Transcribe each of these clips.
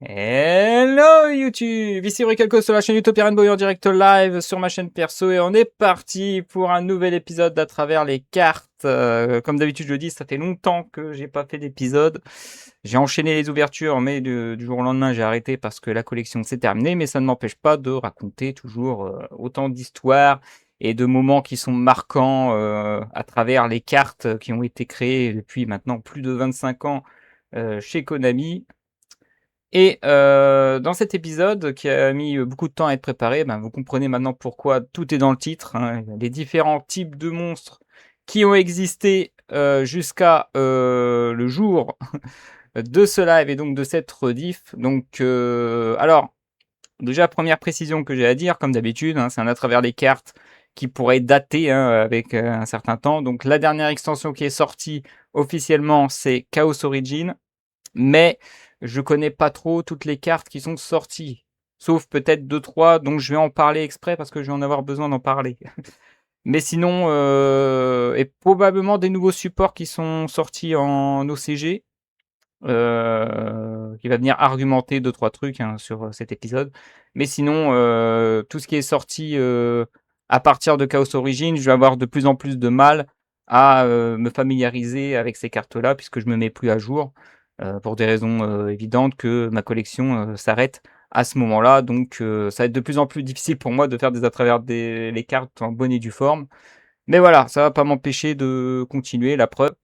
Hello YouTube, ici Bricelco sur la chaîne YouTube Boy en direct live sur ma chaîne perso et on est parti pour un nouvel épisode d'à travers les cartes. Comme d'habitude je le dis, ça fait longtemps que j'ai pas fait d'épisode. J'ai enchaîné les ouvertures mais du jour au lendemain j'ai arrêté parce que la collection s'est terminée, mais ça ne m'empêche pas de raconter toujours autant d'histoires et de moments qui sont marquants à travers les cartes qui ont été créées depuis maintenant plus de 25 ans chez Konami. Et dans cet épisode qui a mis beaucoup de temps à être préparé, ben, vous comprenez maintenant pourquoi tout est dans le titre, hein. Les différents types de monstres qui ont existé jusqu'à le jour de ce live et donc de cette rediff. Donc, alors, déjà, première précision que j'ai à dire, comme d'habitude, hein, c'est un à travers les cartes qui pourrait dater avec un certain temps. Donc, la dernière extension qui est sortie officiellement, c'est Chaos Origin. Mais je connais pas trop toutes les cartes qui sont sorties. Sauf peut-être 2-3 dont je vais en parler exprès parce que je vais en avoir besoin d'en parler. Mais sinon, et probablement des nouveaux supports qui sont sortis en OCG, qui va venir argumenter 2-3 trucs hein, sur cet épisode. Mais sinon, tout ce qui est sorti à partir de Chaos Origin, je vais avoir de plus en plus de mal à me familiariser avec ces cartes-là, puisque je me mets plus à jour, pour des raisons évidentes que ma collection s'arrête à ce moment-là. Donc ça va être de plus en plus difficile pour moi de faire des à travers les cartes en bonne et due forme. Mais voilà, ça va pas m'empêcher de continuer, la preuve.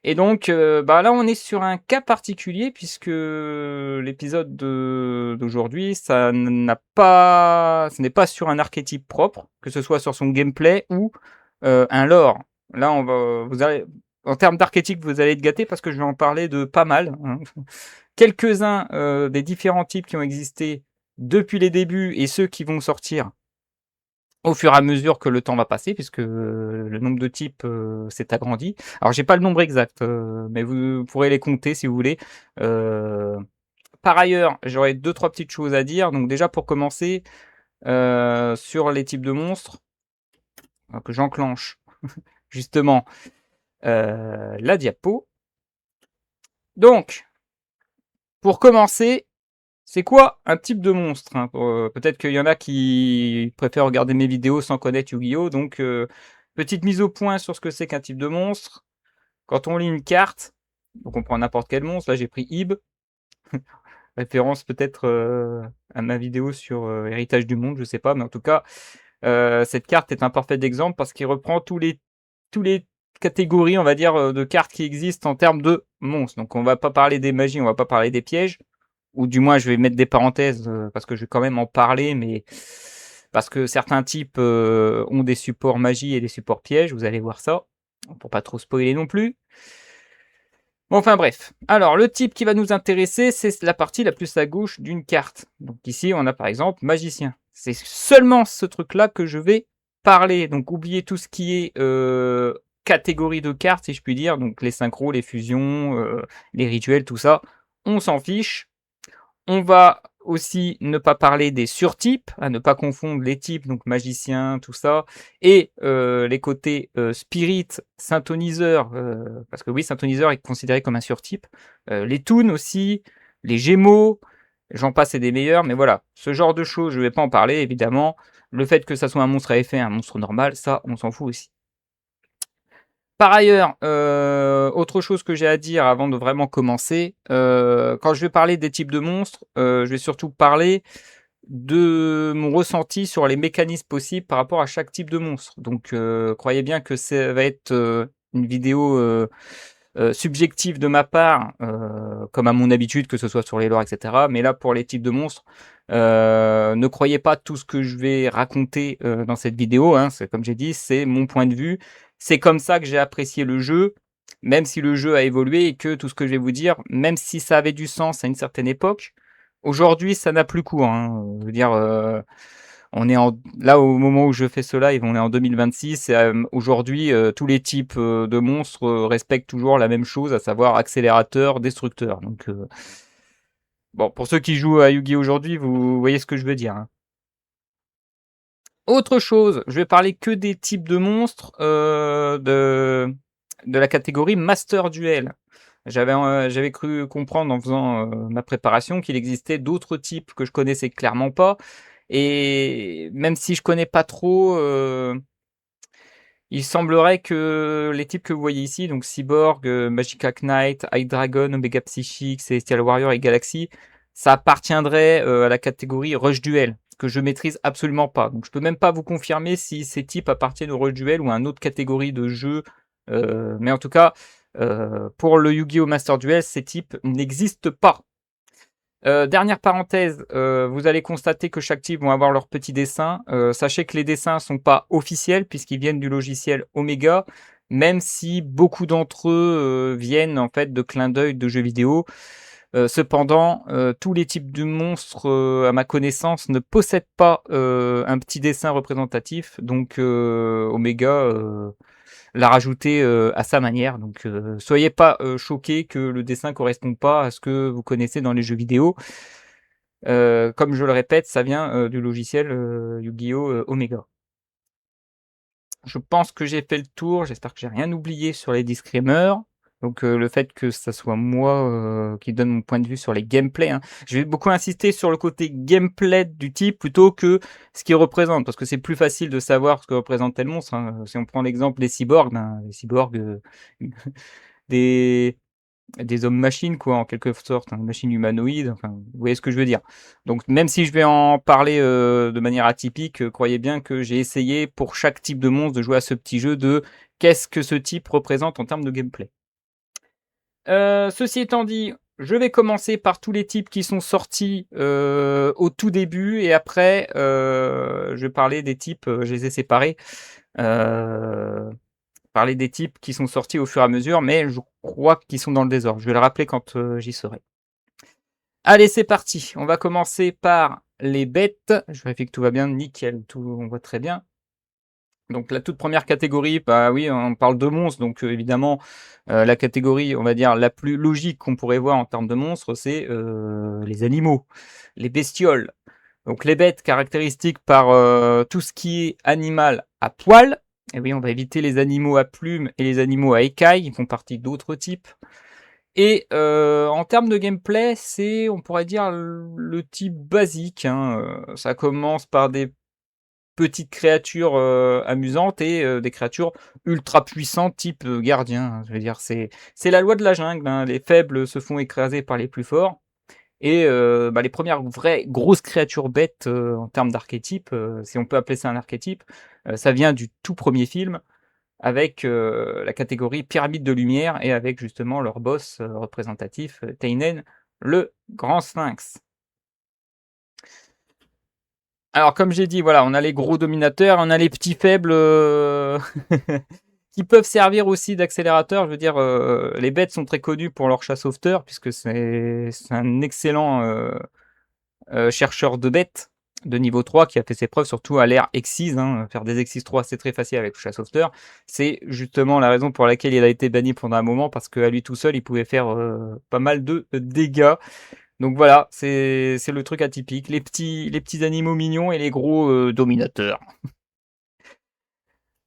Et donc, bah, là, on est sur un cas particulier puisque l'épisode d'aujourd'hui, ça n'a pas ce n'est pas sur un archétype propre, que ce soit sur son gameplay ou, un lore. Là, on va vous allez en termes d'archétype, vous allez être gâtés parce que je vais en parler de pas mal, hein. Quelques-uns, des différents types qui ont existé depuis les débuts et ceux qui vont sortir au fur et à mesure que le temps va passer, puisque le nombre de types s'est agrandi. Alors j'ai pas le nombre exact, mais vous pourrez les compter si vous voulez. Euh, Par ailleurs, j'aurais 2-3 petites choses à dire. Donc déjà pour commencer, sur les types de monstres, que j'enclenche justement la diapo. Donc, pour commencer, c'est quoi un type de monstre hein peut-être qu'il y en a qui préfèrent regarder mes vidéos sans connaître Yu-Gi-Oh! Donc, petite mise au point sur ce que c'est qu'un type de monstre. Quand on lit une carte, donc on prend n'importe quel monstre, là j'ai pris Ib, référence peut-être à ma vidéo sur Héritage du Monde, je sais pas, mais en tout cas, cette carte est un parfait exemple parce qu'il reprend tous les catégories, on va dire, de cartes qui existent en termes de monstres. Donc on va pas parler des magies, on va pas parler des pièges, ou du moins je vais mettre des parenthèses parce que je vais quand même en parler, mais parce que certains types ont des supports magie et des supports pièges, vous allez voir ça, pour pas trop spoiler non plus. Bon, enfin bref. Alors le type qui va nous intéresser, c'est la partie la plus à gauche d'une carte. Donc ici on a par exemple magicien. C'est seulement ce truc-là que je vais parler. Donc oubliez tout ce qui est catégorie de cartes, si je puis dire. Donc les synchros, les fusions, les rituels, tout ça. On s'en fiche. On va aussi ne pas parler des surtypes, à ne pas confondre les types, donc magicien, tout ça, et les côtés spirit, synthoniseur, parce que oui, synthoniseur est considéré comme un surtype. Les toons aussi, les gémeaux, j'en passe et des meilleurs, mais voilà, ce genre de choses, je ne vais pas en parler, évidemment. Le fait que ça soit un monstre à effet, un monstre normal, ça, on s'en fout aussi. Par ailleurs, autre chose que j'ai à dire avant de vraiment commencer, quand je vais parler des types de monstres, je vais surtout parler de mon ressenti sur les mécanismes possibles par rapport à chaque type de monstre. Donc, croyez bien que ça va être, une vidéo, subjective de ma part, comme à mon habitude, que ce soit sur les lores et cetera. Mais là, pour les types de monstres, ne croyez pas tout ce que je vais raconter, dans cette vidéo, hein. C'est comme j'ai dit, c'est mon point de vue. C'est comme ça que j'ai apprécié le jeu, même si le jeu a évolué et que tout ce que je vais vous dire, même si ça avait du sens à une certaine époque, aujourd'hui, ça n'a plus cours, hein. Je veux dire, on est là au moment où je fais ce live, on est en 2026 et aujourd'hui, tous les types de monstres respectent toujours la même chose, à savoir accélérateur, destructeur. Donc, bon, pour ceux qui jouent à Yu-Gi aujourd'hui, vous voyez ce que je veux dire, hein. Autre chose, je vais parler que des types de monstres de la catégorie Master Duel. J'avais cru comprendre en faisant, ma préparation qu'il existait d'autres types que je connaissais clairement pas et même si je connais pas trop, il semblerait que les types que vous voyez ici, donc Cyborg, Magica Knight, High Dragon, Omega Psychic, Celestial Warrior et Galaxy, ça appartiendrait, à la catégorie Rush Duel, que je maîtrise absolument pas. Donc je peux même pas vous confirmer si ces types appartiennent au Rush Duel ou à une autre catégorie de jeu, mais en tout cas, pour le Yu-Gi-Oh! Master Duel, ces types n'existent pas. Dernière parenthèse, vous allez constater que chaque type vont avoir leur petit dessin. Sachez que les dessins sont pas officiels puisqu'ils viennent du logiciel Omega, même si beaucoup d'entre eux, viennent en fait de clins d'œil de jeux vidéo. Cependant, tous les types de monstres, à ma connaissance, ne possèdent pas, un petit dessin représentatif. Donc, Omega, l'a rajouté, à sa manière. Donc, soyez pas, choqués que le dessin corresponde pas à ce que vous connaissez dans les jeux vidéo. Comme je le répète, ça vient, du logiciel, Yu-Gi-Oh! Omega. Je pense que j'ai fait le tour, j'espère que j'ai rien oublié sur les disclaimers. Donc, le fait que ça soit moi, qui donne mon point de vue sur les gameplays, hein. Je vais beaucoup insister sur le côté gameplay du type plutôt que ce qu'il représente, parce que c'est plus facile de savoir ce que représente tel monstre, hein. Si on prend l'exemple des cyborgs, ben, les cyborgs, des des hommes-machines quoi, en quelque sorte, hein, machines humanoïdes, enfin, vous voyez ce que je veux dire. Donc même si je vais en parler, de manière atypique, croyez bien que j'ai essayé pour chaque type de monstre de jouer à ce petit jeu de qu'est-ce que ce type représente en termes de gameplay. Ceci étant dit, je vais commencer par tous les types qui sont sortis, au tout début et après, je vais parler des types, je les ai séparés, heu, parler des types qui sont sortis au fur et à mesure, mais je crois qu'ils sont dans le désordre. Je vais le rappeler quand, j'y serai. Allez, c'est parti. On va commencer par les bêtes. Je vérifie que tout va bien, nickel, tout on voit très bien. Donc la toute première catégorie, bah oui, on parle de monstres, donc évidemment, la catégorie, on va dire, la plus logique qu'on pourrait voir en termes de monstres, c'est, les animaux, les bestioles. Donc les bêtes caractéristiques par, tout ce qui est animal à poil. Et oui, on va éviter les animaux à plumes et les animaux à écailles, ils font partie d'autres types. Et en termes de gameplay, c'est, on pourrait dire, le type basique, hein, ça commence par des petites créatures, amusantes et des créatures ultra puissantes type, gardien, hein. Je veux dire, c'est la loi de la jungle, hein, les faibles se font écraser par les plus forts et bah, les premières vraies grosses créatures bêtes, en termes d'archétype, si on peut appeler ça un archétype, ça vient du tout premier film avec, la catégorie pyramide de lumière et avec justement leur boss, représentatif, Teinen, le grand sphinx. Alors comme j'ai dit, voilà, on a les gros dominateurs, on a les petits faibles, qui peuvent servir aussi d'accélérateur. Je veux dire, les bêtes sont très connues pour leur chasse sauveteur puisque c'est un excellent, chercheur de bêtes de niveau 3 qui a fait ses preuves surtout à l'ère Exys, hein. Faire des Exys 3, c'est très facile avec le chasse sauveteur. C'est justement la raison pour laquelle il a été banni pendant un moment parce qu'à lui tout seul, il pouvait faire, pas mal de dégâts. Donc voilà, c'est le truc atypique, les petits animaux mignons et les gros, dominateurs.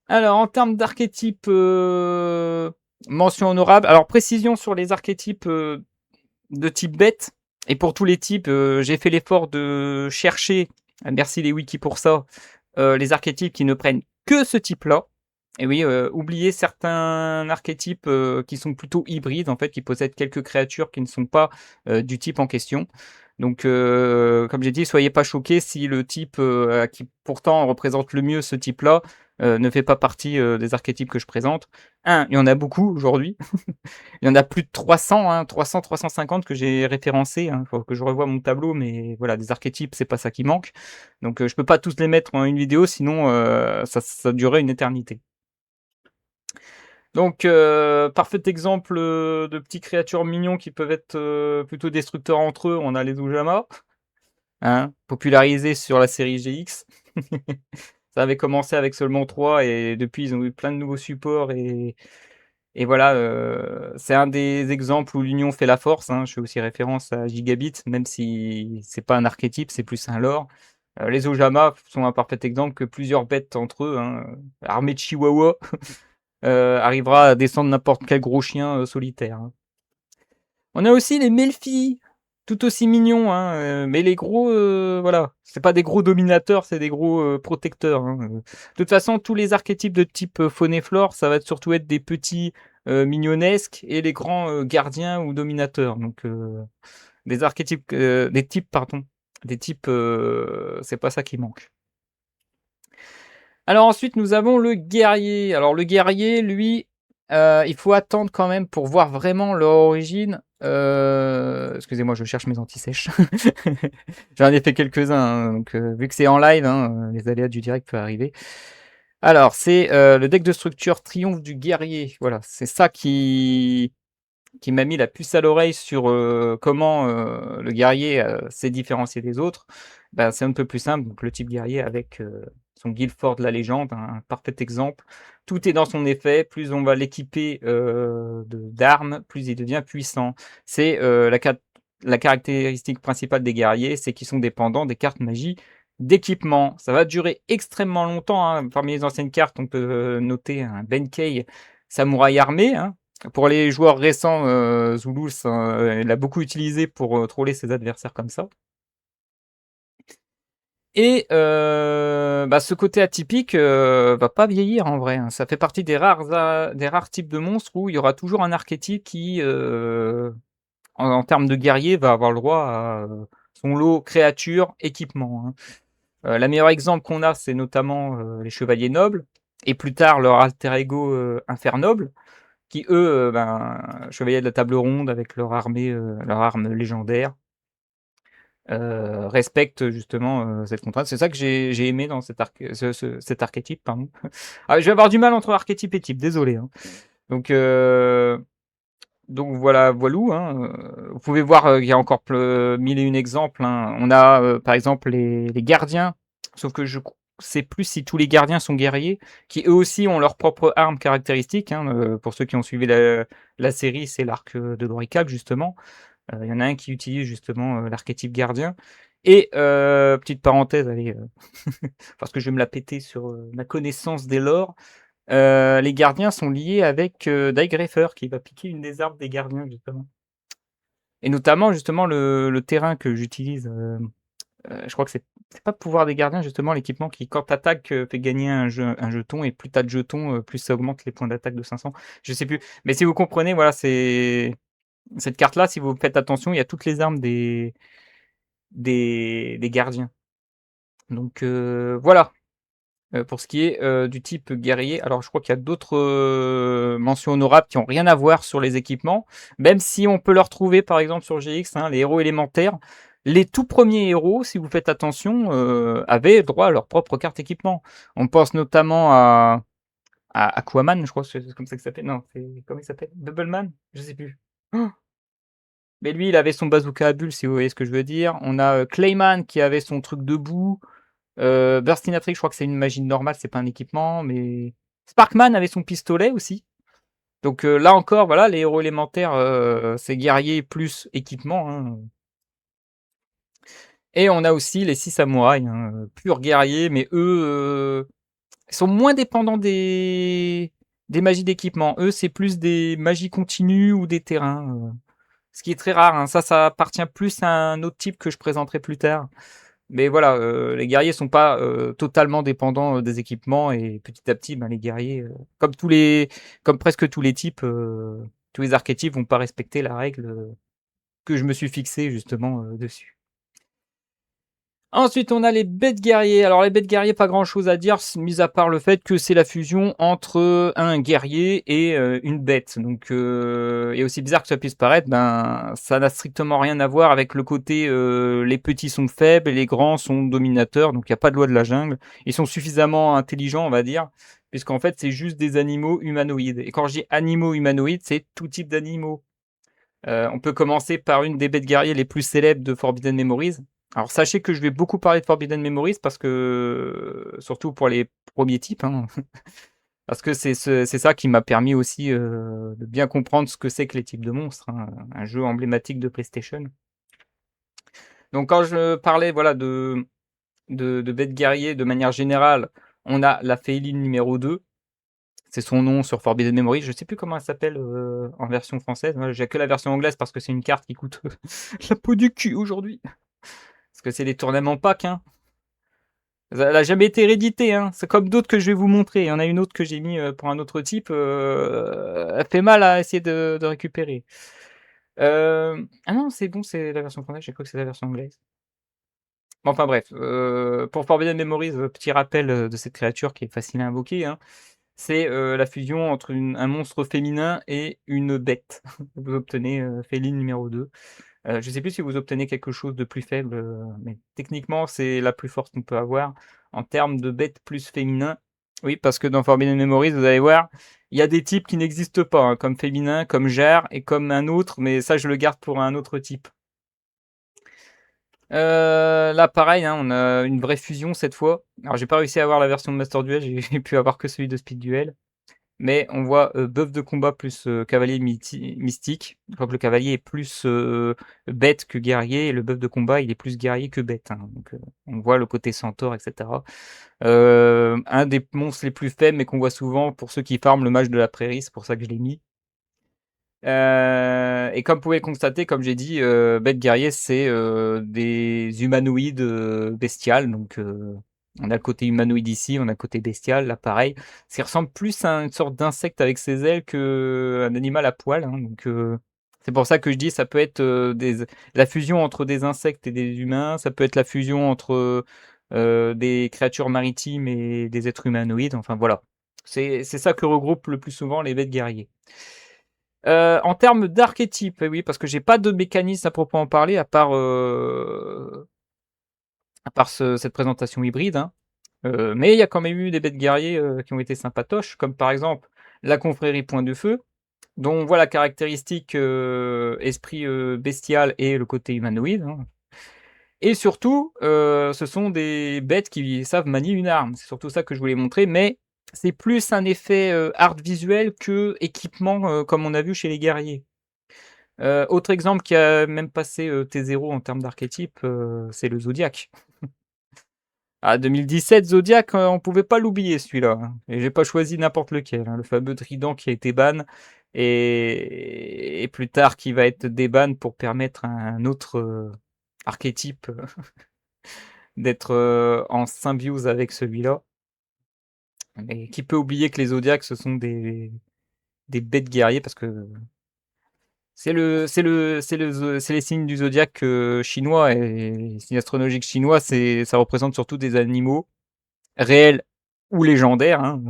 Alors en termes d'archétypes, mention honorable. Alors précision sur les archétypes, de type bête et pour tous les types, j'ai fait l'effort de chercher, merci les wikis pour ça, les archétypes qui ne prennent que ce type-là. Et oui, oubliez certains archétypes, qui sont plutôt hybrides, en fait, qui possèdent quelques créatures qui ne sont pas, du type en question. Donc, comme j'ai dit, soyez pas choqués si le type, qui pourtant représente le mieux ce type-là, ne fait pas partie, des archétypes que je présente. Il y en a beaucoup aujourd'hui. Il y en a plus de 300, hein, 300-350 que j'ai référencés, hein. Faut que je revoie mon tableau, mais voilà, des archétypes, c'est pas ça qui manque. Donc, je peux pas tous les mettre en une vidéo, sinon, ça durerait une éternité. Donc, parfait exemple, de petits créatures mignons qui peuvent être, plutôt destructeurs entre eux, on a les Ujama, hein, popularisés sur la série GX. Ça avait commencé avec seulement 3 et depuis ils ont eu plein de nouveaux supports et voilà, c'est un des exemples où l'union fait la force, hein. Je fais aussi référence à Gigabit, même si c'est pas un archétype, c'est plus un lore. Les Ojama sont un parfait exemple que plusieurs bêtes entre eux, hein, armée de chihuahua, arrivera à descendre n'importe quel gros chien, solitaire, hein. On a aussi les Melfi, tout aussi mignons, hein, mais les gros, voilà, c'est pas des gros dominateurs, c'est des gros, protecteurs, hein, De toute façon, tous les archétypes de type, faune et flore, ça va surtout être des petits, mignonesques et les grands, gardiens ou dominateurs. Donc, des archétypes, des types, pardon, des types, c'est pas ça qui manque. Alors ensuite, nous avons le guerrier. Alors le guerrier, lui, il faut attendre quand même pour voir vraiment leur origine. Excusez-moi, je cherche mes anti-sèches. J'en ai fait quelques-uns, hein, donc vu que c'est en live, hein, les aléas du direct peuvent arriver. Alors, c'est le deck de structure Triomphe du guerrier. Voilà, c'est ça qui m'a mis la puce à l'oreille sur comment le guerrier s'est différencié des autres. Ben, c'est un peu plus simple. Donc, le type guerrier avec son Guildford de la légende, un parfait exemple. Tout est dans son effet. Plus on va l'équiper d'armes, plus il devient puissant. C'est la caractéristique principale des guerriers, c'est qu'ils sont dépendants des cartes magie d'équipement. Ça va durer extrêmement longtemps, hein. Parmi les anciennes cartes, on peut noter un Benkei samouraï armé, hein. Pour les joueurs récents, Zulus, il l'a beaucoup utilisé pour troller ses adversaires comme ça. Et bah, ce côté atypique va pas vieillir en vrai, hein. Ça fait partie des rares types de monstres où il y aura toujours un archétype qui, en termes de guerrier, va avoir le droit à son lot créatures, équipements, hein. La meilleur exemple qu'on a, c'est notamment les chevaliers nobles, et plus tard leur alter ego Infernoble, qui eux, ben, chevaliers de la table ronde avec leur armée, leur arme légendaire, respectent justement cette contrainte. C'est ça que j'ai aimé dans cet archétype, pardon. Ah, je vais avoir du mal entre archétype et type, désolé, hein. Donc, voilà, voilou, hein. Vous pouvez voir qu'il y a encore mille et une exemples, hein. On a par exemple les gardiens, sauf que je sais plus si tous les gardiens sont guerriers, qui eux aussi ont leur propre arme caractéristique, hein. Pour ceux qui ont suivi la série, c'est l'arc de Loricap, justement. Il y en a un qui utilise justement l'archétype gardien. Et petite parenthèse, allez, parce que je vais me la péter sur ma connaissance des lores. Les gardiens sont liés avec Daigreffer, qui va piquer une des armes des gardiens, justement. Et notamment, justement, le terrain que j'utilise, je crois que c'est pas pouvoir des gardiens, justement, l'équipement qui, quand t'attaques, fait gagner un jeton, et plus t'as de jetons, plus ça augmente les points d'attaque de 500. Je sais plus. Mais si vous comprenez, voilà, c'est cette carte-là, si vous faites attention, il y a toutes les armes des gardiens. Donc voilà. Pour ce qui est du type guerrier, alors je crois qu'il y a d'autres mentions honorables qui ont rien à voir sur les équipements, même si on peut leur trouver par exemple sur GX, hein, les héros élémentaires. Les tout premiers héros, si vous faites attention, avaient droit à leur propre carte équipement. On pense notamment à Aquaman, je crois que c'est comme ça qu'il s'appelle. Non, comment il s'appelle? Doubleman? Je sais plus. Oh, mais lui, il avait son bazooka à bulles, si vous voyez ce que je veux dire. On a Clayman qui avait son truc debout. Burstinatrix, je crois que c'est une magie normale, c'est pas un équipement, mais Sparkman avait son pistolet aussi. Donc là encore, voilà, les héros élémentaires, c'est guerrier plus équipement, hein. Et on a aussi les 6 samouraïs, hein, purs guerriers, mais eux, ils sont moins dépendants des magies d'équipement. Eux, c'est plus des magies continues ou des terrains, ce qui est très rare, hein. Ça appartient plus à un autre type que je présenterai plus tard. Mais voilà, les guerriers sont pas totalement dépendants des équipements, et petit à petit, ben, les guerriers, comme presque tous les types, tous les archétypes vont pas respecter la règle que je me suis fixée justement dessus. Ensuite, on a les bêtes guerriers. Alors, les bêtes guerriers, pas grand chose à dire, mis à part le fait que c'est la fusion entre un guerrier et une bête. Donc, et aussi bizarre que ça puisse paraître, ben, ça n'a strictement rien à voir avec le côté les petits sont faibles et les grands sont dominateurs. Donc, il n'y a pas de loi de la jungle. Ils sont suffisamment intelligents, on va dire, puisqu'en fait, c'est juste des animaux humanoïdes. Et quand je dis animaux humanoïdes, c'est tout type d'animaux. On peut commencer par une des bêtes guerriers les plus célèbres de Forbidden Memories. Alors sachez que je vais beaucoup parler de Forbidden Memories parce que, surtout pour les premiers types, hein, parce que c'est ça qui m'a permis aussi de bien comprendre ce que c'est que les types de monstres, hein, un jeu emblématique de PlayStation. Donc quand je parlais voilà, de bêtes guerriers de manière générale, on a la Féline numéro 2, C'est son nom sur Forbidden Memories. Je sais plus comment elle s'appelle en version française. Moi, j'ai que la version anglaise parce que c'est une carte qui coûte la peau du cul aujourd'hui. Parce que c'est des tournements pack, hein. Elle a jamais été rééditée, hein. C'est comme d'autres que je vais vous montrer. Il y en a une autre que j'ai mis pour un autre type. Elle fait mal à essayer de récupérer. Ah non, c'est bon, c'est la version française. J'ai cru que c'était la version anglaise. Bon, enfin bref, pour Forbidden Memories, petit rappel de cette créature qui est facile à invoquer, hein. C'est la fusion entre un monstre féminin et une bête. Vous obtenez féline numéro 2. Je ne sais plus si vous obtenez quelque chose de plus faible, mais techniquement, c'est la plus forte qu'on peut avoir en termes de bête plus féminin. Oui, parce que dans Forbidden Memories, vous allez voir, il y a des types qui n'existent pas, hein, comme féminin, comme Jar et comme un autre, mais ça, je le garde pour un autre type. Là, pareil, hein, on a une vraie fusion cette fois. Alors, j'ai pas réussi à avoir la version de Master Duel, j'ai pu avoir que celui de Speed Duel. Mais on voit bœuf de combat plus cavalier mystique. Je crois que le cavalier est plus bête que guerrier, et le bœuf de combat, il est plus guerrier que bête, hein. Donc, on voit le côté centaure, etc. Un des monstres les plus faibles, mais qu'on voit souvent pour ceux qui farment le mage de la prairie, c'est pour ça que je l'ai mis. Et comme vous pouvez le constater, comme j'ai dit, bête guerrier, c'est des humanoïdes bestiales. Donc, on a le côté humanoïde ici, on a le côté bestial, là pareil. Ça ressemble plus à une sorte d'insecte avec ses ailes qu'un animal à poil, hein. Donc, c'est pour ça que je dis, ça peut être la fusion entre des insectes et des humains, ça peut être la fusion entre des créatures maritimes et des êtres humanoïdes. Enfin voilà, c'est ça que regroupe le plus souvent les bêtes guerriers. En termes d'archétype, oui, parce que j'ai pas de mécanisme à proprement parler, à part cette présentation hybride, hein. Mais il y a quand même eu des bêtes guerriers qui ont été sympatoches, comme par exemple la confrérie Point de Feu, dont on voit la caractéristique esprit bestial et le côté humanoïde, hein. Et surtout, ce sont des bêtes qui savent manier une arme. C'est surtout ça que je voulais montrer, mais c'est plus un effet art visuel que équipement comme on a vu chez les guerriers. Autre exemple qui a même passé T0 en termes d'archétype, c'est le Zodiac. Ah, 2017, Zodiac, on pouvait pas l'oublier celui-là, hein. Et j'ai pas choisi n'importe lequel, hein. Le fameux Trident qui a été ban et plus tard qui va être déban pour permettre à un autre archétype d'être en symbiose avec celui-là. Mais qui peut oublier que les Zodiacs ce sont des bêtes guerriers parce que c'est les signes du zodiaque chinois, et les signes astrologiques chinois, ça représente surtout des animaux réels ou légendaires, hein.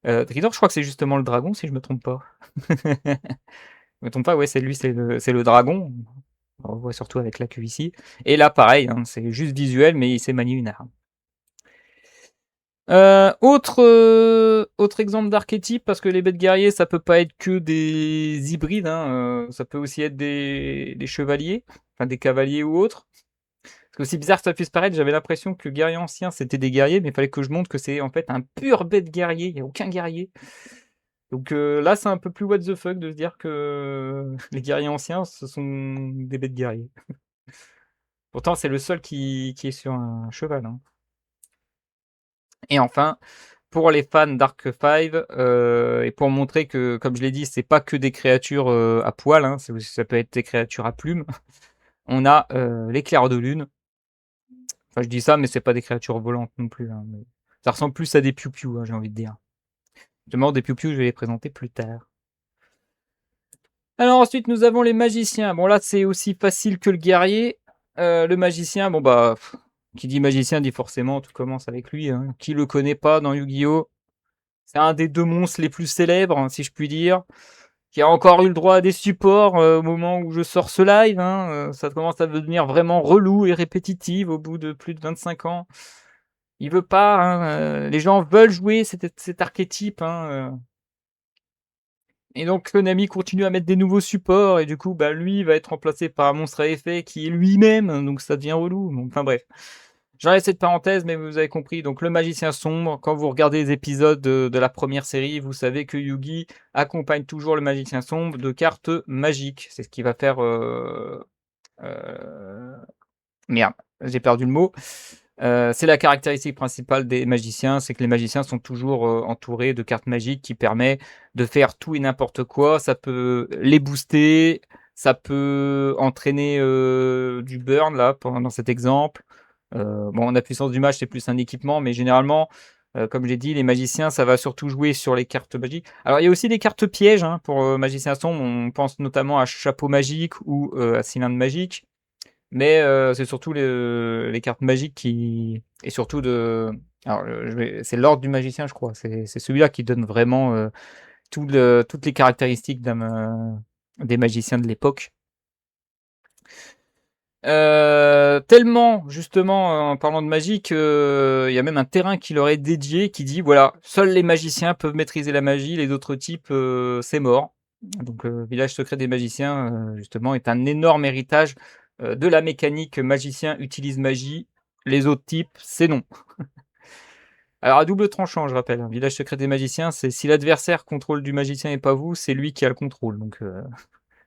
Tridor, je crois que c'est justement le dragon, si je me trompe pas. Je me trompe pas, ouais, c'est lui, c'est le dragon. On le voit surtout avec la queue ici. Et là, pareil, hein, c'est juste visuel, mais il sait manier une arme. Autre exemple d'archétype, parce que les bêtes guerriers, ça peut pas être que des hybrides, hein, ça peut aussi être des chevaliers, enfin des cavaliers ou autres. Parce que aussi bizarre que ça puisse paraître, j'avais l'impression que guerrier ancien c'était des guerriers, mais il fallait que je montre que c'est en fait un pur bête guerrier, il n'y a aucun guerrier. Donc là, c'est un peu plus what the fuck de se dire que les guerriers anciens, ce sont des bêtes guerriers. Pourtant, c'est le seul qui est sur un cheval, hein. Et enfin, pour les fans d'Arc 5, et pour montrer que, comme je l'ai dit, c'est pas que des créatures à poil, hein, ça peut être des créatures à plumes, on a l'éclair de lune. Enfin, je dis ça, mais c'est pas des créatures volantes non plus, hein, mais ça ressemble plus à des piou-piou, hein, j'ai envie de dire. Justement, des piou-piou, je vais les présenter plus tard. Alors ensuite, nous avons les magiciens. Bon, là, c'est aussi facile que le guerrier. Le magicien, bon bah, qui dit magicien dit forcément, tout commence avec lui, hein. Qui le connaît pas dans Yu-Gi-Oh! C'est un des deux monstres les plus célèbres, hein, si je puis dire, qui a encore eu le droit à des supports au moment où je sors ce live, hein. Ça commence à devenir vraiment relou et répétitif au bout de plus de 25 ans. Il veut pas, hein, les gens veulent jouer cet archétype, hein. Et donc Konami continue à mettre des nouveaux supports, et du coup, bah, lui va être remplacé par un monstre à effet qui est lui-même, donc ça devient relou. Enfin bref. J'enlève cette parenthèse, mais vous avez compris. Donc le magicien sombre, quand vous regardez les épisodes de la première série, vous savez que Yugi accompagne toujours le magicien sombre de cartes magiques. C'est ce qui va faire... Merde, j'ai perdu le mot. C'est la caractéristique principale des magiciens, c'est que les magiciens sont toujours, entourés de cartes magiques qui permet de faire tout et n'importe quoi. Ça peut les booster, ça peut entraîner, du burn là, dans cet exemple. Bon, la puissance du mage, c'est plus un équipement, mais généralement, comme j'ai dit, les magiciens, ça va surtout jouer sur les cartes magiques. Alors il y a aussi des cartes pièges, hein, pour, magicien sombre. On pense notamment à chapeau magique ou, à cylindre magique. Mais c'est surtout les cartes magiques qui et surtout de alors, c'est l'ordre du magicien, je crois. C'est celui-là qui donne vraiment, toutes les caractéristiques des magiciens de l'époque. Tellement justement, en parlant de magie qu'il y a même un terrain qui leur est dédié qui dit: «Voilà, seuls les magiciens peuvent maîtriser la magie, les autres types, c'est mort». Donc Village secret des magiciens, justement est un énorme héritage, de la mécanique magicien utilise magie, les autres types, c'est non. Alors à double tranchant, je rappelle, hein, Village secret des magiciens, c'est si l'adversaire contrôle du magicien et pas vous, c'est lui qui a le contrôle, donc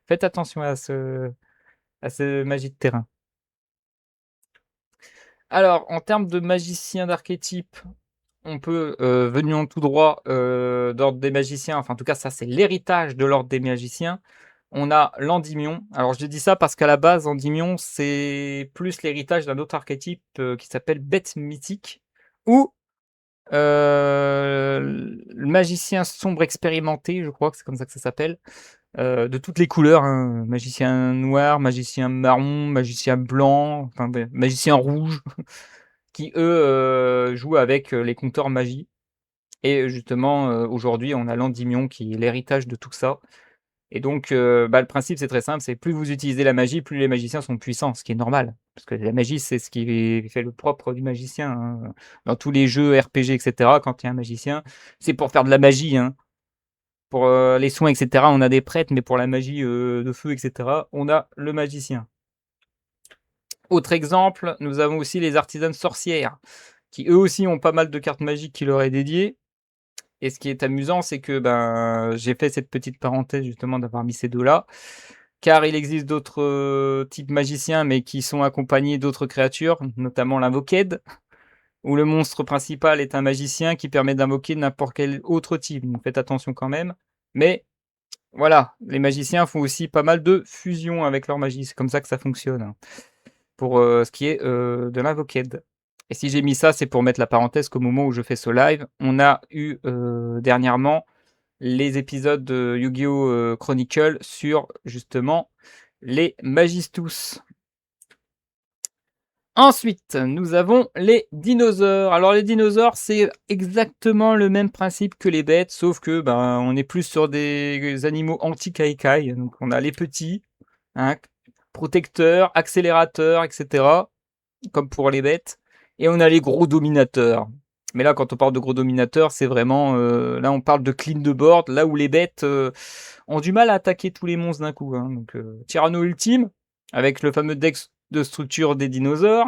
faites attention à ce magie de terrain. Alors, en termes de magicien d'archétype, on peut, venant tout droit, d'Ordre des magiciens, enfin en tout cas ça c'est l'héritage de l'Ordre des magiciens. On a l'Endymion. Alors je dis ça parce qu'à la base Endymion c'est plus l'héritage d'un autre archétype, qui s'appelle Bête mythique ou, le magicien sombre expérimenté, je crois que c'est comme ça que ça s'appelle, de toutes les couleurs, hein, magicien noir, magicien marron, magicien blanc, enfin magicien rouge. Qui eux, jouent avec, les compteurs magie et justement, aujourd'hui, on a l'Endymion qui est l'héritage de tout ça et donc le principe, c'est très simple, c'est plus vous utilisez la magie, plus les magiciens sont puissants, ce qui est normal. Parce que la magie, c'est ce qui fait le propre du magicien, hein. Dans tous les jeux RPG et cetera, quand il y a un magicien, c'est pour faire de la magie, hein. Pour, les soins et cetera, on a des prêtres, mais pour la magie, de feu et cetera, on a le magicien. Autre exemple, nous avons aussi les artisanes sorcières, qui eux aussi ont pas mal de cartes magiques qui leur est dédiées. Et ce qui est amusant, c'est que ben, j'ai fait cette petite parenthèse justement d'avoir mis ces deux-là, car il existe d'autres types magiciens, mais qui sont accompagnés d'autres créatures, notamment l'invoked, où le monstre principal est un magicien qui permet d'invoquer n'importe quel autre type. Donc faites attention quand même. Mais voilà, les magiciens font aussi pas mal de fusions avec leur magie. C'est comme ça que ça fonctionne, hein, pour ce qui est de l'invoked. Et si j'ai mis ça, c'est pour mettre la parenthèse qu'au moment où je fais ce live, on a eu dernièrement les épisodes de Yu-Gi-Oh! Chronicle sur justement les Magistus. Ensuite, nous avons les dinosaures. Alors les dinosaures, c'est exactement le même principe que les bêtes, sauf que ben, on est plus sur des animaux anti-kaikai. Donc on a les petits, hein, protecteurs, accélérateurs, etc. Comme pour les bêtes. Et on a les gros dominateurs. Mais là, quand on parle de gros dominateurs, c'est vraiment... là, on parle de clean de board, là où les bêtes ont du mal à attaquer tous les monstres d'un coup, hein. Donc, Tyranno Ultime, avec le fameux dex de structure des dinosaures.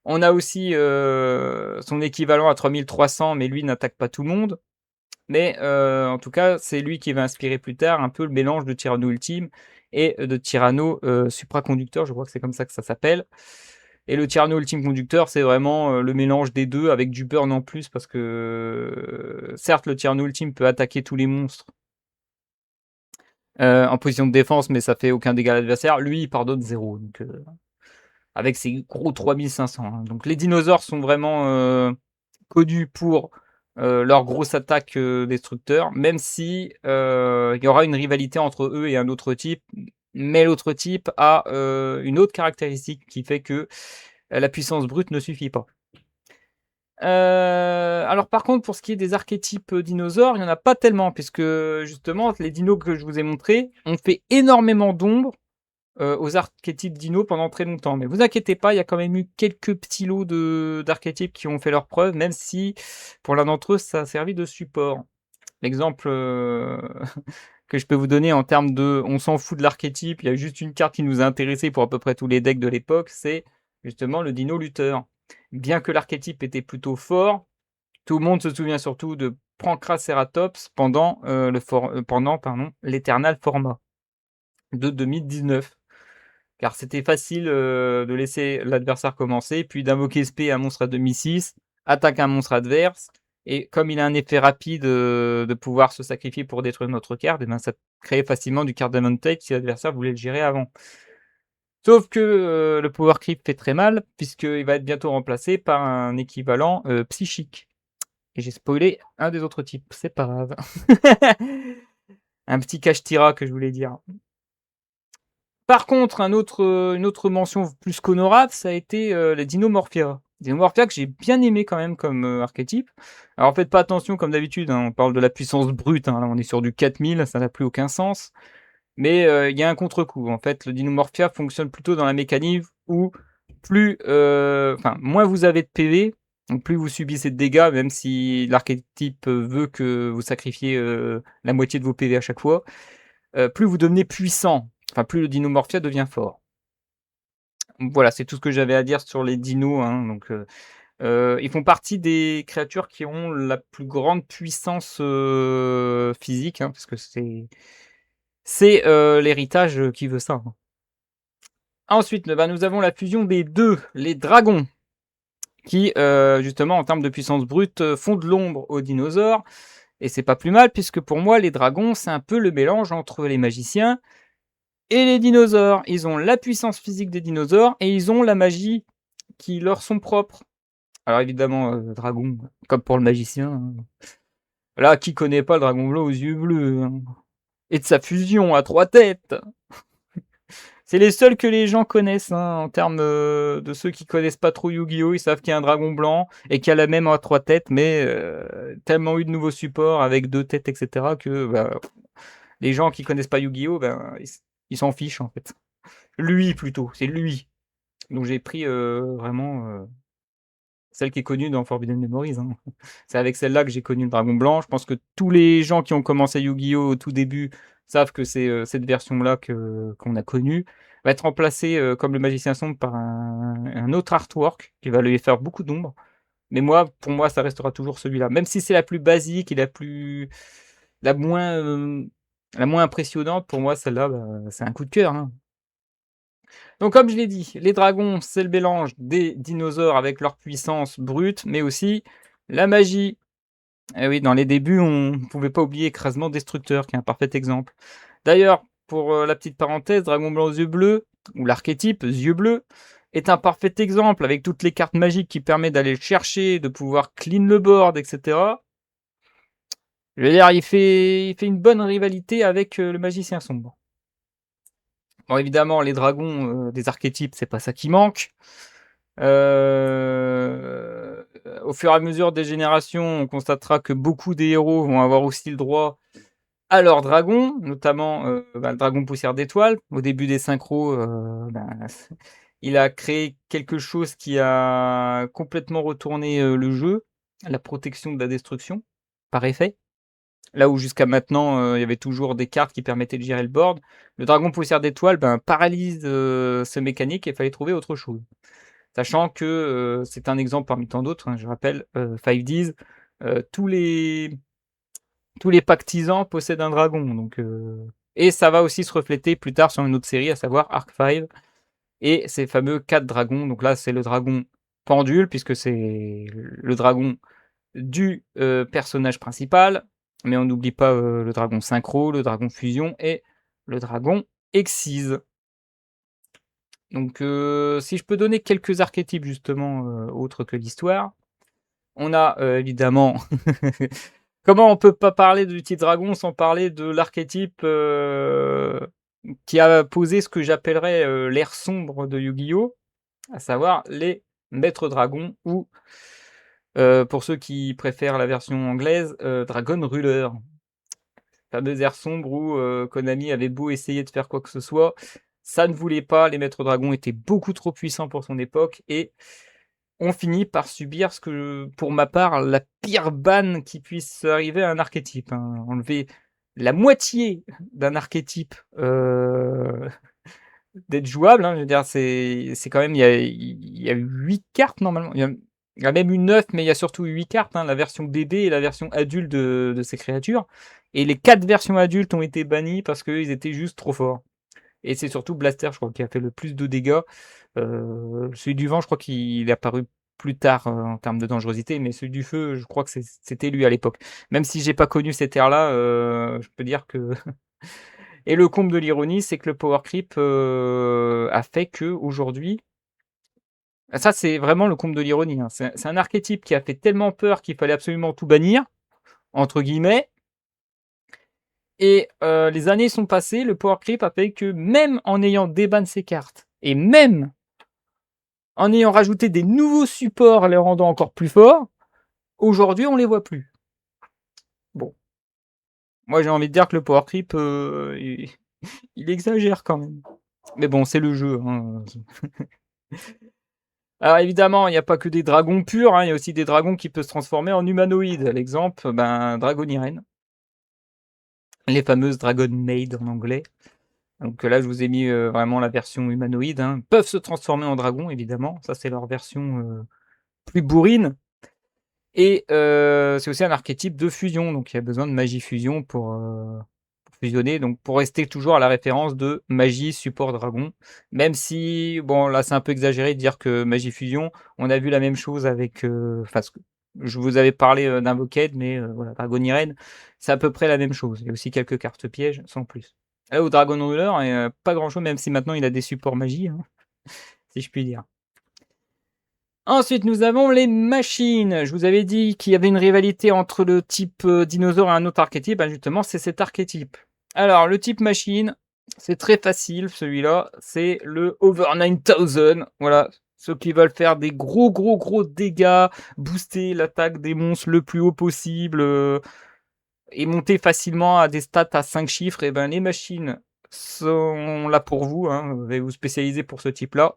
On a aussi son équivalent à 3300, mais lui n'attaque pas tout le monde. Mais en tout cas, c'est lui qui va inspirer plus tard un peu le mélange de Tyranno Ultime et de Tyranno supraconducteur, je crois que c'est comme ça que ça s'appelle. Et le Tyranno Ultime Conducteur, c'est vraiment le mélange des deux avec du burn en plus parce que certes, le Tyranno Ultime peut attaquer tous les monstres en position de défense, mais ça fait aucun dégât à l'adversaire. Lui, il pardonne 0. Donc, avec ses gros 3500. Hein. Donc les dinosaures sont vraiment connus pour leur grosse attaque destructeur, même si il y aura une rivalité entre eux et un autre type. Mais l'autre type a une autre caractéristique qui fait que la puissance brute ne suffit pas. Alors par contre, pour ce qui est des archétypes dinosaures, il n'y en a pas tellement, puisque justement, les dinos que je vous ai montrés ont fait énormément d'ombre aux archétypes dinos pendant très longtemps. Mais vous inquiétez pas, il y a quand même eu quelques petits lots d'archétypes qui ont fait leurs preuves, même si pour l'un d'entre eux, ça a servi de support. L'exemple que je peux vous donner en termes de on s'en fout de l'archétype, il y a juste une carte qui nous a intéressé pour à peu près tous les decks de l'époque, c'est justement le dino lutteur. Bien que l'archétype était plutôt fort, tout le monde se souvient surtout de Pancraceratops pendant l'éternal format de 2019. car c'était facile, de laisser l'adversaire commencer, puis d'invoquer spé un monstre à 2/6, attaque un monstre adverse et comme il a un effet rapide, de pouvoir se sacrifier pour détruire notre carte et ben, ça créait facilement du card advantage si l'adversaire voulait le gérer avant. Sauf que, le power creep fait très mal puisqu'il va être bientôt remplacé par un équivalent, psychique et j'ai spoilé un des autres types, c'est pas grave. Un petit cache-tira que je voulais dire. Par contre, une autre mention plus qu'honorable, ça a été, les Dinomorphia. Dinomorphia que j'ai bien aimé quand même comme, archétype. Alors faites pas attention comme d'habitude, hein, on parle de la puissance brute, hein, là on est sur du 4000, ça n'a plus aucun sens. Mais, il y a un contre-coup. En fait, le Dinomorphia fonctionne plutôt dans la mécanique où plus, enfin moins vous avez de PV, donc plus vous subissez de dégâts, même si l'archétype, veut que vous sacrifiez, la moitié de vos PV à chaque fois, plus vous devenez puissant. Enfin, plus le Dinomorphia devient fort. Voilà, c'est tout ce que j'avais à dire sur les dinos, hein, donc ils font partie des créatures qui ont la plus grande puissance, physique, hein, parce que c'est, l'héritage, qui veut ça, hein. Ensuite, bah, nous avons la fusion des 2, les dragons, qui, justement, en termes de puissance brute, font de l'ombre aux dinosaures et c'est pas plus mal puisque pour moi, les dragons, c'est un peu le mélange entre les magiciens et les dinosaures. Ils ont la puissance physique des dinosaures et ils ont la magie qui leur sont propres. Alors évidemment, dragon, comme pour le magicien, hein. Là, qui connaît pas le dragon blanc aux yeux bleus, hein? Et de sa fusion à 3 têtes! C'est les seuls que les gens connaissent, hein, en termes, de ceux qui connaissent pas trop Yu-Gi-Oh! Ils savent qu'il y a un dragon blanc et qu'il y a la même à 3 têtes, mais tellement eu de nouveaux supports avec 2 têtes et cetera que, bah, les gens qui connaissent pas Yu-Gi-Oh! Ben, ils s'en fichent, en fait. Lui plutôt, c'est lui. Donc j'ai pris, vraiment, celle qui est connue dans Forbidden Memories, hein. C'est avec celle-là que j'ai connu le dragon blanc. Je pense que tous les gens qui ont commencé Yu-Gi-Oh! Au tout début savent que c'est, cette version-là qu'on a connue. Va être remplacée, comme le magicien sombre par un autre artwork qui va lui faire beaucoup d'ombre. Mais moi, pour moi, ça restera toujours celui-là. Même si c'est la plus basique et la moins, la moins impressionnante, pour moi celle-là, bah, c'est un coup de cœur, hein. Donc comme je l'ai dit, les dragons, c'est le mélange des dinosaures avec leur puissance brute, mais aussi la magie. Eh oui, dans les débuts, on ne pouvait pas oublier Écrasement Destructeur, qui est un parfait exemple. D'ailleurs, pour la petite parenthèse, Dragon Blanc aux yeux bleus, ou l'archétype yeux bleus, est un parfait exemple avec toutes les cartes magiques qui permettent d'aller le chercher, de pouvoir clean le board, etc. Je veux dire, il fait une bonne rivalité avec le magicien sombre. Bon, évidemment, les dragons des archétypes, c'est pas ça qui manque. Au fur et à mesure des générations, on constatera que beaucoup des héros vont avoir aussi le droit à leur dragon, notamment le dragon poussière d'étoiles. Au début des synchros, il a créé quelque chose qui a complètement retourné le jeu, la protection de la destruction, par effet. Là où jusqu'à maintenant, il y avait toujours des cartes qui permettaient de gérer le board. Le dragon poussière d'étoiles paralyse ce mécanique et il fallait trouver autre chose. Sachant que, c'est un exemple parmi tant d'autres, hein, je rappelle, 5Ds, tous les pactisans possèdent un dragon, donc et ça va aussi se refléter plus tard sur une autre série, à savoir Arc 5 et ces fameux 4 dragons. Donc là, c'est le dragon pendule, puisque c'est le dragon du, personnage principal, mais on n'oublie pas, le dragon synchro, le dragon fusion et le dragon excise. Donc, si je peux donner quelques archétypes justement, autres que l'histoire, on a, évidemment comment on peut pas parler du type dragon sans parler de l'archétype, qui a posé ce que j'appellerais, l'ère sombre de Yu-Gi-Oh! À savoir les maîtres dragons ou, pour ceux qui préfèrent la version anglaise, Dragon Ruler. Fameuse ère sombre où, Konami avait beau essayer de faire quoi que ce soit, ça ne voulait pas, les maîtres dragons étaient beaucoup trop puissants pour son époque et on finit par subir ce que, pour ma part, la pire banne qui puisse arriver à un archétype, hein. Enlever la moitié d'un archétype, d'être jouable, hein, je veux dire, c'est quand même il y a 8 cartes normalement. Il y a même eu 9, mais il y a surtout 8 cartes, hein, la version bébé et la version adulte de ces créatures et les 4 versions adultes ont été bannies parce qu'ils étaient juste trop forts. Et c'est surtout Blaster, je crois, qui a fait le plus de dégâts. Celui du vent, je crois qu'il est apparu plus tard, en termes de dangerosité, mais celui du feu, je crois que c'était lui à l'époque. Même si j'ai pas connu cette ère-là, je peux dire que et le comble de l'ironie, c'est que le power creep, a fait qu'aujourd'hui ça, c'est vraiment le comble de l'ironie, hein. C'est un archétype qui a fait tellement peur qu'il fallait absolument tout «bannir», entre guillemets, et les années sont passées, le power creep a fait que même en ayant déban ces cartes et même en ayant rajouté des nouveaux supports les rendant encore plus forts, aujourd'hui on les voit plus. Bon, moi j'ai envie de dire que le power creep, il exagère quand même. Mais bon, c'est le jeu, hein. Alors évidemment, il n'y a pas que des dragons purs, hein, il y a aussi des dragons qui peuvent se transformer en humanoïdes. L'exemple, Dragonirene, les fameuses Dragon Maid en anglais. Donc là, je vous ai mis vraiment la version humanoïde, hein. Peuvent se transformer en dragon, évidemment. Ça, c'est leur version plus bourrine. Et c'est aussi un archétype de fusion, donc il y a besoin de magie fusion pour fusionner, donc pour rester toujours à la référence de magie support dragon. Même si, bon, là, c'est un peu exagéré de dire que magie fusion, on a vu la même chose avec, enfin, je vous avais parlé d'Invoked, mais voilà, Dragonirene, c'est à peu près la même chose. Il y a aussi quelques cartes pièges, sans plus. Là où Dragon Ruler, pas grand chose, même si maintenant il a des supports magie, hein, si je puis dire. Ensuite, nous avons les machines. Je vous avais dit qu'il y avait une rivalité entre le type dinosaure et un autre archétype. Justement, c'est cet archétype. Alors, le type machine, c'est très facile, celui-là. C'est le Over 9000. Voilà. Ceux qui veulent faire des gros dégâts, booster l'attaque des monstres le plus haut possible, et monter facilement à des stats à 5 chiffres, et ben les machines sont là pour vous, hein. Vous allez vous spécialiser pour ce type-là.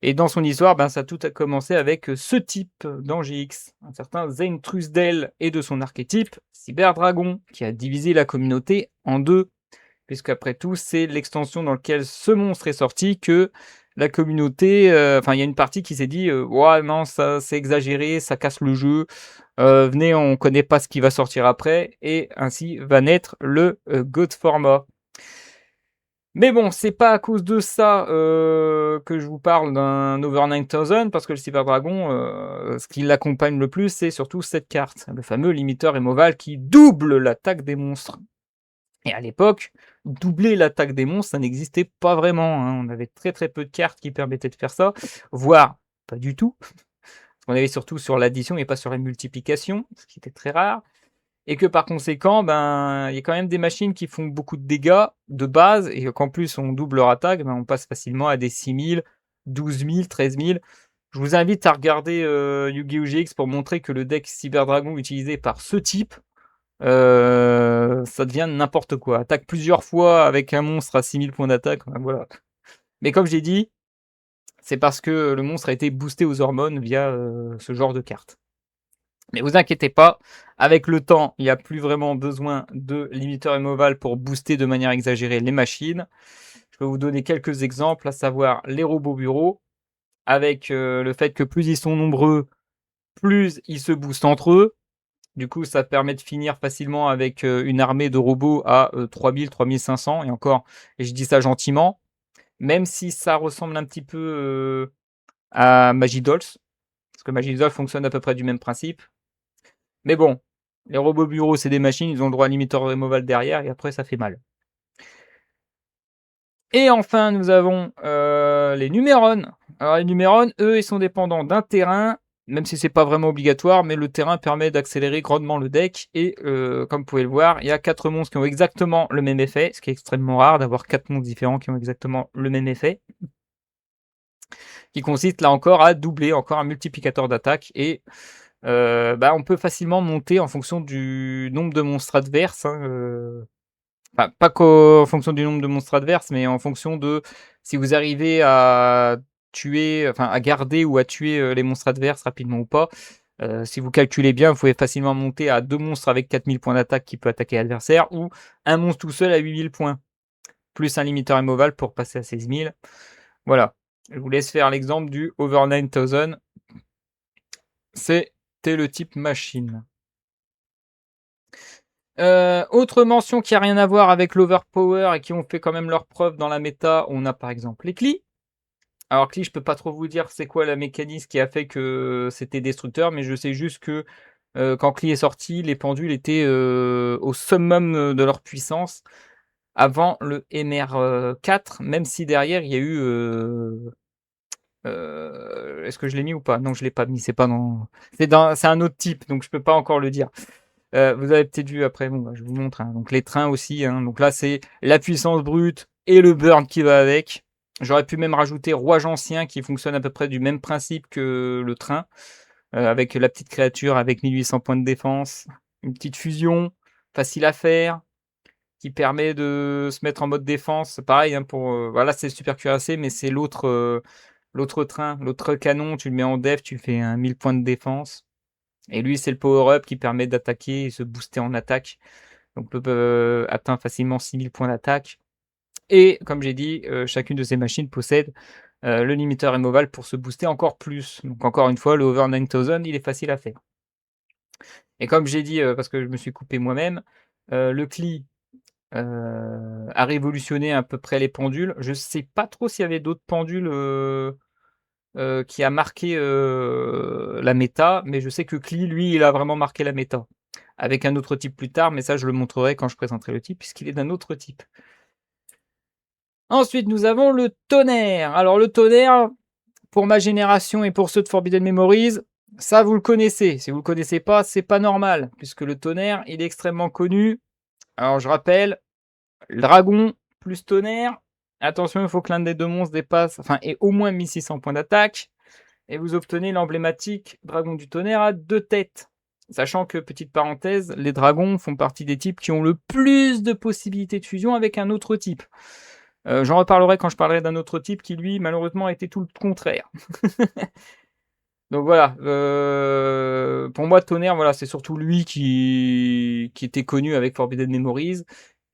Et dans son histoire, ça tout a commencé avec ce type dans GX, un certain Zane Trusdale et de son archétype Cyberdragon, qui a divisé la communauté en deux, puisqu'après tout, c'est l'extension dans laquelle ce monstre est sorti que la communauté, enfin, il y a une partie qui s'est dit ouais, non, ça c'est exagéré, ça casse le jeu, venez, on connaît pas ce qui va sortir après, et ainsi va naître le God Format. Mais bon, c'est pas à cause de ça que je vous parle d'un Over 9000, parce que le Cyber Dragon, ce qui l'accompagne le plus, c'est surtout cette carte, le fameux limiteur Emoval qui double l'attaque des monstres. Et à l'époque, doubler l'attaque des monstres, ça n'existait pas vraiment, hein. On avait très peu de cartes qui permettaient de faire ça, voire pas du tout. On avait surtout sur l'addition et pas sur la multiplication, ce qui était très rare. Et que par conséquent, il y a quand même des machines qui font beaucoup de dégâts de base, et qu'en plus on double leur attaque, on passe facilement à des 6000, 12000, 13000. Je vous invite à regarder Yu-Gi-Oh! GX pour montrer que le deck Cyberdragon utilisé par ce type, ça devient n'importe quoi. Attaque plusieurs fois avec un monstre à 6000 points d'attaque, voilà. Mais comme j'ai dit, c'est parce que le monstre a été boosté aux hormones via ce genre de carte. Mais vous inquiétez pas, avec le temps, il n'y a plus vraiment besoin de limiteur immoval pour booster de manière exagérée les machines. Je peux vous donner quelques exemples, à savoir les robots bureaux, avec le fait que plus ils sont nombreux, plus ils se boostent entre eux. Du coup, ça permet de finir facilement avec une armée de robots à 3000, 3500, et encore, et je dis ça gentiment, même si ça ressemble un petit peu à Magidolls, parce que Magidolls fonctionne à peu près du même principe. Mais bon, les robots bureaux, c'est des machines, ils ont le droit à limiteur removal derrière, et après ça fait mal. Et enfin, nous avons les Numérons. Alors les Numérons, eux, ils sont dépendants d'un terrain, même si c'est pas vraiment obligatoire, mais le terrain permet d'accélérer grandement le deck. Et comme vous pouvez le voir, il y a 4 monstres qui ont exactement le même effet, ce qui est extrêmement rare d'avoir 4 monstres différents qui ont exactement le même effet. Qui consiste là encore à doubler, encore un multiplicateur d'attaque, et on peut facilement monter en fonction du nombre de monstres adverses, hein, enfin, pas qu'en fonction du nombre de monstres adverses, mais en fonction de si vous arrivez à tuer, enfin à garder ou à tuer les monstres adverses rapidement ou pas. Si vous calculez bien, vous pouvez facilement monter à 2 monstres avec 4000 points d'attaque qui peut attaquer l'adversaire, ou un monstre tout seul à 8000 points, plus un limiteur immoval pour passer à 16000. Voilà. Je vous laisse faire l'exemple du Over 9000. C'était le type machine. Autre mention qui a rien à voir avec l'overpower et qui ont fait quand même leurs preuves dans la méta, on a par exemple les Cli. Alors Cli, je peux pas trop vous dire c'est quoi la mécanisme qui a fait que c'était destructeur, mais je sais juste que, quand Cli est sorti, les pendules étaient, au summum, de leur puissance avant le MR4, même si derrière il y a eu, est-ce que je l'ai mis ou pas? Non, je l'ai pas mis, c'est un autre type, donc je peux pas encore le dire. Vous avez peut-être vu après, bon, bah, je vous montre, hein. Donc les trains aussi, hein. Donc là, c'est la puissance brute et le burn qui va avec. J'aurais pu même rajouter rouage ancien qui fonctionne à peu près du même principe que le train, avec la petite créature avec 1800 points de défense, une petite fusion facile à faire qui permet de se mettre en mode défense. Pareil, hein, pour voilà, c'est le super cuirassé, mais c'est l'autre train, l'autre canon. Tu le mets en def, tu fais un 1000 points de défense. Et lui, c'est le power-up qui permet d'attaquer et se booster en attaque. Donc, peut atteindre facilement 6000 points d'attaque. Et comme j'ai dit, chacune de ces machines possède le limiteur removal pour se booster encore plus. Donc, encore une fois, le over 9000, il est facile à faire. Et comme j'ai dit, parce que je me suis coupé moi-même, le CLI a révolutionné à peu près les pendules. Je sais pas trop s'il y avait d'autres pendules qui a marqué la méta, mais je sais que Cli, lui, il a vraiment marqué la méta. Avec un autre type plus tard, mais ça, je le montrerai quand je présenterai le type, puisqu'il est d'un autre type. Ensuite, nous avons le tonnerre. Alors, le tonnerre, pour ma génération et pour ceux de Forbidden Memories, ça, vous le connaissez. Si vous le connaissez pas, c'est pas normal, puisque le tonnerre, il est extrêmement connu. Alors, je rappelle, dragon plus tonnerre. Attention, il faut que l'un des deux monstres dépasse, enfin, ait au moins 1600 points d'attaque. Et vous obtenez l'emblématique dragon du tonnerre à 2 têtes. Sachant que, petite parenthèse, les dragons font partie des types qui ont le plus de possibilités de fusion avec un autre type. J'en reparlerai quand je parlerai d'un autre type qui, lui, malheureusement, a été tout le contraire. Donc voilà, pour moi, Tonnerre, voilà, c'est surtout lui qui était connu avec Forbidden Memories.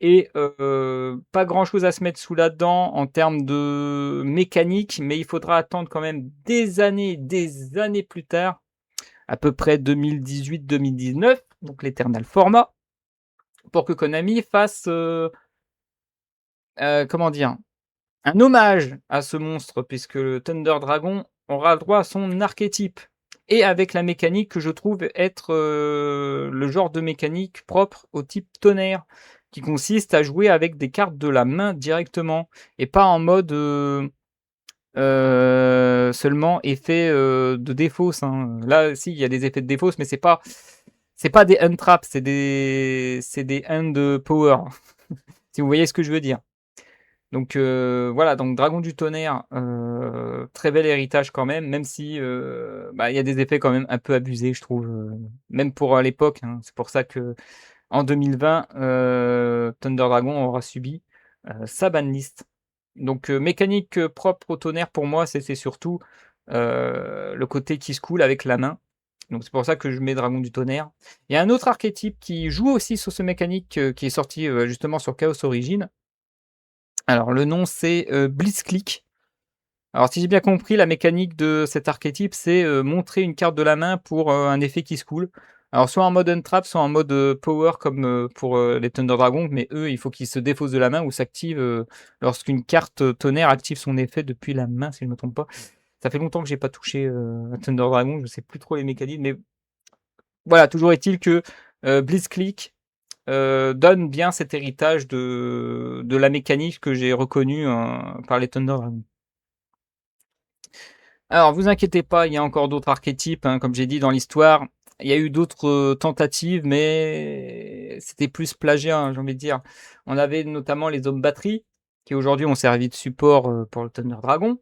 Et pas grand-chose à se mettre sous la dent en termes de mécanique, mais il faudra attendre quand même des années plus tard, à peu près 2018-2019, donc l'éternel format, pour que Konami fasse, comment dire, un hommage à ce monstre, puisque le Thunder Dragon aura droit à son archétype. Et avec la mécanique que je trouve être le genre de mécanique propre au type tonnerre, qui consiste à jouer avec des cartes de la main directement, et pas en mode seulement effet de défausse, hein. Là, si, il y a des effets de défausse, mais c'est pas des untraps, c'est des end power. Si vous voyez ce que je veux dire. Donc voilà, donc Dragon du Tonnerre, très bel héritage quand même si, bah, il y a des effets quand même un peu abusés, je trouve, même pour, l'époque, hein. C'est pour ça qu'en 2020, Thunder Dragon aura subi, sa banlist. Donc mécanique, propre au tonnerre pour moi, c'est surtout, le côté qui se coule avec la main. Donc c'est pour ça que je mets Dragon du Tonnerre. Il y a un autre archétype qui joue aussi sur ce mécanique, qui est sorti, justement sur Chaos Origins. Alors le nom c'est, Blitzclick. Alors si j'ai bien compris, la mécanique de cet archétype, c'est, montrer une carte de la main pour, un effet qui se coule. Alors soit en mode untrap, soit en mode, power comme, pour, les Thunder Dragons, mais eux, il faut qu'ils se défaussent de la main ou s'activent, lorsqu'une carte, tonnerre active son effet depuis la main, si je ne me trompe pas. Ça fait longtemps que j'ai pas touché, à Thunder Dragon, je sais plus trop les mécanismes, mais voilà, toujours est-il que, Blitzclick donne bien cet héritage de la mécanique que j'ai reconnue, par les Thunder Dragons. Alors, vous inquiétez pas, il y a encore d'autres archétypes, hein, comme j'ai dit dans l'histoire. Il y a eu d'autres tentatives, mais c'était plus plagiat, hein, j'ai envie de dire. On avait notamment les hommes batteries, qui aujourd'hui ont servi de support pour le Thunder Dragon.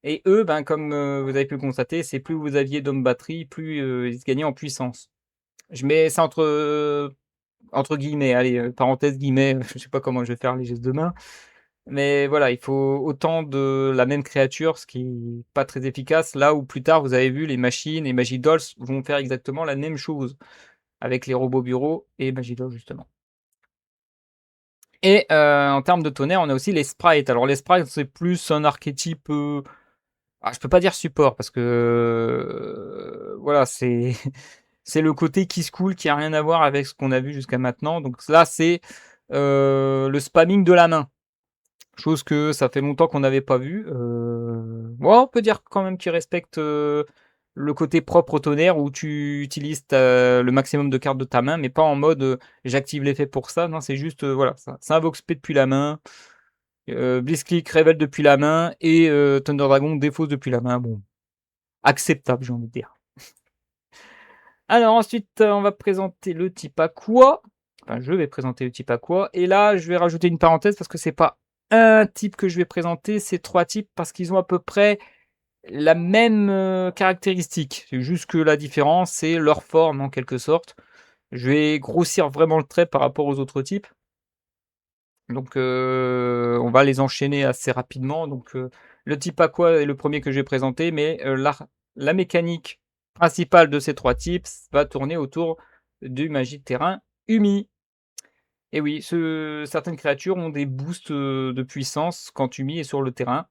Et eux, ben, comme vous avez pu le constater, c'est plus vous aviez d'hommes batteries, plus ils se gagnaient en puissance. Je mets ça entre guillemets, allez, parenthèse guillemets, je sais pas comment je vais faire les gestes de main. Mais voilà, il faut autant de la même créature, ce qui est pas très efficace. Là où plus tard, vous avez vu, les machines et Magidolls vont faire exactement la même chose avec les robots bureaux et Magidolls justement. Et en termes de tonnerre, on a aussi les sprites. Alors les sprites, c'est plus un archétype. Je peux pas dire support parce que voilà, c'est c'est le côté qui se coule qui a rien à voir avec ce qu'on a vu jusqu'à maintenant. Donc là, c'est le spamming de la main. Chose que ça fait longtemps qu'on n'avait pas vu. Ouais, on peut dire quand même qu'il respecte le côté propre au tonnerre où tu utilises le maximum de cartes de ta main, mais pas en mode j'active l'effet pour ça. Non, c'est juste, voilà, ça invoque spé depuis la main, Blitzkrieg révèle depuis la main et Thunder Dragon défausse depuis la main. Bon, acceptable, j'ai envie de dire. Alors ensuite, on va présenter le type Aqua. Enfin, je vais présenter le type Aqua. Et là, je vais rajouter une parenthèse parce que c'est pas un type que je vais présenter, c'est 3 types parce qu'ils ont à peu près la même caractéristique. C'est juste que la différence, c'est leur forme en quelque sorte. Je vais grossir vraiment le trait par rapport aux autres types. Donc on va les enchaîner assez rapidement. Donc le type Aqua est le premier que je vais présenter, mais la mécanique principale de ces 3 types va tourner autour du magie de terrain Umi. Et oui, certaines créatures ont des boosts de puissance quand Umi est sur le terrain.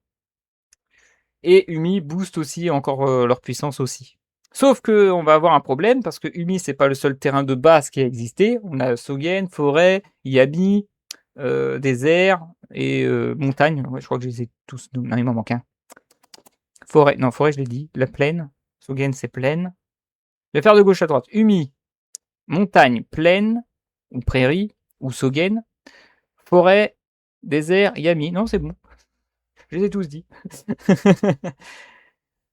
Et Umi booste aussi encore leur puissance aussi. Sauf qu'on va avoir un problème parce que Umi, c'est pas le seul terrain de base qui a existé. On a Sogen, forêt, Yabi, désert et montagne. Ouais, je crois que je les ai tous. Non, il m'en manque un. Forêt, non, forêt, je l'ai dit. La plaine. Sogen, c'est plaine. Je vais faire de gauche à droite. Umi, montagne, plaine, ou prairie, ou Sogen. Forêt, désert, Yami. Non, c'est bon. Je les ai tous dit.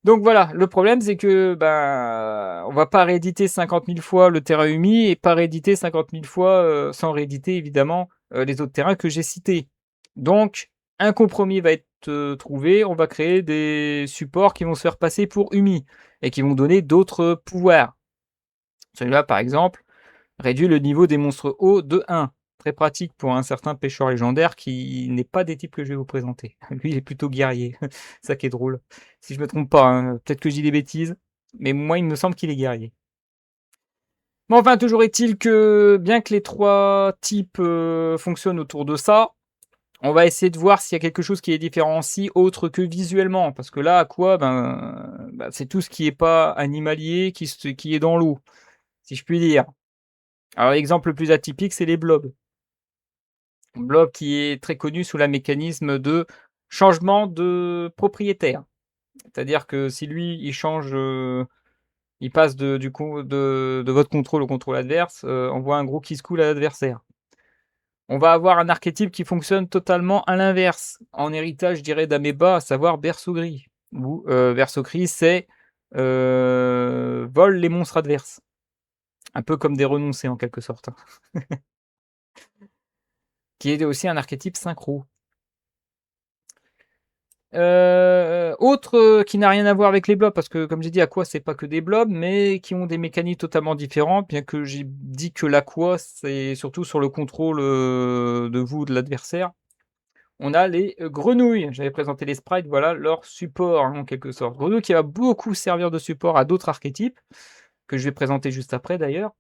Donc voilà, le problème c'est que on va pas rééditer 50 000 fois le terrain Umi et pas rééditer 50 000 fois sans rééditer évidemment les autres terrains que j'ai cités. Donc un compromis va être trouvé, on va créer des supports qui vont se faire passer pour Umi et qui vont donner d'autres pouvoirs. Celui-là par exemple réduit le niveau des monstres hauts de 1. Très pratique pour un certain pêcheur légendaire qui n'est pas des types que je vais vous présenter. Lui, il est plutôt guerrier. Ça qui est drôle. Si je me trompe pas, hein. Peut-être que je dis des bêtises, mais moi, il me semble qu'il est guerrier. Bon, enfin, toujours est-il que, bien que les 3 types fonctionnent autour de ça, on va essayer de voir s'il y a quelque chose qui les différencie autre que visuellement. Parce que là, à quoi c'est tout ce qui est pas animalier, qui est dans l'eau, si je puis dire. Alors, l'exemple le plus atypique, c'est les blobs. Blob qui est très connu sous la mécanisme de changement de propriétaire. C'est-à-dire que si lui, il change, il passe de votre contrôle au contrôle adverse, on voit un gros qui se coule à l'adversaire. On va avoir un archétype qui fonctionne totalement à l'inverse, en héritage, je dirais, d'Améba, à savoir Berceau Gris. Où Berceau Gris, c'est vole les monstres adverses. Un peu comme des renoncés en quelque sorte. Qui est aussi un archétype synchro. Autre qui n'a rien à voir avec les blobs, parce que comme j'ai dit, Aqua c'est pas que des blobs, mais qui ont des mécaniques totalement différentes, bien que j'ai dit que l'Aqua c'est surtout sur le contrôle de vous, de l'adversaire. On a les grenouilles. J'avais présenté les sprites, voilà leur support hein, en quelque sorte. Grenouille qui va beaucoup servir de support à d'autres archétypes, que je vais présenter juste après d'ailleurs.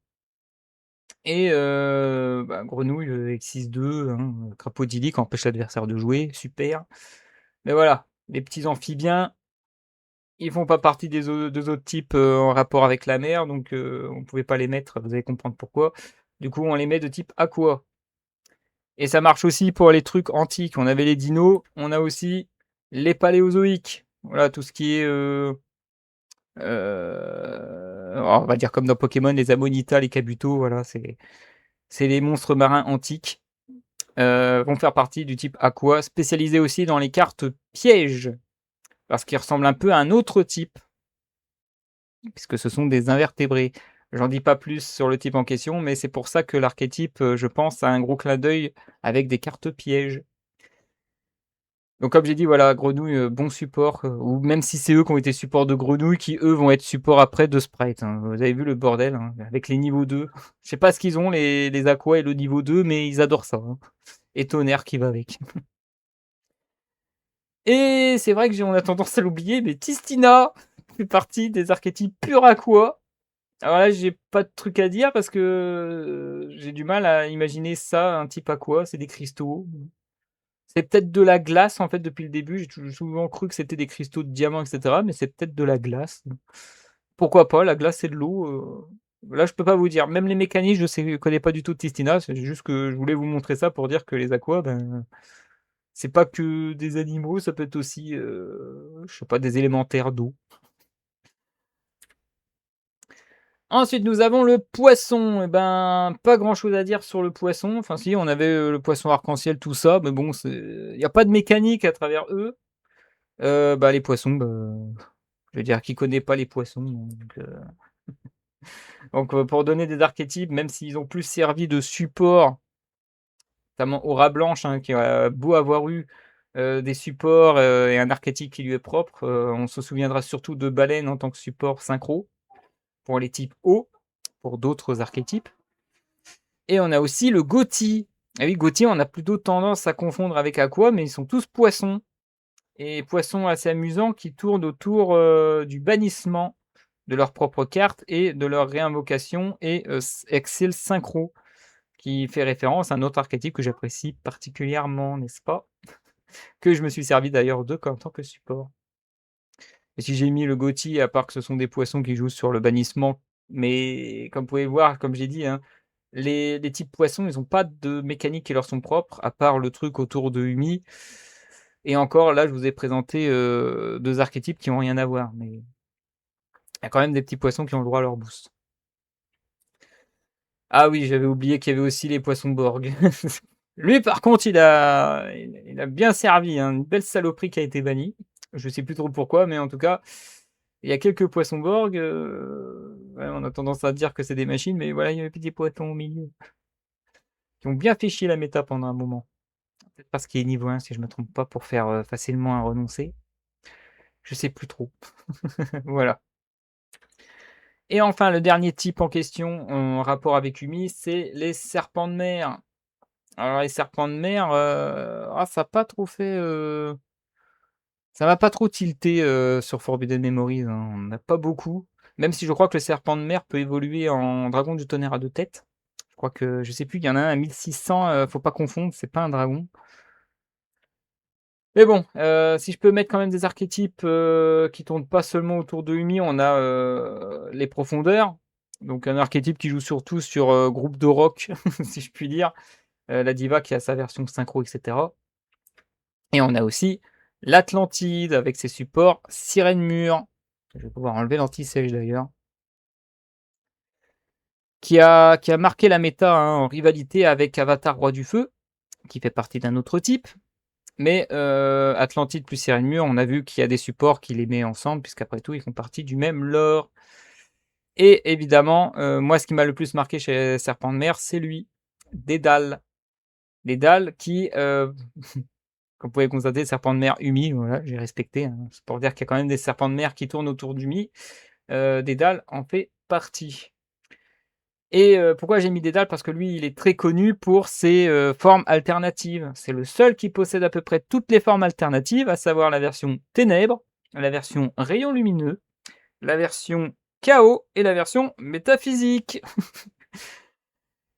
Et grenouille avec 6-2, hein, crapaudylique empêche l'adversaire de jouer, super. Mais voilà, les petits amphibiens, ils font pas partie des deux autres types en rapport avec la mer, donc on pouvait pas les mettre, vous allez comprendre pourquoi. Du coup, on les met de type aqua. Et ça marche aussi pour les trucs antiques. On avait les dinos, on a aussi les paléozoïques. Voilà, tout ce qui est... on va dire comme dans Pokémon, les Ammonitas, les Kabuto, voilà, c'est les monstres marins antiques. Vont faire partie du type aqua, spécialisé aussi dans les cartes pièges, parce qu'ils ressemblent un peu à un autre type, puisque ce sont des invertébrés. J'en dis pas plus sur le type en question, mais c'est pour ça que l'archétype, je pense, a un gros clin d'œil avec des cartes pièges. Donc comme j'ai dit, voilà, grenouille, bon support, ou même si c'est eux qui ont été support de grenouille, qui eux vont être support après de sprite. Hein. Vous avez vu le bordel, hein, avec les niveaux 2. Je sais pas ce qu'ils ont, les aquas et le niveau 2, mais ils adorent ça. Hein. Et tonnerre qui va avec. Et c'est vrai que on a tendance à l'oublier, mais Tistina fait partie des archétypes pur aqua. Alors là, j'ai pas de truc à dire parce que j'ai du mal à imaginer ça, un type aqua, c'est des cristaux. C'est peut-être de la glace en fait depuis le début, j'ai souvent cru que c'était des cristaux de diamant, etc. Mais c'est peut-être de la glace. Pourquoi pas, la glace et de l'eau, Là, je peux pas vous dire. Même les mécaniques, je connais pas du tout de Tistina. C'est juste que je voulais vous montrer ça pour dire que les aquas, ben, c'est pas que des animaux, ça peut être aussi, je sais pas, des élémentaires d'eau. Ensuite, nous avons le poisson. Et ben, pas grand-chose à dire sur le poisson. Enfin, si, on avait le poisson arc-en-ciel, tout ça, mais bon, il n'y a pas de mécanique à travers eux. Bah, les poissons, bah, je veux dire, qui connaît pas les poissons, donc, pour donner des archétypes, même s'ils ont plus servi de support, notamment Aura Blanche, hein, qui a beau avoir eu des supports et un archétype qui lui est propre, on se souviendra surtout de Baleine en tant que support synchro pour les types eau, pour d'autres archétypes. Et on a aussi le Gothi. Ah oui, Gothi, on a plutôt tendance à confondre avec Aqua, mais ils sont tous poissons. Et poissons assez amusants qui tournent autour du bannissement de leur propre carte et de leur réinvocation et Excel Synchro, qui fait référence à un autre archétype que j'apprécie particulièrement, n'est-ce pas? Que je me suis servi d'ailleurs d'eux en tant que support. Et si j'ai mis le Gothi, à part que ce sont des poissons qui jouent sur le bannissement, mais comme vous pouvez le voir, comme j'ai dit, hein, les types poissons, ils ont pas de mécanique qui leur sont propres, à part le truc autour de Umi. Et encore, là, je vous ai présenté 2 archétypes qui ont rien à voir, mais il y a quand même des petits poissons qui ont le droit à leur boost. Ah oui, j'avais oublié qu'il y avait aussi les poissons Borg. Lui, par contre, il a bien servi, hein, une belle saloperie qui a été bannie. Je sais plus trop pourquoi, mais en tout cas, il y a quelques poissons Borg, ouais, on a tendance à dire que c'est des machines, mais voilà, il y a des petits poissons au milieu, qui ont bien fait chier la méta pendant un moment. Peut-être parce qu'il est niveau 1, si je me trompe pas, pour faire, facilement un renoncé. Je sais plus trop. Voilà. Et enfin, le dernier type en question, en rapport avec Umi, c'est les serpents de mer. Alors les serpents de mer, ça a pas trop fait, ça m'a pas trop tilté, sur Forbidden Memories, hein. On n'a pas beaucoup, même si je crois que le serpent de mer peut évoluer en dragon du tonnerre à 2 têtes. Je crois que je sais plus, il y en a un à 1600, faut pas confondre, c'est pas un dragon. Mais bon, si je peux mettre quand même des archétypes, qui tournent pas seulement autour de Umi, on a, les profondeurs. Donc un archétype qui joue surtout sur, groupe de rock, si je puis dire. La diva qui a sa version synchro, et cetera. Et on a aussi l'Atlantide avec ses supports Sirène Mur. Je vais pouvoir enlever l'anti-sèche d'ailleurs. Qui a marqué la méta, hein, en rivalité avec Avatar Roi du Feu, qui fait partie d'un autre type. Mais Atlantide plus Sirène Mur, on a vu qu'il y a des supports qui les met ensemble, puisqu'après tout, ils font partie du même lore. Et évidemment, moi, ce qui m'a le plus marqué chez Serpent de Mer, c'est lui, Dédale. Dédale qui, comme vous pouvez constater, serpent de mer Umi, voilà, j'ai respecté, hein. C'est pour dire qu'il y a quand même des serpents de mer qui tournent autour d'Umi. Dédale en fait partie. Et pourquoi j'ai mis Dédale? Parce que lui, il est très connu pour ses formes alternatives. C'est le seul qui possède à peu près toutes les formes alternatives, à savoir la version ténèbres, la version rayon lumineux, la version chaos et la version métaphysique.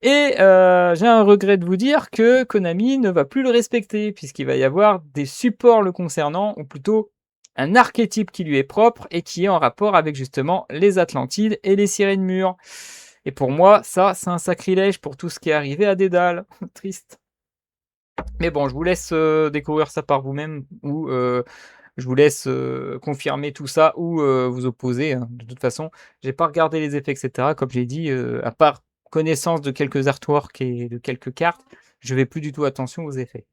Et j'ai un regret de vous dire que Konami ne va plus le respecter, puisqu'il va y avoir des supports le concernant, ou plutôt un archétype qui lui est propre et qui est en rapport avec justement les Atlantides et les Sirènes Mûres. Et pour moi, ça, c'est un sacrilège pour tout ce qui est arrivé à Dédale. Triste. Mais bon, je vous laisse découvrir ça par vous-même, ou je vous laisse confirmer tout ça, ou vous opposer, hein. De toute façon, j'ai pas regardé les effets, etc. Comme j'ai dit, à part connaissance de quelques artworks et de quelques cartes, je vais plus du tout attention aux effets.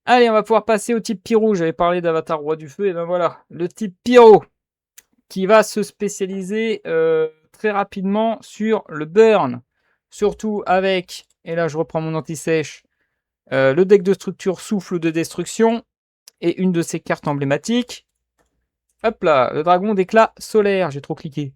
Allez, on va pouvoir passer au type pyro. J'avais parlé d'Avatar Roi du Feu, et ben voilà, le type pyro, qui va se spécialiser très rapidement sur le burn, surtout avec, et là je reprends mon anti-sèche, le deck de structure Souffle de Destruction, et une de ses cartes emblématiques, hop là, le dragon d'éclat solaire, j'ai trop cliqué,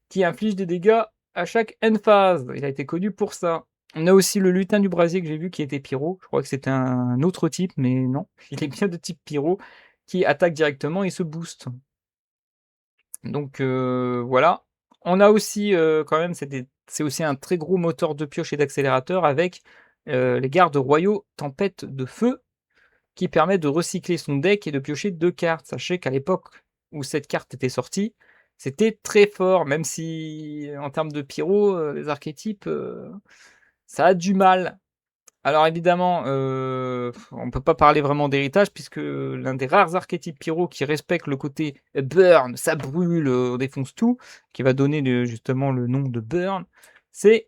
qui inflige des dégâts à chaque end phase. Il a été connu pour ça. On a aussi le lutin du brasier que j'ai vu qui était pyro. Je crois que c'était un autre type, mais non, il est bien de type pyro, qui attaque directement et se booste. Donc voilà. On a aussi quand même, c'est aussi un très gros moteur de pioche et d'accélérateur avec les gardes royaux tempête de feu, qui permet de recycler son deck et de piocher 2 cartes. Sachez qu'à l'époque où cette carte était sortie, C'était très fort, même si en termes de pyro, les archétypes, ça a du mal. Alors évidemment, on peut pas parler vraiment d'héritage puisque l'un des rares archétypes pyro qui respecte le côté burn, ça brûle, on défonce tout, qui va donner justement le nom de burn, c'est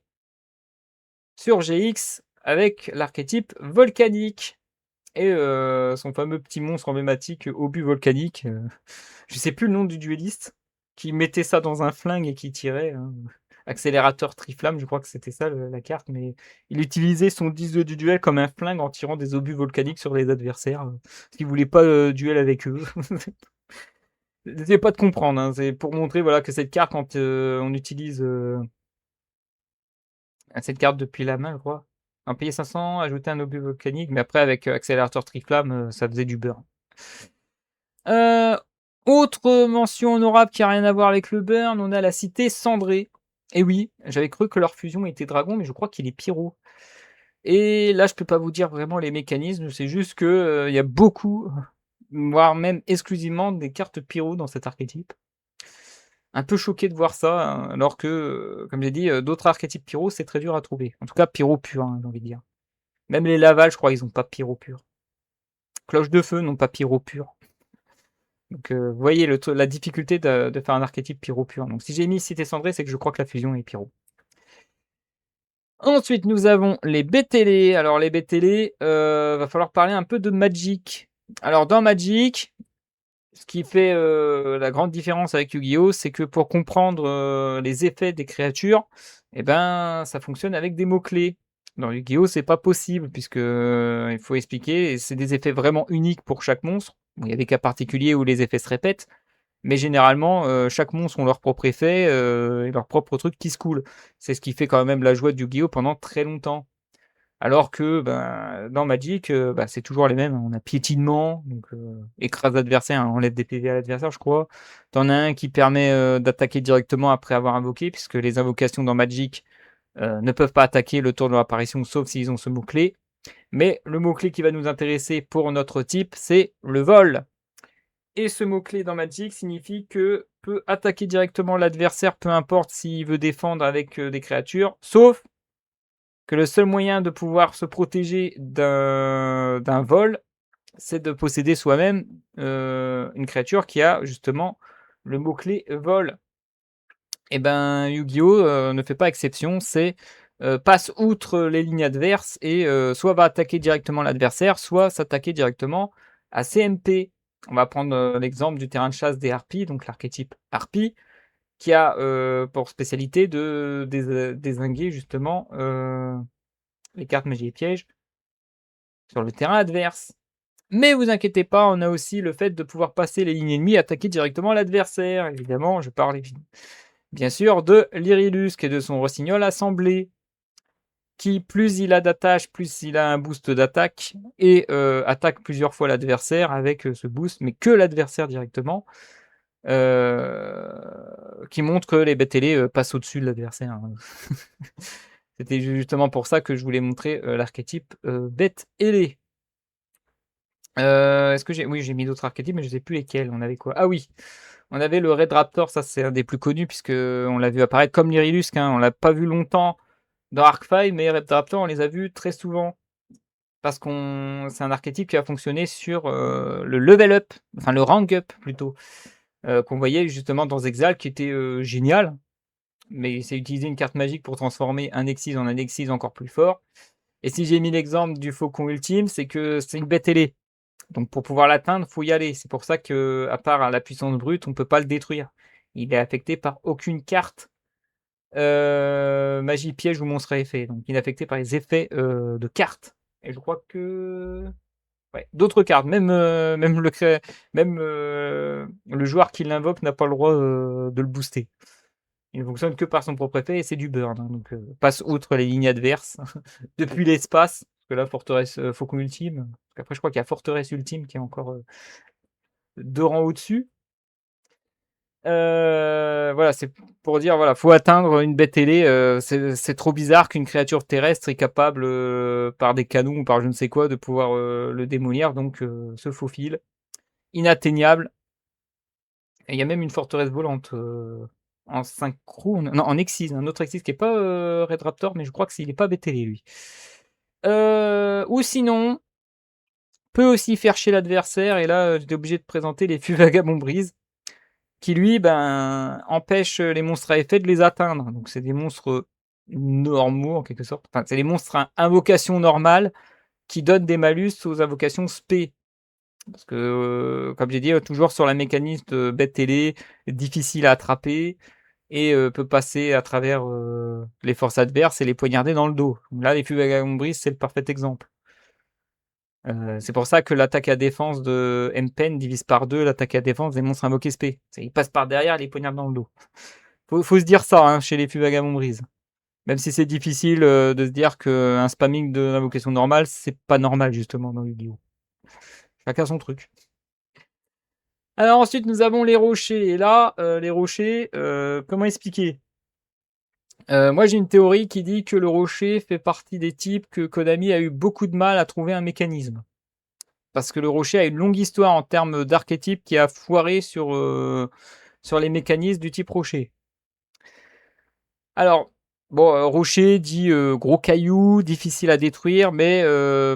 sur GX avec l'archétype volcanique et son fameux petit monstre emblématique, obus volcanique, je sais plus le nom du duelliste, qui mettait ça dans un flingue et qui tirait, hein. Accélérateur triflamme, je crois que c'était ça la carte, mais il utilisait son 10 du duel comme un flingue en tirant des obus volcaniques sur les adversaires, parce qu'il voulait pas duel avec eux. N'essayez pas de comprendre, hein, c'est pour montrer voilà, que cette carte, quand on utilise cette carte depuis la main, je crois, en payer 500, ajouter un obus volcanique, mais après avec accélérateur triflamme, ça faisait du beurre. Heu, autre mention honorable qui a rien à voir avec le burn, on a la cité cendrée. Et oui, j'avais cru que leur fusion était dragon, mais je crois qu'il est pyro. Et là, je peux pas vous dire vraiment les mécanismes, c'est juste que, il y a beaucoup, voire même exclusivement des cartes pyro dans cet archétype. Un peu choqué de voir ça, hein, alors que, comme j'ai dit, d'autres archétypes pyro, c'est très dur à trouver. En tout cas pyro pur, hein, j'ai envie de dire. Même les Laval, je crois, ils ont pas pyro pur. Cloche de feu n'ont pas pyro pur. Donc, vous voyez la difficulté de faire un archétype pyro pur. Donc si j'ai mis cité cendrée, c'est que je crois que la fusion est pyro. Ensuite, nous avons les BTL. Alors les BTL, va falloir parler un peu de Magic. Alors dans Magic, ce qui fait, la grande différence avec Yu-Gi-Oh! C'est que pour comprendre, les effets des créatures, et ben, ça fonctionne avec des mots-clés. Dans Yu-Gi-Oh! C'est pas possible puisque, il faut expliquer et c'est des effets vraiment uniques pour chaque monstre. Bon, il y a des cas particuliers où les effets se répètent, mais généralement, chaque monstre ont leur propre effet, et leur propre truc qui se coule. C'est ce qui fait quand même la joie de Yu-Gi-Oh! Pendant très longtemps. Alors que, ben, dans Magic, bah, c'est toujours les mêmes, hein. On a piétinement, donc écrase l'adversaire, hein, enlève des PV à l'adversaire, je crois. T'en as un qui permet, d'attaquer directement après avoir invoqué, puisque les invocations dans Magic, ne peuvent pas attaquer le tour de leur apparition, sauf s'ils ont ce mot-clé. Mais le mot-clé qui va nous intéresser pour notre type, c'est le vol. Et ce mot-clé dans Magic signifie que peut attaquer directement l'adversaire, peu importe s'il veut défendre avec, des créatures, sauf que le seul moyen de pouvoir se protéger d'un vol, c'est de posséder soi-même, une créature qui a justement le mot-clé vol. Et ben, Yu-Gi-Oh! Ne fait pas exception, c'est, passe outre les lignes adverses et soit va attaquer directement l'adversaire, soit s'attaquer directement à ses MP. On va prendre, l'exemple du terrain de chasse des harpies, donc l'archétype harpie, qui a, pour spécialité de dézinguer justement, les cartes magie et pièges sur le terrain adverse. Mais vous inquiétez pas, on a aussi le fait de pouvoir passer les lignes ennemies et attaquer directement l'adversaire. Évidemment, je parle bien sûr de l'Irilus et de son rossignol assemblé, qui plus il a d'attache, plus il a un boost d'attaque et attaque plusieurs fois l'adversaire avec ce boost, mais que l'adversaire directement, qui montre que les bêtes ailées passent au-dessus de l'adversaire, hein. C'était justement pour ça que je voulais montrer l'archétype bête ailée. Est-ce que oui, j'ai mis d'autres archétypes, mais je sais plus lesquels. On avait quoi? Ah oui, on avait le Red Raptor, ça c'est un des plus connus puisque on l'a vu apparaître comme l'Irilus, hein. On l'a pas vu longtemps dans Arc-V, mais Red Raptor, on les a vus très souvent parce qu'on c'est un archétype qui a fonctionné sur, le level up, enfin le rank up plutôt, qu'on voyait justement dans Exalt qui était, génial, mais c'est utiliser une carte magique pour transformer un Exis en un Exis encore plus fort. Et si j'ai mis l'exemple du Faucon Ultime, c'est que c'est une bête ailée. Donc pour pouvoir l'atteindre, faut y aller. C'est pour ça que, à part la puissance brute, on peut pas le détruire. Il est affecté par aucune carte, magie, piège ou monstre à effet. Donc il est affecté par les effets, de cartes. Et je crois que ouais, d'autres cartes, même, le joueur qui l'invoque n'a pas le droit, de le booster. Il ne fonctionne que par son propre effet et c'est du burn, hein, donc passe outre les lignes adverses depuis l'espace, parce que là forteresse, Faucon Ultime, parce qu'après je crois qu'il y a forteresse ultime qui est encore, 2 rangs au-dessus. Voilà, c'est pour dire, voilà, faut atteindre une bête ailée, c'est trop bizarre qu'une créature terrestre est capable, par des canons ou par je ne sais quoi, de pouvoir, le démolir, donc se faufile. Inatteignable Et il y a même une forteresse volante, en synchro, non, en Exys, un autre Exys qui est pas, Red Raptor, mais je crois que il est pas BTL lui. Ou sinon, peut aussi faire chier l'adversaire et là, j'étais obligé de présenter les fûts Vagabond Brise qui lui, ben, empêche les monstres à effet de les atteindre. Donc c'est des monstres normaux en quelque sorte. Enfin, c'est des monstres à invocation normale qui donnent des malus aux invocations spé. Parce que, comme j'ai dit, toujours sur la mécanique de bête télé, difficile à attraper et peut passer à travers les forces adverses et les poignarder dans le dos. Là, les fûts Vagabond Brise, c'est le parfait exemple. C'est pour ça que l'attaque à défense de M-Pen divise par 2 l'attaque à défense des monstres invoqués spé. Ils passent par derrière, les poignardent dans le dos. Faut se dire ça, hein, chez les fûts Vagabond Brise. Même si c'est difficile de se dire qu'un spamming de l'invocation normale, c'est pas normal justement dans Yu-Gi-Oh! Chacun son truc. Alors ensuite, nous avons les rochers. Et là, les rochers, comment expliquer? Moi, j'ai une théorie qui dit que le rocher fait partie des types que Konami a eu beaucoup de mal à trouver un mécanisme. Parce que le rocher a une longue histoire en termes d'archétype qui a foiré sur les mécanismes du type rocher. Alors, bon, rocher dit gros caillou, difficile à détruire, mais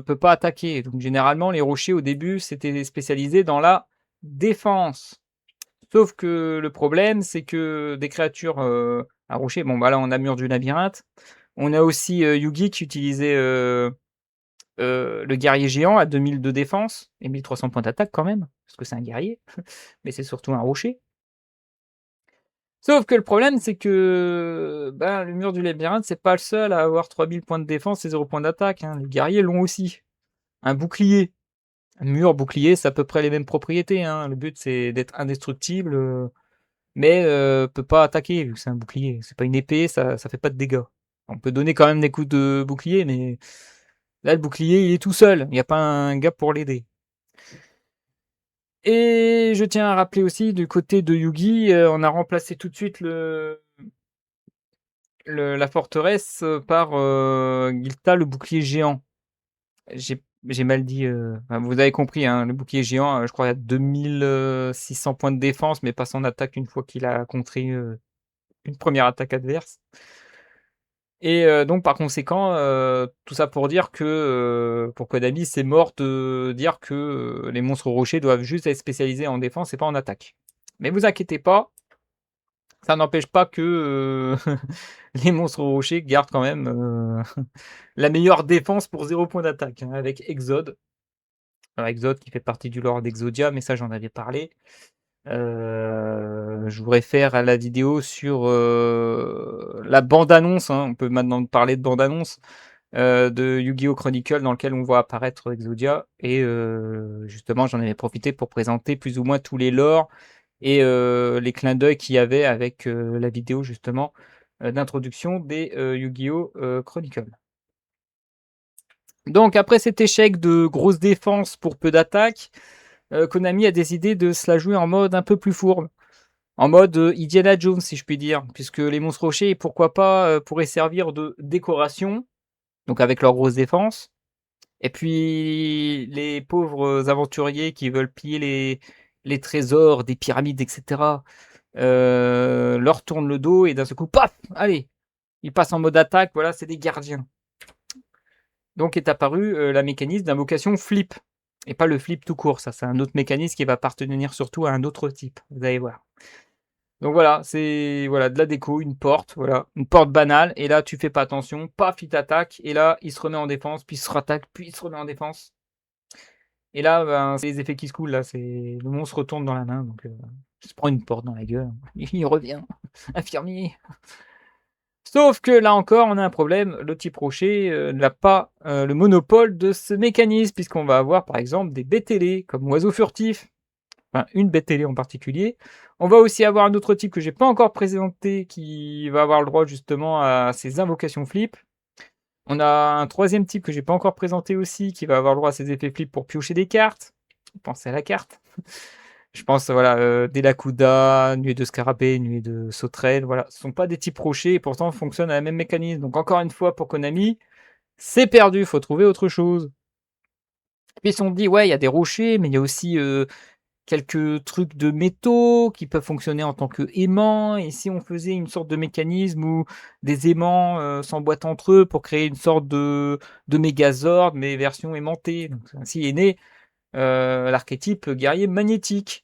peut pas attaquer. Donc généralement, les rochers au début, c'était spécialisé dans la défense. Sauf que le problème, c'est que des créatures à rocher, bon bah là on a Mur du Labyrinthe, on a aussi Yugi qui utilisait le guerrier géant à 2000 de défense et 1300 points d'attaque quand même, parce que c'est un guerrier, mais c'est surtout un rocher. Sauf que le problème, c'est que ben, le mur du labyrinthe, c'est pas le seul à avoir 3000 points de défense et 0 points d'attaque. Hein. Les guerriers l'ont aussi. Un bouclier. Un mur, bouclier, c'est à peu près les mêmes propriétés. Hein. Le but, c'est d'être indestructible, mais peut pas attaquer, vu que c'est un bouclier. C'est pas une épée, ça fait pas de dégâts. On peut donner quand même des coups de bouclier, mais là, le bouclier, il est tout seul. Il n'y a pas un gars pour l'aider. Et je tiens à rappeler aussi, du côté de Yugi, on a remplacé tout de suite la forteresse par Gilta, le bouclier géant. J'ai mal dit. Enfin, vous avez compris, hein, le bouclier géant, je crois, il y a 2600 points de défense, mais pas son attaque une fois qu'il a contré une première attaque adverse. Et donc, par conséquent, tout ça pour dire que pour Konami, c'est mort de dire que les monstres rochers doivent juste être spécialisés en défense et pas en attaque. Mais vous inquiétez pas, ça n'empêche pas que les monstres rochers gardent quand même la meilleure défense pour 0 point d'attaque, hein, avec Exode. Alors Exode qui fait partie du lore d'Exodia, mais ça j'en avais parlé. Je vous réfère à la vidéo sur la bande-annonce, hein, on peut maintenant parler de bande-annonce, de Yu-Gi-Oh! Chronicle dans lequel on voit apparaître Exodia. Et justement, j'en avais profité pour présenter plus ou moins tous les lores et les clins d'œil qu'il y avait avec la vidéo justement d'introduction des Yu-Gi-Oh! Chronicle. Donc après cet échec de grosse défense pour peu d'attaques, Konami a décidé de se la jouer en mode un peu plus fourbe. En mode Indiana Jones, si je puis dire, puisque les monstres rochers, pourquoi pas, pourraient servir de décoration, donc avec leur grosse défense. Et puis les pauvres aventuriers qui veulent piller les trésors des pyramides, etc., leur tournent le dos et d'un seul coup, paf, allez, ils passent en mode attaque, voilà, c'est des gardiens. Donc est apparu la mécanisme d'invocation flip. Et pas le flip tout court, ça c'est un autre mécanisme qui va appartenir surtout à un autre type, vous allez voir. Donc voilà, c'est voilà, de la déco, une porte, voilà, une porte banale, et là tu fais pas attention, paf, il t'attaque, et là il se remet en défense, puis il se rattaque, puis il se remet en défense. Et là, ben, c'est les effets qui se coulent, là, c'est le monstre retourne dans la main, donc il se prend une porte dans la gueule, il revient, infirmier. Sauf que là encore, on a un problème, le type rocher n'a pas le monopole de ce mécanisme, puisqu'on va avoir par exemple des bêtes télé, comme oiseau furtif, enfin une bête télé en particulier. On va aussi avoir un autre type que j'ai pas encore présenté, qui va avoir le droit justement à ses invocations flip. On a un troisième type que j'ai pas encore présenté aussi, qui va avoir le droit à ses effets flip pour piocher des cartes. Pensez à la carte. Je pense, voilà, Delacuda, Nuée de Scarabée, Nuée de Sauterelle, voilà. Ce sont pas des types rochers et pourtant fonctionnent à la même mécanisme. Donc encore une fois, pour Konami, c'est perdu, faut trouver autre chose. Puis ils se sont dit, ouais, il y a des rochers, mais il y a aussi quelques trucs de métaux qui peuvent fonctionner en tant qu'aimants, et si on faisait une sorte de mécanisme où des aimants, s'emboîtent entre eux pour créer une sorte de Mégazord, mais version aimantée. Donc ainsi est né, l'archétype guerrier magnétique.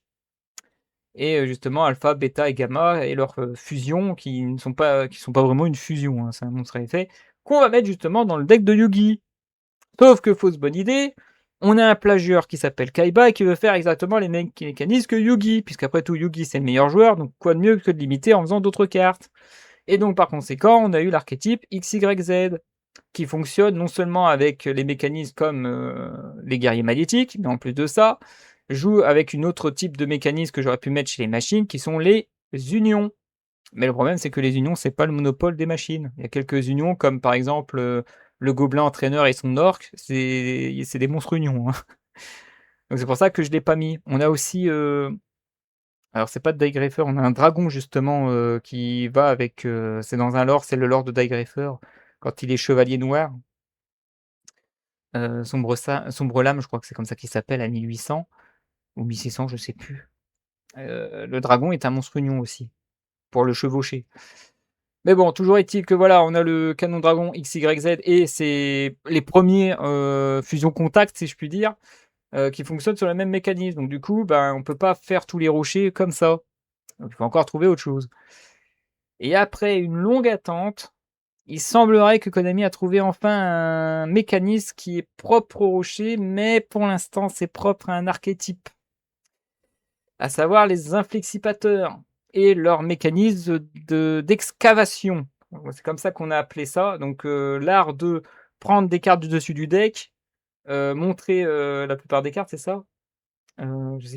Et justement alpha, bêta et gamma et leur, fusion qui sont pas vraiment une fusion, hein, c'est un monstre à effet, qu'on va mettre justement dans le deck de Yugi. Sauf que fausse bonne idée, on a un plagieur qui s'appelle Kaiba et qui veut faire exactement les mêmes mécanismes que Yugi, puisqu'après tout Yugi c'est le meilleur joueur, donc quoi de mieux que de l'imiter en faisant d'autres cartes. Et donc par conséquent, on a eu l'archétype XYZ, qui fonctionne non seulement avec les mécanismes comme les guerriers magnétiques, mais en plus de ça, joue avec une autre type de mécanisme que j'aurais pu mettre chez les machines, qui sont les unions. Mais le problème, c'est que les unions, c'est pas le monopole des machines. Il y a quelques unions, comme par exemple le gobelin entraîneur et son orc, c'est des monstres unions, hein. Donc c'est pour ça que je l'ai pas mis. On a aussi, alors c'est pas de Diegreffer, on a un dragon justement qui va avec, c'est dans un lore, c'est le lore de Diegreffer, quand il est chevalier noir. Sombre Lame, je crois que c'est comme ça qu'il s'appelle, à 1800 ou 1600, je sais plus. Le dragon est un monstre union aussi, pour le chevaucher. Mais bon, toujours est-il que voilà, on a le canon dragon XYZ et c'est les premiers fusion contact, si je puis dire, qui fonctionnent sur le même mécanisme. Donc du coup, ben, on peut pas faire tous les rochers comme ça. Donc il faut encore trouver autre chose. Et après une longue attente, il semblerait que Konami a trouvé enfin un mécanisme qui est propre au rocher, mais pour l'instant, c'est propre à un archétype, à savoir les inflexipateurs et leur mécanisme d'excavation. C'est comme ça qu'on a appelé ça. Donc, l'art de prendre des cartes du dessus du deck, montrer la plupart des cartes, c'est ça? Je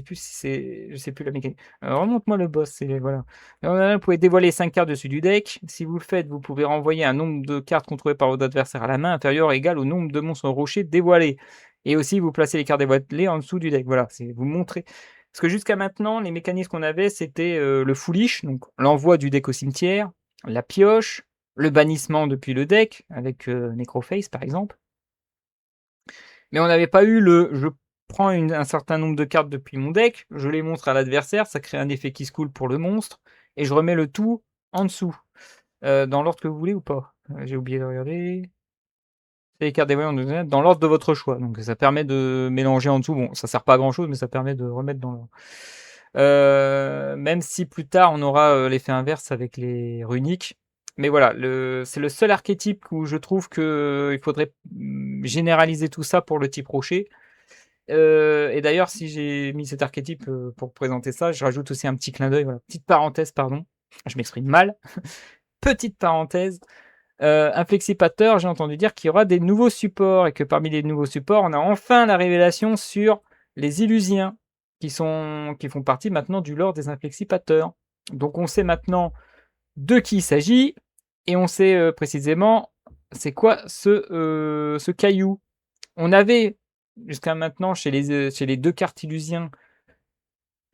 sais plus la mécanique. Remonte-moi le boss, c'est voilà. Vous pouvez dévoiler 5 cartes dessus du deck. Si vous le faites, vous pouvez renvoyer un nombre de cartes contrôlées par votre adversaire à la main inférieur ou égal au nombre de monstres rochers dévoilés. Et aussi, vous placez les cartes dévoilées en dessous du deck. Voilà, c'est vous montrez. Parce que jusqu'à maintenant, les mécanismes qu'on avait, c'était le foolish, donc l'envoi du deck au cimetière, la pioche, le bannissement depuis le deck, avec Necroface par exemple. Mais on n'avait pas eu je prends un certain nombre de cartes depuis mon deck, je les montre à l'adversaire, ça crée un effet qui se coule pour le monstre, et je remets le tout en dessous. Dans l'ordre que vous voulez ou pas? J'ai oublié de regarder. C'est les cartes des voyants dans l'ordre de votre choix. Donc ça permet de mélanger en dessous. Bon, ça sert pas à grand chose, mais ça permet de remettre dans l'ordre. Même si plus tard on aura l'effet inverse avec les runiques. Mais voilà, c'est le seul archétype où je trouve qu'il faudrait généraliser tout ça pour le type rocher. Et d'ailleurs, si j'ai mis cet archétype pour présenter ça, je rajoute aussi un petit clin d'œil, voilà, petite parenthèse, pardon, je m'exprime mal. Petite parenthèse, Inflexipateur, j'ai entendu dire qu'il y aura des nouveaux supports et que parmi les nouveaux supports, on a enfin la révélation sur les Illusiens qui font partie maintenant du lore des Inflexipateurs. Donc on sait maintenant de qui il s'agit et on sait précisément c'est quoi ce caillou. On avait jusqu'à maintenant chez les deux cartes Illusiens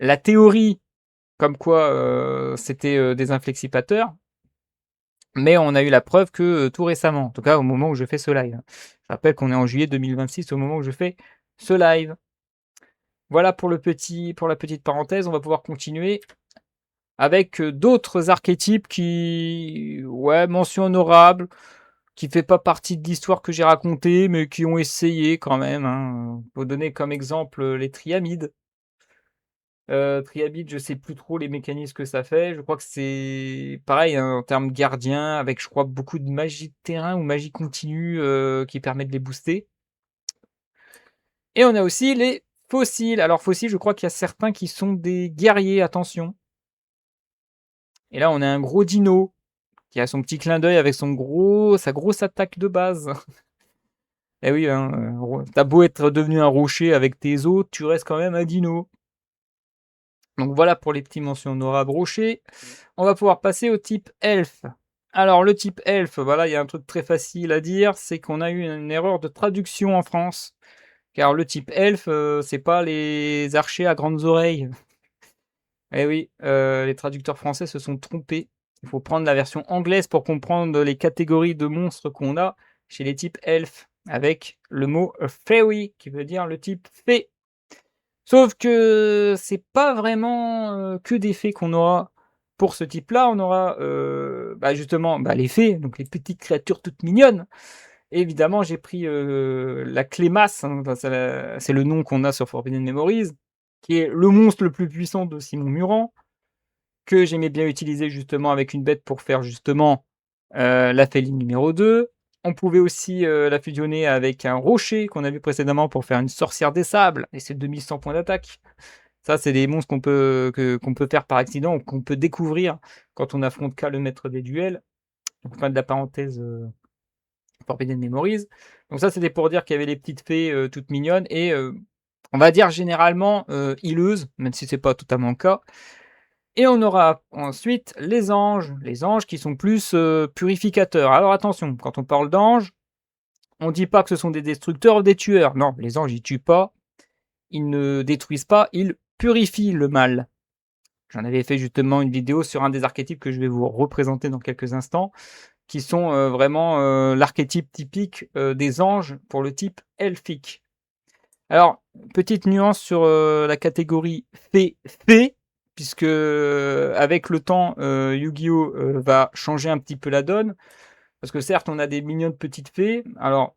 la théorie comme quoi c'était des inflexipateurs, mais on a eu la preuve que tout récemment, en tout cas au moment où je fais ce live. Je rappelle qu'on est en juillet 2026 au moment où je fais ce live. Voilà pour la petite parenthèse, on va pouvoir continuer avec d'autres archétypes qui, ouais, mention honorable, qui fait pas partie de l'histoire que j'ai racontée, mais qui ont essayé quand même, hein. Faut donner comme exemple les Triamides. Triamide, je sais plus trop les mécanismes que ça fait. Je crois que c'est pareil, hein, en termes gardien, avec je crois beaucoup de magie de terrain ou magie continue qui permet de les booster. Et on a aussi les fossiles. Alors fossiles, je crois qu'il y a certains qui sont des guerriers, attention. Et là, on a un gros dino qui a son petit clin d'œil avec sa grosse attaque de base. Eh oui, hein, t'as beau être devenu un rocher avec tes os, tu restes quand même un dino. Donc voilà pour les petits mentions honorables rochers. On va pouvoir passer au type elfe. Alors le type elfe, voilà, il y a un truc très facile à dire, c'est qu'on a eu une erreur de traduction en France. Car le type elfe, c'est pas les archers à grandes oreilles. Eh oui, les traducteurs français se sont trompés. Il faut prendre la version anglaise pour comprendre les catégories de monstres qu'on a chez les types elfes, avec le mot fairy qui veut dire le type fée. Sauf que c'est pas vraiment, que des fées qu'on aura pour ce type-là. On aura, justement, les fées, donc les petites créatures toutes mignonnes. Et évidemment, j'ai pris, la Clémasse, hein, enfin c'est le nom qu'on a sur Forbidden Memories, qui est le monstre le plus puissant de Simon Murant, que j'aimais bien utiliser justement avec une bête pour faire justement, la féline numéro 2. On pouvait aussi, la fusionner avec un rocher qu'on a vu précédemment pour faire une sorcière des sables et c'est 2100 points d'attaque. Ça, c'est des monstres qu'on peut faire par accident ou qu'on peut découvrir quand on affronte K, le maître des duels. Donc fin de la parenthèse, Forbidden Memories. Donc ça, c'était pour dire qu'il y avait les petites fées, toutes mignonnes et on va dire généralement, healeuses, même si c'est pas totalement le cas. Et on aura ensuite les anges qui sont plus, purificateurs. Alors attention, quand on parle d'anges, on dit pas que ce sont des destructeurs ou des tueurs. Non, les anges, ils tuent pas, ils ne détruisent pas, ils purifient le mal. J'en avais fait justement une vidéo sur un des archétypes que je vais vous représenter dans quelques instants, qui sont, vraiment, l'archétype typique, des anges pour le type elfique. Alors, petite nuance sur, la catégorie fée, puisque, avec le temps, Yu-Gi-Oh! Va changer un petit peu la donne. Parce que certes, on a des mignonnes petites fées. Alors,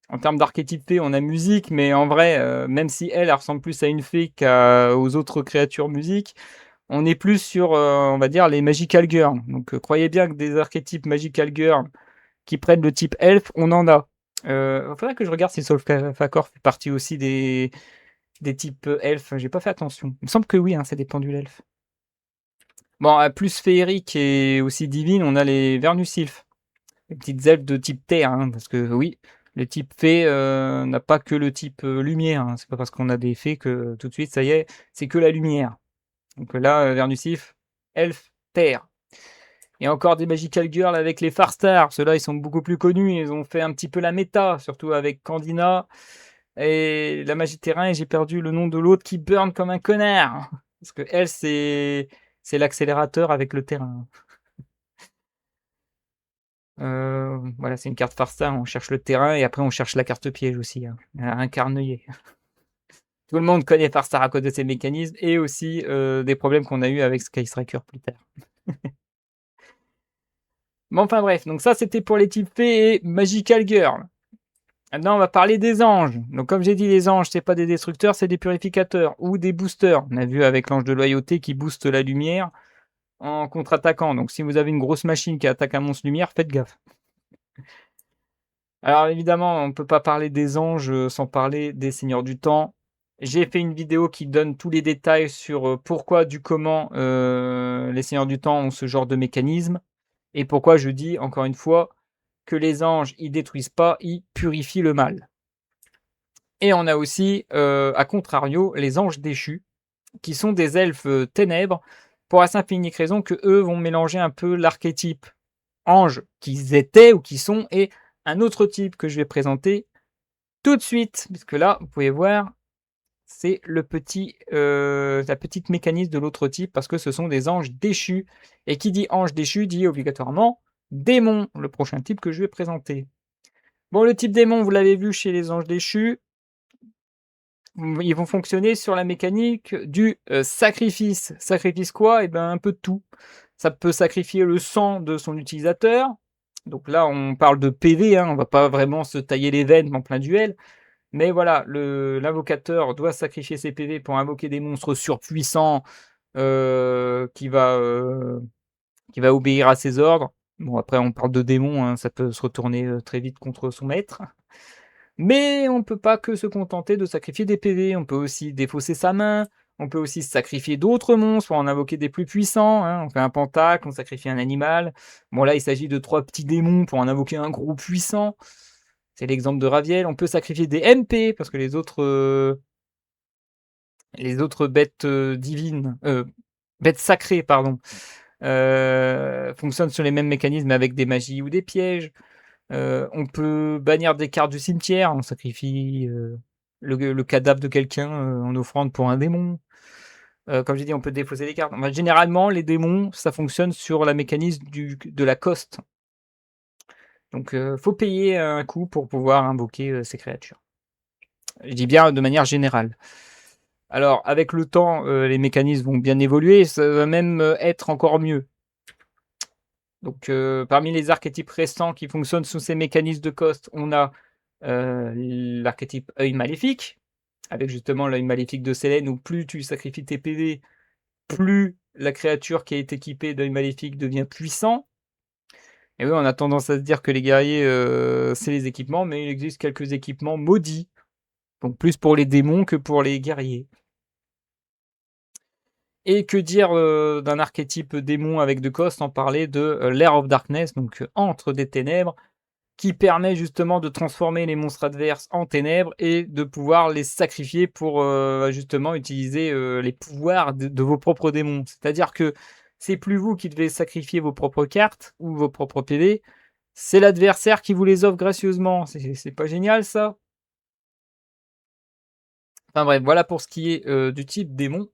en termes d'archétype fée, on a musique, mais en vrai, même si elle ressemble plus à une fée qu'aux autres créatures musiques, on est plus sur, on va dire, les magical girls. Donc, croyez bien que des archétypes magical girls qui prennent le type elfe, on en a. Faudrait que je regarde si Solfacor fait partie aussi des types elfes. J'ai pas fait attention. Il me semble que oui, hein, ça dépend du l'elfe. Bon, plus féerique et aussi divine, on a les Vernusylphes, les petites elfes de type terre, hein, parce que oui, le type fée n'a pas que le type lumière. Hein. C'est pas parce qu'on a des fées que tout de suite, ça y est, c'est que la lumière. Donc là, Vernusylphes, elfe, terre. Et encore des Magical Girls avec les Farstar. Ceux-là, ils sont beaucoup plus connus. Ils ont fait un petit peu la méta, surtout avec Candina et la magie de terrain. Et j'ai perdu le nom de l'autre qui burn comme un connard. Parce que elle, c'est l'accélérateur avec le terrain. Voilà, c'est une carte Farstar. On cherche le terrain et après, on cherche la carte piège aussi. Hein. Un carneuillet. Tout le monde connaît Farstar à cause de ses mécanismes et aussi des problèmes qu'on a eu avec Sky Striker plus tard. Mais enfin bref, donc ça c'était pour les types fées et Magical Girl. Maintenant, on va parler des anges. Donc, comme j'ai dit, les anges, c'est pas des destructeurs, c'est des purificateurs ou des boosters. On a vu avec l'ange de loyauté qui booste la lumière en contre-attaquant. Donc, si vous avez une grosse machine qui attaque un monstre lumière, faites gaffe. Alors, évidemment, on ne peut pas parler des anges sans parler des seigneurs du temps. J'ai fait une vidéo qui donne tous les détails sur pourquoi, du comment les seigneurs du temps ont ce genre de mécanisme et pourquoi je dis, encore une fois, que les anges, ils détruisent pas, ils purifient le mal. Et on a aussi, à contrario, les anges déchus, qui sont des elfes ténèbres, pour la simple et unique raison que eux vont mélanger un peu l'archétype ange qu'ils étaient ou qui sont, et un autre type que je vais présenter tout de suite, puisque là, vous pouvez voir, c'est la petite mécanisme de l'autre type, parce que ce sont des anges déchus. Et qui dit ange déchu dit obligatoirement démon, le prochain type que je vais présenter. Bon, le type démon, vous l'avez vu chez les anges déchus, ils vont fonctionner sur la mécanique du sacrifice. Sacrifice quoi? Eh ben, un peu de tout. Ça peut sacrifier le sang de son utilisateur. Donc là, on parle de PV, hein, on va pas vraiment se tailler les veines en plein duel. Mais voilà, l'invocateur doit sacrifier ses PV pour invoquer des monstres surpuissants qui va obéir à ses ordres. Bon, après, on parle de démons, hein, ça peut se retourner très vite contre son maître. Mais on ne peut pas que se contenter de sacrifier des PV, on peut aussi défausser sa main, on peut aussi sacrifier d'autres monstres pour en invoquer des plus puissants, hein. On fait un pentacle, on sacrifie un animal. Bon là, il s'agit de 3 petits démons pour en invoquer un gros puissant. C'est l'exemple de Raviel. On peut sacrifier des MP, parce que les autres bêtes divines, bêtes sacrées, pardon, fonctionnent sur les mêmes mécanismes avec des magies ou des pièges. On peut bannir des cartes du cimetière, on sacrifie le cadavre de quelqu'un en offrande pour un démon. Comme j'ai dit, on peut défausser des cartes. Généralement, les démons, ça fonctionne sur la mécanisme de la coste. Donc, faut payer un coup pour pouvoir invoquer ces créatures. Je dis bien de manière générale. Alors avec le temps, les mécanismes vont bien évoluer, ça va même, être encore mieux. Donc, parmi les archétypes récents qui fonctionnent sous ces mécanismes de cost, on a, l'archétype œil maléfique, avec justement l'œil maléfique de Sélène où plus tu sacrifies tes PV, plus la créature qui est équipée d'œil maléfique devient puissant. Et oui, on a tendance à se dire que les guerriers, c'est les équipements, mais il existe quelques équipements maudits, donc plus pour les démons que pour les guerriers. Et que dire, d'un archétype démon avec de cost, sans parler de, l'Heir of Darkness, donc Antre des ténèbres, qui permet justement de transformer les monstres adverses en ténèbres et de pouvoir les sacrifier pour, justement utiliser, les pouvoirs de vos propres démons. C'est-à-dire que c'est plus vous qui devez sacrifier vos propres cartes ou vos propres PV, c'est l'adversaire qui vous les offre gracieusement. C'est pas génial ça? Enfin bref, voilà pour ce qui est, du type démon.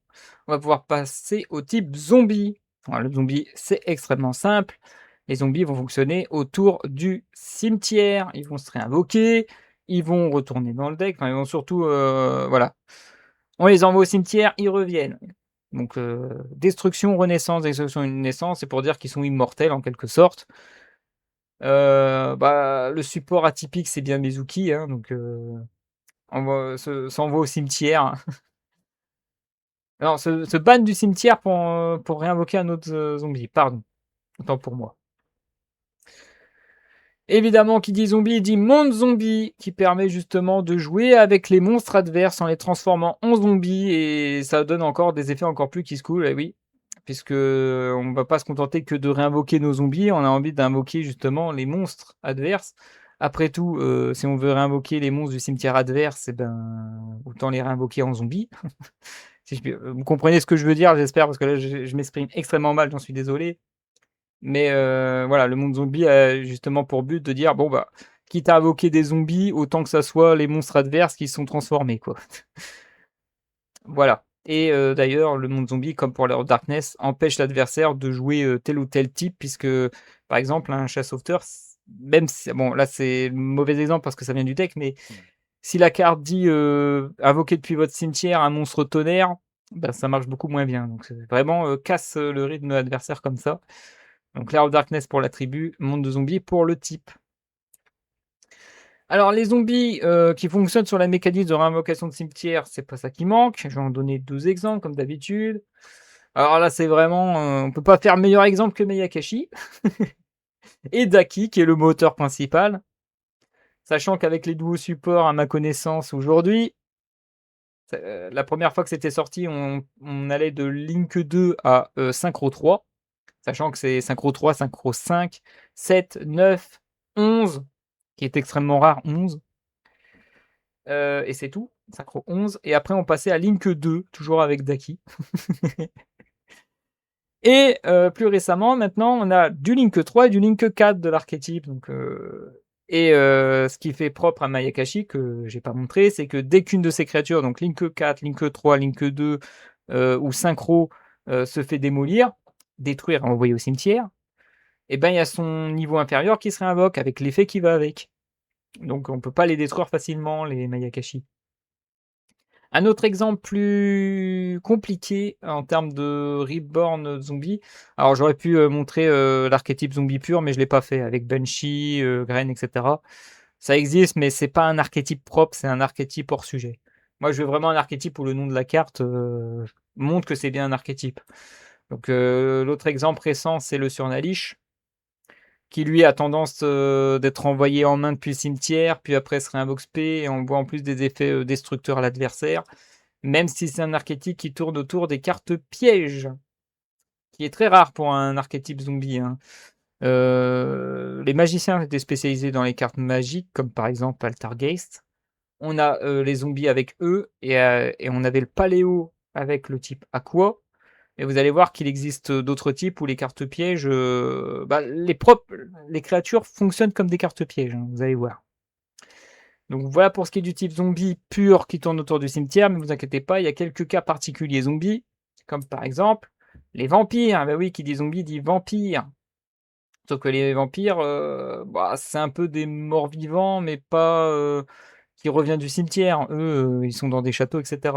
On va pouvoir passer au type zombie. Alors le zombie, c'est extrêmement simple. Les zombies vont fonctionner autour du cimetière. Ils vont se réinvoquer, ils vont retourner dans le deck, enfin ils vont surtout, voilà. On les envoie au cimetière, ils reviennent. Donc, destruction, renaissance, destruction, une naissance, c'est pour dire qu'ils sont immortels en quelque sorte. Bah, le support atypique, c'est bien Mezuki, hein, donc s'envoie au cimetière. Alors, se banne du cimetière pour réinvoquer un autre zombie, pardon, autant pour moi. Évidemment, qui dit zombie, dit monde zombie, qui permet justement de jouer avec les monstres adverses en les transformant en zombies, et ça donne encore des effets encore plus kiss cool, et oui, puisque on va pas se contenter que de réinvoquer nos zombies, on a envie d'invoquer justement les monstres adverses. Après tout, si on veut réinvoquer les monstres du cimetière adverse, eh ben, autant les réinvoquer en zombies. Si vous comprenez ce que je veux dire, j'espère, parce que là, je m'exprime extrêmement mal, j'en suis désolé. Mais voilà, le monde zombie a justement pour but de dire: «Bon, bah, quitte à invoquer des zombies, autant que ça soit les monstres adverses qui sont transformés, quoi». Voilà, et d'ailleurs, le monde zombie, comme pour l'Heure of Darkness, empêche l'adversaire de jouer, tel ou tel type puisque, par exemple, un chasse-sauveteur, même si bon, là, c'est mauvais exemple parce que ça vient du deck, mais si la carte dit, «Invoquez depuis votre cimetière un monstre tonnerre», bah, ça marche beaucoup moins bien. Donc c'est vraiment, casse, le rythme de l'adversaire comme ça. Donc Lair of Darkness pour l'attribut, monde de zombies pour le type. Alors les zombies, qui fonctionnent sur la mécanique de réinvocation de cimetière, c'est pas ça qui manque. Je vais en donner 2 exemples comme d'habitude. Alors là, c'est vraiment, on peut pas faire meilleur exemple que Meyakashi et Daki qui est le moteur principal. Sachant qu'avec les nouveaux supports à ma connaissance aujourd'hui, la première fois que c'était sorti, on allait de Link 2 à, Synchro 3. Sachant que c'est Synchro 3, Synchro 5, 7, 9, 11, qui est extrêmement rare, 11. Et c'est tout, Synchro 11. Et après, on passait à Link 2, toujours avec Daki. Et plus récemment, maintenant, on a du Link 3 et du Link 4 de l'archétype. Donc, ce qui fait propre à Mayakashi, que j'ai pas montré, c'est que dès qu'une de ces créatures, donc Link 4, Link 3, Link 2 ou Synchro, se fait démolir, détruire et envoyer au cimetière, et ben il y a son niveau inférieur qui se réinvoque avec l'effet qui va avec. Donc on peut pas les détruire facilement, les Mayakashi. Un autre exemple plus compliqué en termes de reborn zombie. Alors j'aurais pu montrer l'archétype zombie pur, mais je l'ai pas fait avec Banshee, Graine, etc. Ça existe, mais c'est pas un archétype propre, c'est un archétype hors sujet. Moi, je veux vraiment un archétype où le nom de la carte montre que c'est bien un archétype. Donc l'autre exemple récent, c'est le Surnalish, qui lui a tendance d'être envoyé en main depuis le cimetière, puis après se réinvoque spé, et on voit en plus des effets destructeurs à l'adversaire, même si c'est un archétype qui tourne autour des cartes pièges, qui est très rare pour un archétype zombie, hein. Les magiciens étaient spécialisés dans les cartes magiques, comme par exemple Altergeist. On a les zombies avec eux, et on avait le paléo avec le type Aqua. Et vous allez voir qu'il existe d'autres types où les cartes pièges, bah, les créatures fonctionnent comme des cartes pièges, hein, vous allez voir. Donc voilà pour ce qui est du type zombie pur qui tourne autour du cimetière, mais vous inquiétez pas, il y a quelques cas particuliers zombies, comme par exemple les vampires. Bah oui, qui dit zombie dit vampire. Sauf que les vampires, bah, c'est un peu des morts vivants, mais pas qui reviennent du cimetière. Eux, ils sont dans des châteaux, etc.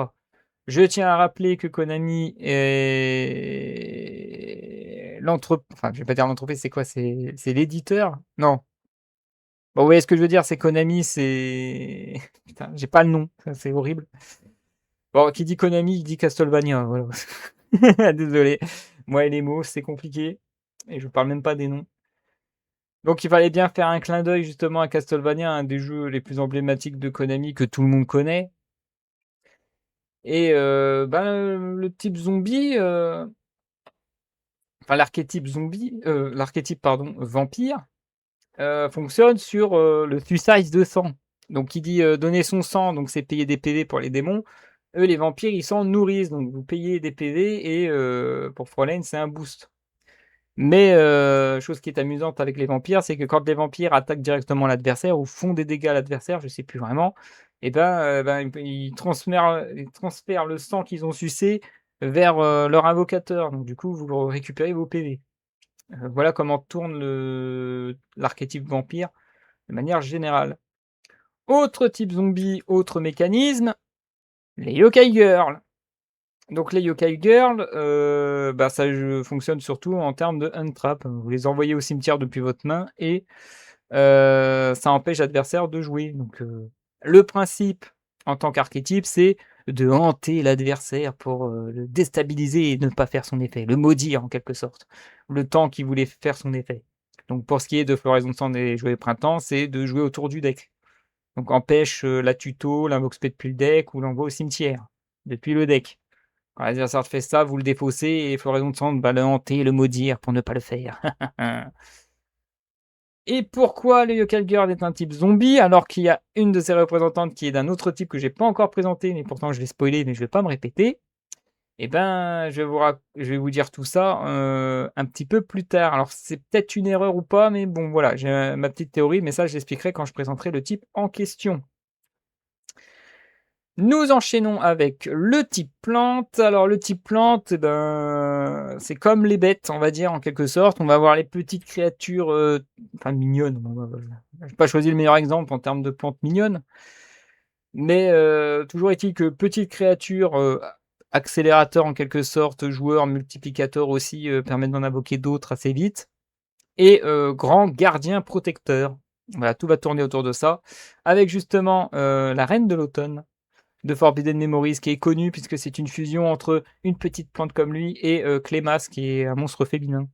Je tiens à rappeler que Konami est enfin, je vais pas dire l'entreprise, c'est quoi? C'est l'éditeur? Non. Bon, vous voyez ce que je veux dire, c'est Konami, c'est putain, j'ai pas le nom, ça c'est horrible. Bon, qui dit Konami, il dit Castlevania, voilà. Désolé. Moi et les mots, c'est compliqué et je parle même pas des noms. Donc il fallait bien faire un clin d'œil justement à Castlevania, un des jeux les plus emblématiques de Konami que tout le monde connaît. Et le type zombie, enfin l'archétype zombie, l'archétype pardon, vampire, fonctionne sur, le suicide de sang. Donc qui dit, donner son sang, donc c'est payer des PV pour les démons. Eux, les vampires, ils s'en nourrissent, donc vous payez des PV et pour Fraulein, c'est un boost. Mais chose qui est amusante avec les vampires, c'est que quand les vampires attaquent directement l'adversaire ou font des dégâts à l'adversaire, je sais plus vraiment, et ils transfèrent le sang qu'ils ont sucé vers, leur invocateur. Donc du coup, vous récupérez vos PV. Voilà comment tourne le l'archétype vampire de manière générale. Autre type zombie, autre mécanisme, les yokai girls. Donc les yokai girls, ça fonctionne surtout en termes de hand trap. Vous les envoyez au cimetière depuis votre main et ça empêche l'adversaire de jouer. Donc le principe en tant qu'archétype, c'est de hanter l'adversaire pour, le déstabiliser et ne pas faire son effet, le maudire en quelque sorte, le temps qu'il voulait faire son effet. Donc pour ce qui est de Floraison de Sang et Jouer Printemps, c'est de jouer autour du deck. Donc empêche, la tuto, l'invoque spé depuis le deck ou l'envoie au cimetière, depuis le deck. Quand l'adversaire fait ça, vous le défaussez et Floraison de Sang va le hanter, le maudire pour ne pas le faire. Et pourquoi le Yokai Girl est un type zombie alors qu'il y a une de ses représentantes qui est d'un autre type que j'ai pas encore présenté, mais pourtant je l'ai spoilé, mais je vais pas me répéter. Eh ben, je vais vous dire tout ça un petit peu plus tard. Alors c'est peut-être une erreur ou pas, mais bon voilà, j'ai ma petite théorie, mais ça je l'expliquerai quand je présenterai le type en question. Nous enchaînons avec le type plante. Alors le type plante, c'est comme les bêtes, on va dire en quelque sorte. On va avoir les petites créatures, enfin mignonnes. Je vais pas choisi le meilleur exemple en termes de plantes mignonnes, mais toujours est-il que petites créatures, accélérateurs en quelque sorte, joueurs, multiplicateurs aussi, permettent d'en invoquer d'autres assez vite et grands gardiens protecteurs. Voilà, tout va tourner autour de ça, avec justement, la reine de l'automne de Forbidden Memories, qui est connu puisque c'est une fusion entre une petite plante comme lui et Clémas, qui est un monstre féminin.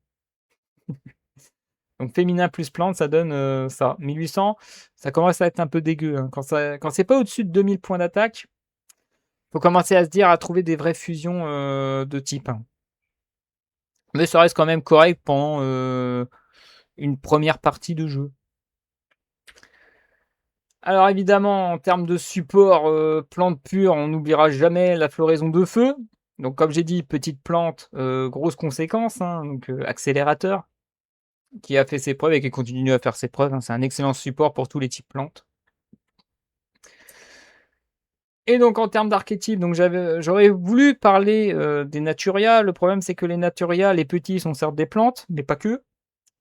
Donc féminin plus plante, ça donne ça. 1800, ça commence à être un peu dégueu. Hein. Quand c'est pas au-dessus de 2000 points d'attaque, faut commencer à se dire à trouver des vraies fusions de type. Hein. Mais ça reste quand même correct pendant une première partie de jeu. Alors évidemment, en termes de support plante pure, on n'oubliera jamais la floraison de feu. Donc comme j'ai dit, petite plante, grosse conséquence, hein, donc accélérateur, qui a fait ses preuves et qui continue à faire ses preuves, hein. C'est un excellent support pour tous les types plantes. Et donc en termes d'archétypes, donc j'aurais voulu parler des Naturia. Le problème, c'est que les Naturia, les petits sont certes des plantes, mais pas que.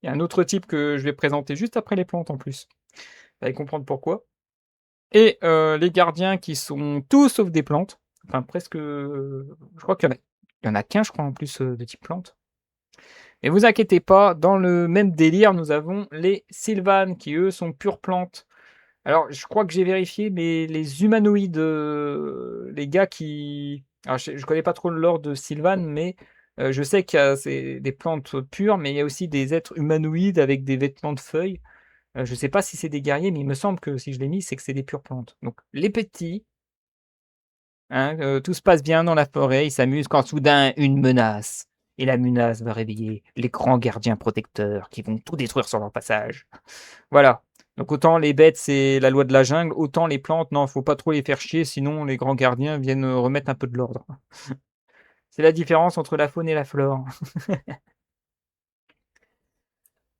Il y a un autre type que je vais présenter juste après les plantes en plus. Vous allez comprendre pourquoi. Et les gardiens qui sont tous sauf des plantes. Enfin presque, je crois qu'il y en a qu'un, je crois, en plus, de type plante. Et vous inquiétez pas, dans le même délire, nous avons les Sylvanes qui, eux, sont pures plantes. Alors, je crois que j'ai vérifié, mais les humanoïdes, les gars qui... Alors, je connais pas trop le lore de Sylvanes, mais je sais qu'il y a des plantes pures, mais il y a aussi des êtres humanoïdes avec des vêtements de feuilles. Je sais pas si c'est des guerriers, mais il me semble que si je l'ai mis, c'est que c'est des pures plantes. Donc, les petits, hein, tout se passe bien dans la forêt, ils s'amusent quand soudain une menace. Et la menace va réveiller les grands gardiens protecteurs qui vont tout détruire sur leur passage. Voilà. Donc autant les bêtes, c'est la loi de la jungle, autant les plantes, non, faut pas trop les faire chier, sinon les grands gardiens viennent remettre un peu de l'ordre. C'est la différence entre la faune et la flore.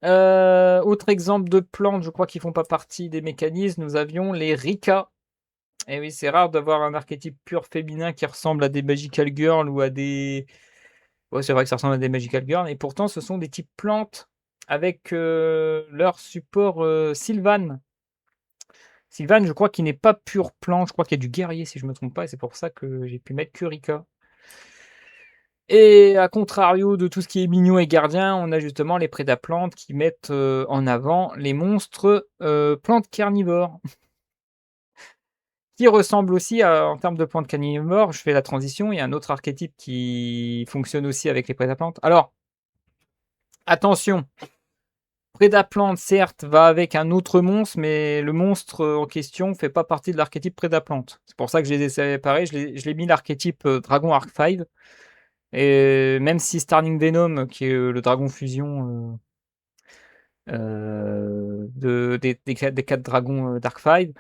Autre exemple de plantes, je crois qu'ils font pas partie des mécanismes, nous avions les Rika. Et oui, c'est rare d'avoir un archétype pur féminin qui ressemble à des Magical Girls ou à des... Ouais, c'est vrai que ça ressemble à des Magical Girls, et pourtant ce sont des types plantes avec leur support Sylvan. Sylvan, je crois qu'il n'est pas pur plante, je crois qu'il y a du guerrier si je me trompe pas, et c'est pour ça que j'ai pu mettre Kurika. Et à contrario de tout ce qui est mignon et gardien, on a justement les prédaplantes qui mettent en avant les monstres plantes carnivores, qui ressemblent aussi en termes de plantes carnivores. Je fais la transition, il y a un autre archétype qui fonctionne aussi avec les prédaplantes. Alors, attention, prédaplante, certes, va avec un autre monstre, mais le monstre en question fait pas partie de l'archétype prédaplante. C'est pour ça que je les ai séparés. Je l'ai mis l'archétype Dragon Arc 5. Et même si Starling Venom, qui est le dragon fusion des 4 dragons Dark 5,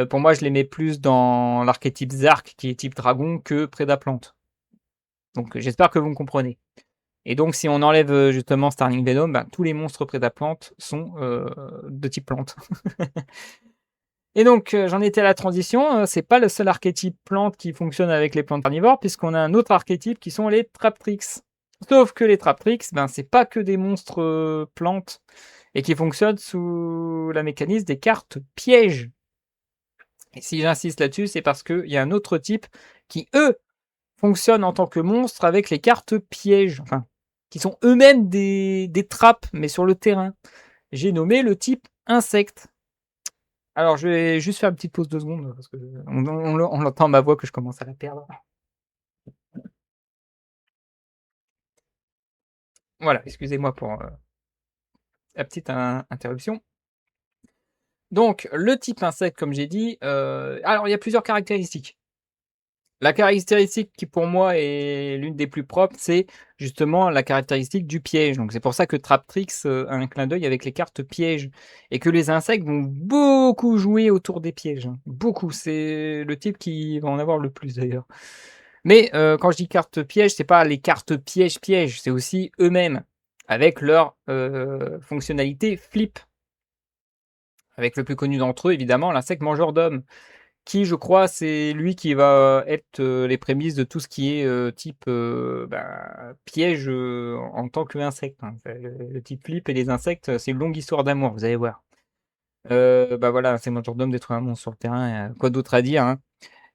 pour moi, je les mets plus dans l'archétype Zark, qui est type dragon, que prédaplante. Donc, j'espère que vous me comprenez. Et donc, si on enlève justement Starling Venom, ben, tous les monstres prédaplantes sont de type plante. Et donc, j'en étais à la transition. C'est pas le seul archétype plante qui fonctionne avec les plantes carnivores, puisqu'on a un autre archétype qui sont les Traptrix. Sauf que les Traptrix, ben, c'est pas que des monstres plantes et qui fonctionnent sous la mécanisme des cartes pièges. Et si j'insiste là-dessus, c'est parce qu'il y a un autre type qui, eux, fonctionnent en tant que monstres avec les cartes pièges. Enfin, qui sont eux-mêmes des trappes, mais sur le terrain. J'ai nommé le type insecte. Alors, je vais juste faire une petite pause 2 secondes, parce on entend ma voix que je commence à la perdre. Voilà, excusez-moi pour la petite interruption. Donc, le type insecte, comme j'ai dit, alors il y a plusieurs caractéristiques. La caractéristique qui, pour moi, est l'une des plus propres, c'est justement la caractéristique du piège. Donc, c'est pour ça que Traptrix a un clin d'œil avec les cartes pièges. Et que les insectes vont beaucoup jouer autour des pièges. Beaucoup. C'est le type qui va en avoir le plus, d'ailleurs. Mais quand je dis cartes pièges, c'est pas les cartes pièges, c'est aussi eux-mêmes, avec leur fonctionnalité flip. Avec le plus connu d'entre eux, évidemment, l'insecte mangeur d'hommes, qui, je crois, c'est lui qui va être les prémices de tout ce qui est type piège en tant qu'insecte. Hein. Le type flip et les insectes, c'est une longue histoire d'amour, vous allez voir. Voilà, c'est mangeur d'hommes détruit un monstre sur le terrain. Quoi d'autre à dire, hein.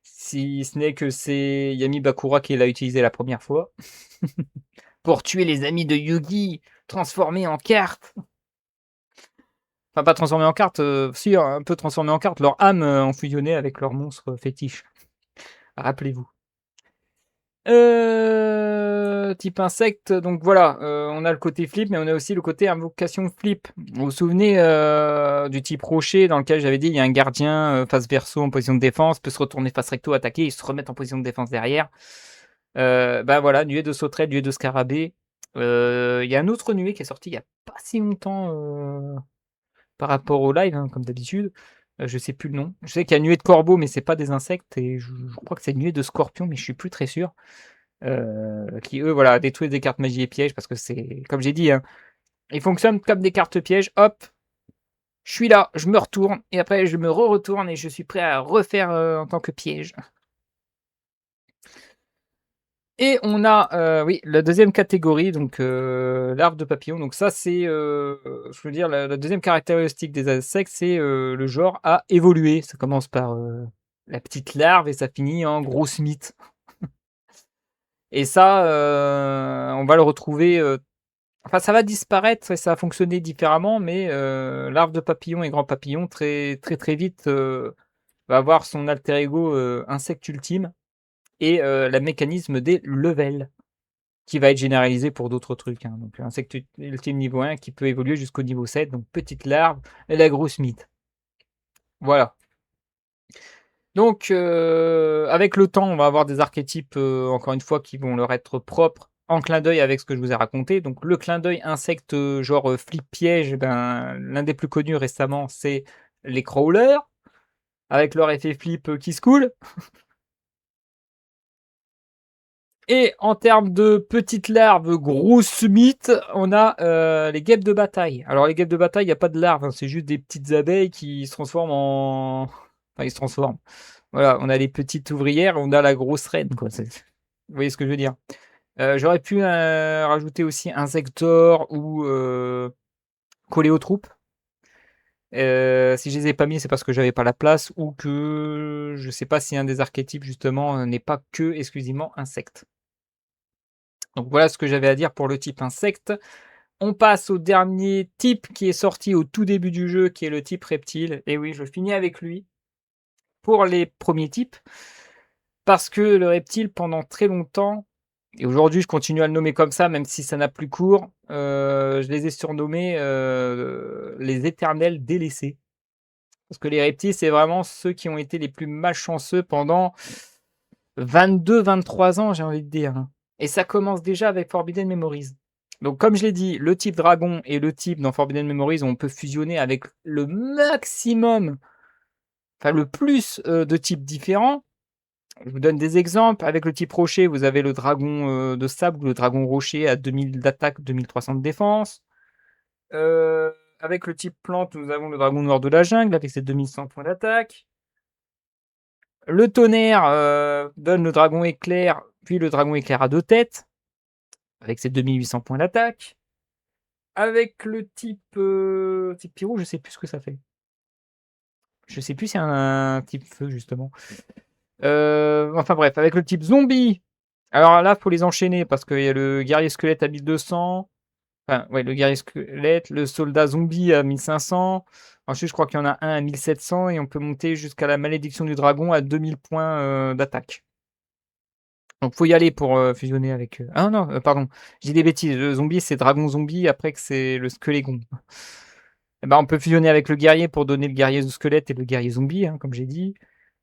Si ce n'est que c'est Yami Bakura qui l'a utilisé la première fois. Pour tuer les amis de Yugi, transformés en cartes. Enfin, pas transformés en cartes, si, un peu transformés en cartes. Leur âme ont fusionné avec leur monstre fétiche. Rappelez-vous. Type insecte, donc voilà, on a le côté flip, mais on a aussi le côté invocation flip. Vous vous souvenez du type rocher dans lequel j'avais dit il y a un gardien face verso en position de défense, peut se retourner face recto, attaquer et se remettre en position de défense derrière. Voilà, nuée de sauterelles, nuée de scarabée. Il y a un autre nuée qui est sorti il y a pas si longtemps par rapport au live, hein, comme d'habitude. Je sais plus le nom. Je sais qu'il y a nuée de corbeau, mais c'est pas des insectes, et je crois que c'est nuée de scorpion, mais je suis plus très sûr. Qui eux, voilà, détruisent des cartes magie et pièges, parce que c'est, comme j'ai dit, hein, ils fonctionnent comme des cartes pièges. Hop, je suis là, je me retourne, et après je me retourne et je suis prêt à refaire en tant que piège. Et on a, oui, la deuxième catégorie, donc l'arbre de papillon. Donc ça, c'est, je veux dire, la deuxième caractéristique des insectes, c'est le genre à évoluer. Ça commence par la petite larve et ça finit en grosse mythe. Et ça, on va le retrouver. Enfin, ça va disparaître et ça va fonctionner différemment, mais l'arbre de papillon et grand papillon, très très très vite, va avoir son alter ego insecte ultime et le mécanisme des levels, qui va être généralisé pour d'autres trucs. Hein. Donc, insecte ultime niveau 1 qui peut évoluer jusqu'au niveau 7, donc petite larve et la grosse mythe. Voilà. Donc, avec le temps, on va avoir des archétypes, encore une fois, qui vont leur être propres, en clin d'œil avec ce que je vous ai raconté. Donc, le clin d'œil insecte, genre flip piège, ben, l'un des plus connus récemment, c'est les crawlers, avec leur effet flip qui se coule. Et en termes de petites larves grosses mythes, on a les guêpes de bataille. Alors les guêpes de bataille, il n'y a pas de larves, hein, c'est juste des petites abeilles qui se transforment en... Enfin, ils se transforment. Voilà, on a les petites ouvrières, on a la grosse reine, quoi. Vous voyez ce que je veux dire. J'aurais pu rajouter aussi Insector ou Coléotroupes. Si je les ai pas mis, c'est parce que j'avais pas la place ou que je sais pas si un des archétypes justement, n'est pas que exclusivement insecte. Donc voilà ce que j'avais à dire pour le type insecte. On passe au dernier type qui est sorti au tout début du jeu, qui est le type reptile. Et oui, je finis avec lui pour les premiers types, parce que le reptile, pendant très longtemps, et aujourd'hui je continue à le nommer comme ça, même si ça n'a plus cours, je les ai surnommés les éternels délaissés. Parce que les reptiles, c'est vraiment ceux qui ont été les plus malchanceux pendant 22-23 ans, j'ai envie de dire, hein. Et ça commence déjà avec Forbidden Memories. Donc, comme je l'ai dit, le type dragon et le type dans Forbidden Memories, on peut fusionner avec le maximum, enfin le plus de types différents. Je vous donne des exemples. Avec le type rocher, vous avez le dragon de sable ou le dragon rocher à 2000 d'attaque, 2300 de défense. Avec le type plante, nous avons le dragon noir de la jungle avec ses 2100 points d'attaque. Le tonnerre donne le dragon éclair, puis le dragon éclair à 2 têtes, avec ses 2800 points d'attaque. Avec le type pyro, je sais plus ce que ça fait. Je sais plus si c'est un type feu, justement. Enfin bref, avec le type zombie. Alors là, faut les enchaîner parce qu'il y a le guerrier squelette à 1200. Enfin, ouais, le guerrier squelette, le soldat zombie à 1500. Ensuite, je crois qu'il y en a un à 1700 et on peut monter jusqu'à la malédiction du dragon à 2000 points d'attaque. Donc faut y aller pour fusionner avec. Ah non, pardon, j'ai des bêtises. Le zombie, c'est dragon zombie, après que c'est le squelégon. Eh ben, on peut fusionner avec le guerrier pour donner le guerrier squelette et le guerrier zombie, hein, comme j'ai dit.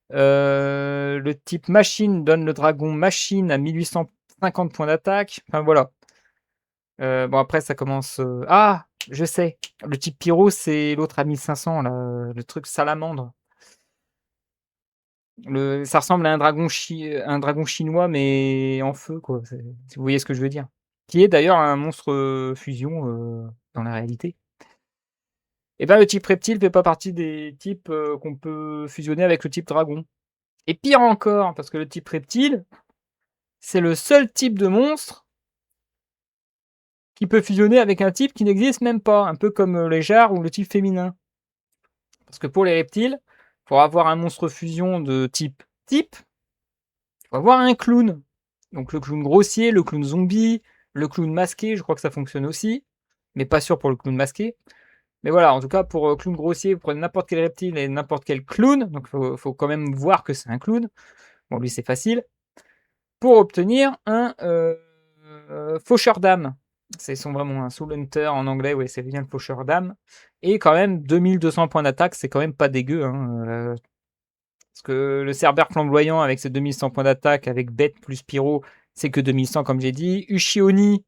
Le type machine donne le dragon machine à 1850 points d'attaque. Enfin voilà. Bon après ça commence. Ah, je sais. Le type pyro, c'est l'autre à 1500 là, le truc salamandre. Ça ressemble à un dragon chinois, mais en feu, quoi. Si vous voyez ce que je veux dire. Qui est d'ailleurs un monstre fusion dans la réalité. Et ben le type reptile fait pas partie des types qu'on peut fusionner avec le type dragon. Et pire encore, parce que le type reptile, c'est le seul type de monstre qui peut fusionner avec un type qui n'existe même pas, un peu comme les jarres ou le type féminin. Parce que pour les reptiles, pour avoir un monstre fusion de type, il faut avoir un clown. Donc le clown grossier, le clown zombie, le clown masqué, je crois que ça fonctionne aussi, mais pas sûr pour le clown masqué. Mais voilà, en tout cas, pour clown grossier, vous prenez n'importe quel reptile et n'importe quel clown, donc faut quand même voir que c'est un clown. Bon, lui, c'est facile. Pour obtenir un faucheur d'âme. C'est vraiment un Soul Hunter en anglais, ouais, c'est bien le faucheur d'âme. Et quand même, 2200 points d'attaque, c'est quand même pas dégueu, hein, parce que le Cerbère flamboyant avec ses 2100 points d'attaque, avec Bête plus Pyro, c'est que 2100 comme j'ai dit. Uchioni,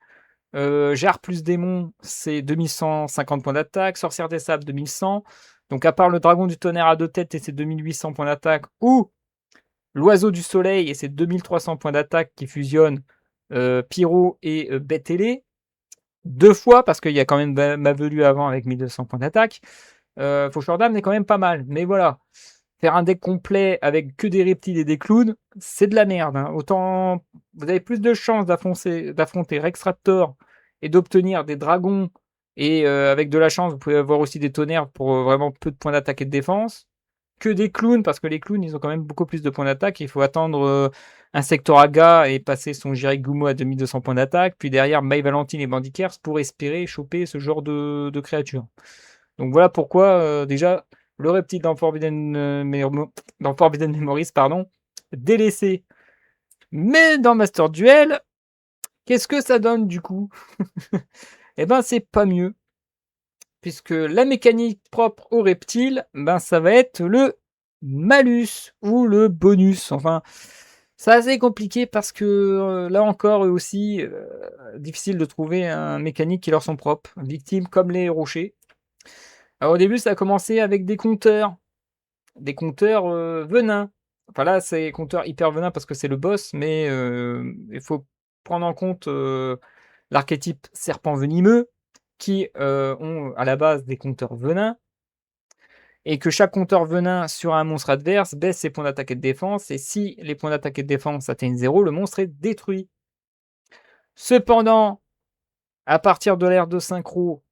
Jarre plus Démon, c'est 2150 points d'attaque. Sorcière des Sables, 2100. Donc à part le Dragon du Tonnerre à 2 têtes et ses 2800 points d'attaque, ou l'Oiseau du Soleil et ses 2300 points d'attaque qui fusionnent Pyro et Bête ailée, 2 fois, parce qu'il y a quand même Mavelu avant avec 1200 points d'attaque. Faucheur d'âme est quand même pas mal, mais voilà. Faire un deck complet avec que des reptiles et des clowns, c'est de la merde, hein. Autant vous avez plus de chances d'affronter Rex Raptor et d'obtenir des dragons, et avec de la chance, vous pouvez avoir aussi des tonnerres pour vraiment peu de points d'attaque et de défense, que des clowns, parce que les clowns, ils ont quand même beaucoup plus de points d'attaque. Il faut attendre un Sectoraga et passer son Jirigumo à 2200 points d'attaque, puis derrière May Valentine et Bandikers pour espérer choper ce genre de créatures. Donc voilà pourquoi, déjà, le reptile dans Forbidden Memories, pardon, délaissé. Mais dans Master Duel, qu'est-ce que ça donne du coup? Eh ben, c'est pas mieux. Puisque la mécanique propre aux reptiles, ben, ça va être le malus ou le bonus. Enfin, c'est assez compliqué parce que là encore, eux aussi, difficile de trouver un mécanique qui leur sont propres. Victimes comme les rochers. Alors, au début, ça a commencé avec des compteurs. Des compteurs venins. Enfin là, c'est compteurs hyper venins parce que c'est le boss, mais il faut prendre en compte l'archétype serpent venimeux qui ont à la base des compteurs venins, et que chaque compteur venin sur un monstre adverse baisse ses points d'attaque et de défense, et si les points d'attaque et de défense atteignent 0, le monstre est détruit. Cependant, à partir de l'ère de synchro,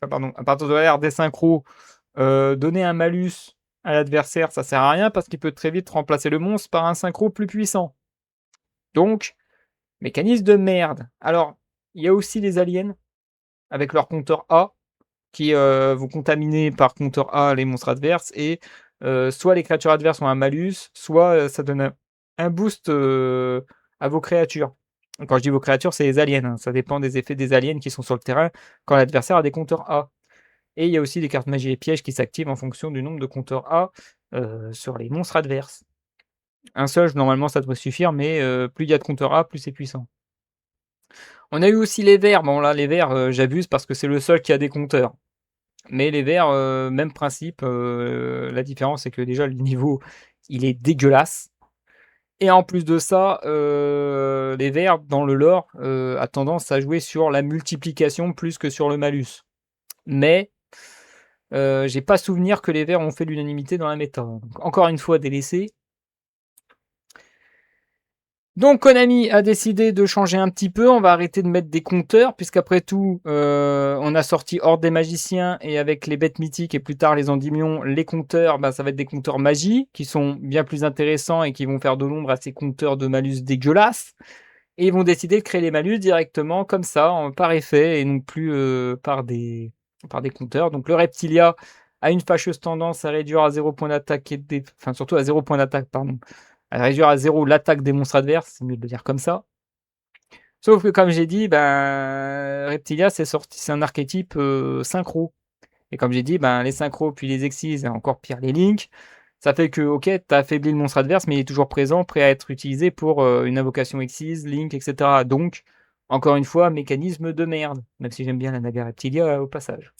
pardon, à partir de la RD synchro, donner un malus à l'adversaire, ça sert à rien parce qu'il peut très vite remplacer le monstre par un synchro plus puissant. Donc, mécanisme de merde. Alors, il y a aussi les aliens avec leur compteur A qui vont contaminer par compteur A les monstres adverses et soit les créatures adverses ont un malus, soit ça donne un boost à vos créatures. Quand je dis vos créatures, c'est les aliens, hein. Ça dépend des effets des aliens qui sont sur le terrain quand l'adversaire a des compteurs A. Et il y a aussi des cartes magie et pièges qui s'activent en fonction du nombre de compteurs A sur les monstres adverses. Un seul, normalement, ça devrait suffire, mais plus il y a de compteurs A, plus c'est puissant. On a eu aussi les vers. Bon, là, les vers, j'abuse parce que c'est le seul qui a des compteurs. Mais les vers, même principe. La différence, c'est que déjà, le niveau, il est dégueulasse. Et en plus de ça, les vers, dans le lore, a tendance à jouer sur la multiplication plus que sur le malus. Mais j'ai pas souvenir que les vers ont fait l'unanimité dans la méta. Donc, encore une fois, délaissé. Donc Konami a décidé de changer un petit peu, on va arrêter de mettre des compteurs, puisqu'après tout, on a sorti Horde des magiciens, et avec les bêtes mythiques et plus tard les endymions, les compteurs, bah, ça va être des compteurs magie, qui sont bien plus intéressants et qui vont faire de l'ombre à ces compteurs de malus dégueulasses. Et ils vont décider de créer les malus directement, comme ça, par effet, et non plus par des compteurs. Donc le Reptilia a une fâcheuse tendance à réduire à 0 point d'attaque, enfin surtout à 0 point d'attaque, pardon, à réduire à 0 l'attaque des monstres adverses, c'est mieux de le dire comme ça. Sauf que comme j'ai dit, ben, Reptilia c'est un archétype synchro. Et comme j'ai dit, ben, les synchros, puis les exis, et encore pire les links, ça fait que, ok, t'as affaibli le monstre adverse, mais il est toujours présent, prêt à être utilisé pour une invocation exis, link, etc. Donc, encore une fois, mécanisme de merde, même si j'aime bien la Naga Reptilia au passage.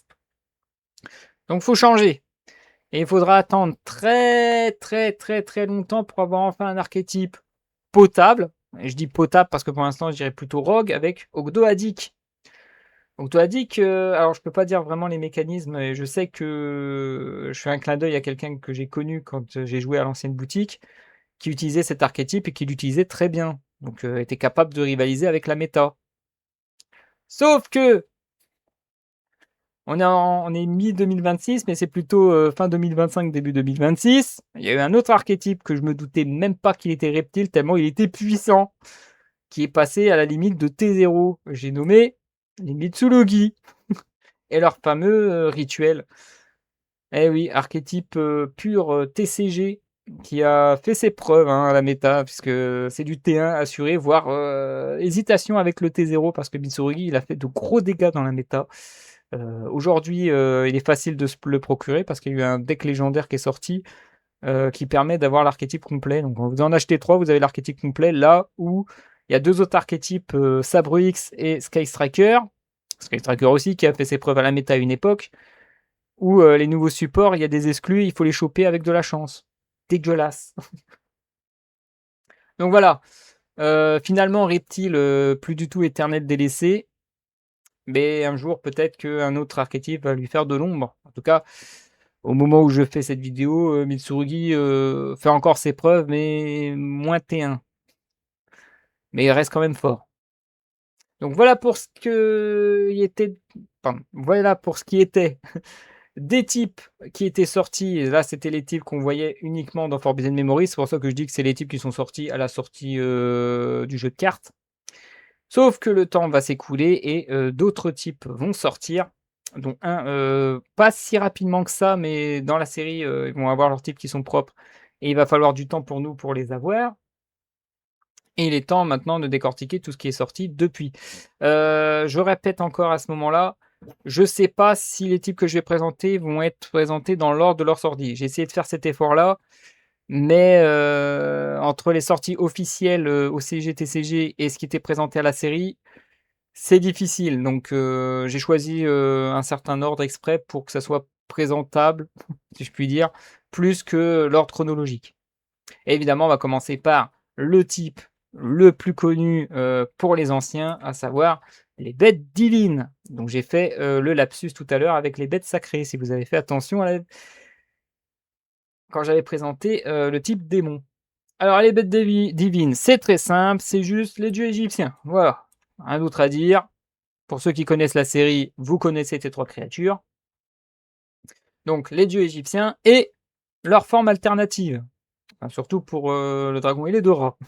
Donc faut changer. Et il faudra attendre très très très très longtemps pour avoir enfin un archétype potable. Et je dis potable parce que pour l'instant, je dirais plutôt Rogue avec Ogdoadik. Ogdoadik, alors je peux pas dire vraiment les mécanismes, et je sais que je fais un clin d'œil à quelqu'un que j'ai connu quand j'ai joué à l'ancienne boutique, qui utilisait cet archétype et qui l'utilisait très bien. Donc était capable de rivaliser avec la méta. Sauf que on est mi-2026, mais c'est plutôt fin 2025, début 2026. Il y a eu un autre archétype que je me doutais même pas qu'il était reptile, tellement il était puissant, qui est passé à la limite de T0. J'ai nommé les Mitsurugi et leur fameux rituel. Eh oui, archétype pur TCG qui a fait ses preuves hein, à la méta, puisque c'est du T1 assuré, voire hésitation avec le T0, parce que Mitsurugi il a fait de gros dégâts dans la méta. Aujourd'hui, il est facile de se le procurer parce qu'il y a eu un deck légendaire qui est sorti qui permet d'avoir l'archétype complet. Donc, vous en achetez 3, vous avez l'archétype complet. Là où il y a 2 autres archétypes, Sabre X et Sky Striker. Sky Striker aussi qui a fait ses preuves à la méta à une époque. Où les nouveaux supports, il y a des exclus, il faut les choper avec de la chance. Dégueulasse. Donc voilà. Finalement, Reptile, plus du tout éternel délaissé. Mais un jour, peut-être qu'un autre archétype va lui faire de l'ombre. En tout cas, au moment où je fais cette vidéo, Mitsurugi fait encore ses preuves, mais moins T1. Mais il reste quand même fort. Donc voilà pour ce que il était. Pardon, voilà pour ce qui était des types qui étaient sortis. Et là, c'était les types qu'on voyait uniquement dans Forbidden Memory. C'est pour ça que je dis que c'est les types qui sont sortis à la sortie du jeu de cartes. Sauf que le temps va s'écouler et d'autres types vont sortir, dont un pas si rapidement que ça, mais dans la série, ils vont avoir leurs types qui sont propres et il va falloir du temps pour nous pour les avoir. Et il est temps maintenant de décortiquer tout ce qui est sorti depuis. Je répète encore à ce moment-là, je sais pas si les types que je vais présenter vont être présentés dans l'ordre de leur sortie. J'ai essayé de faire cet effort-là, mais entre les sorties officielles au CGTCG et ce qui était présenté à la série, c'est difficile, donc j'ai choisi, un certain ordre exprès pour que ça soit présentable, si je puis dire, plus que l'ordre chronologique. Et évidemment, on va commencer par le type le plus connu, pour les anciens, à savoir les bêtes divines. Donc j'ai fait, le lapsus tout à l'heure avec les bêtes sacrées, si vous avez fait attention à la quand j'avais présenté, le type démon. Alors les bêtes divines, c'est très simple, c'est juste les dieux égyptiens, voilà. Rien d'autre à dire. Pour ceux qui connaissent la série, vous connaissez ces 3 créatures. Donc les dieux égyptiens et leur forme alternative. Enfin, surtout pour, le dragon et les 2 rats.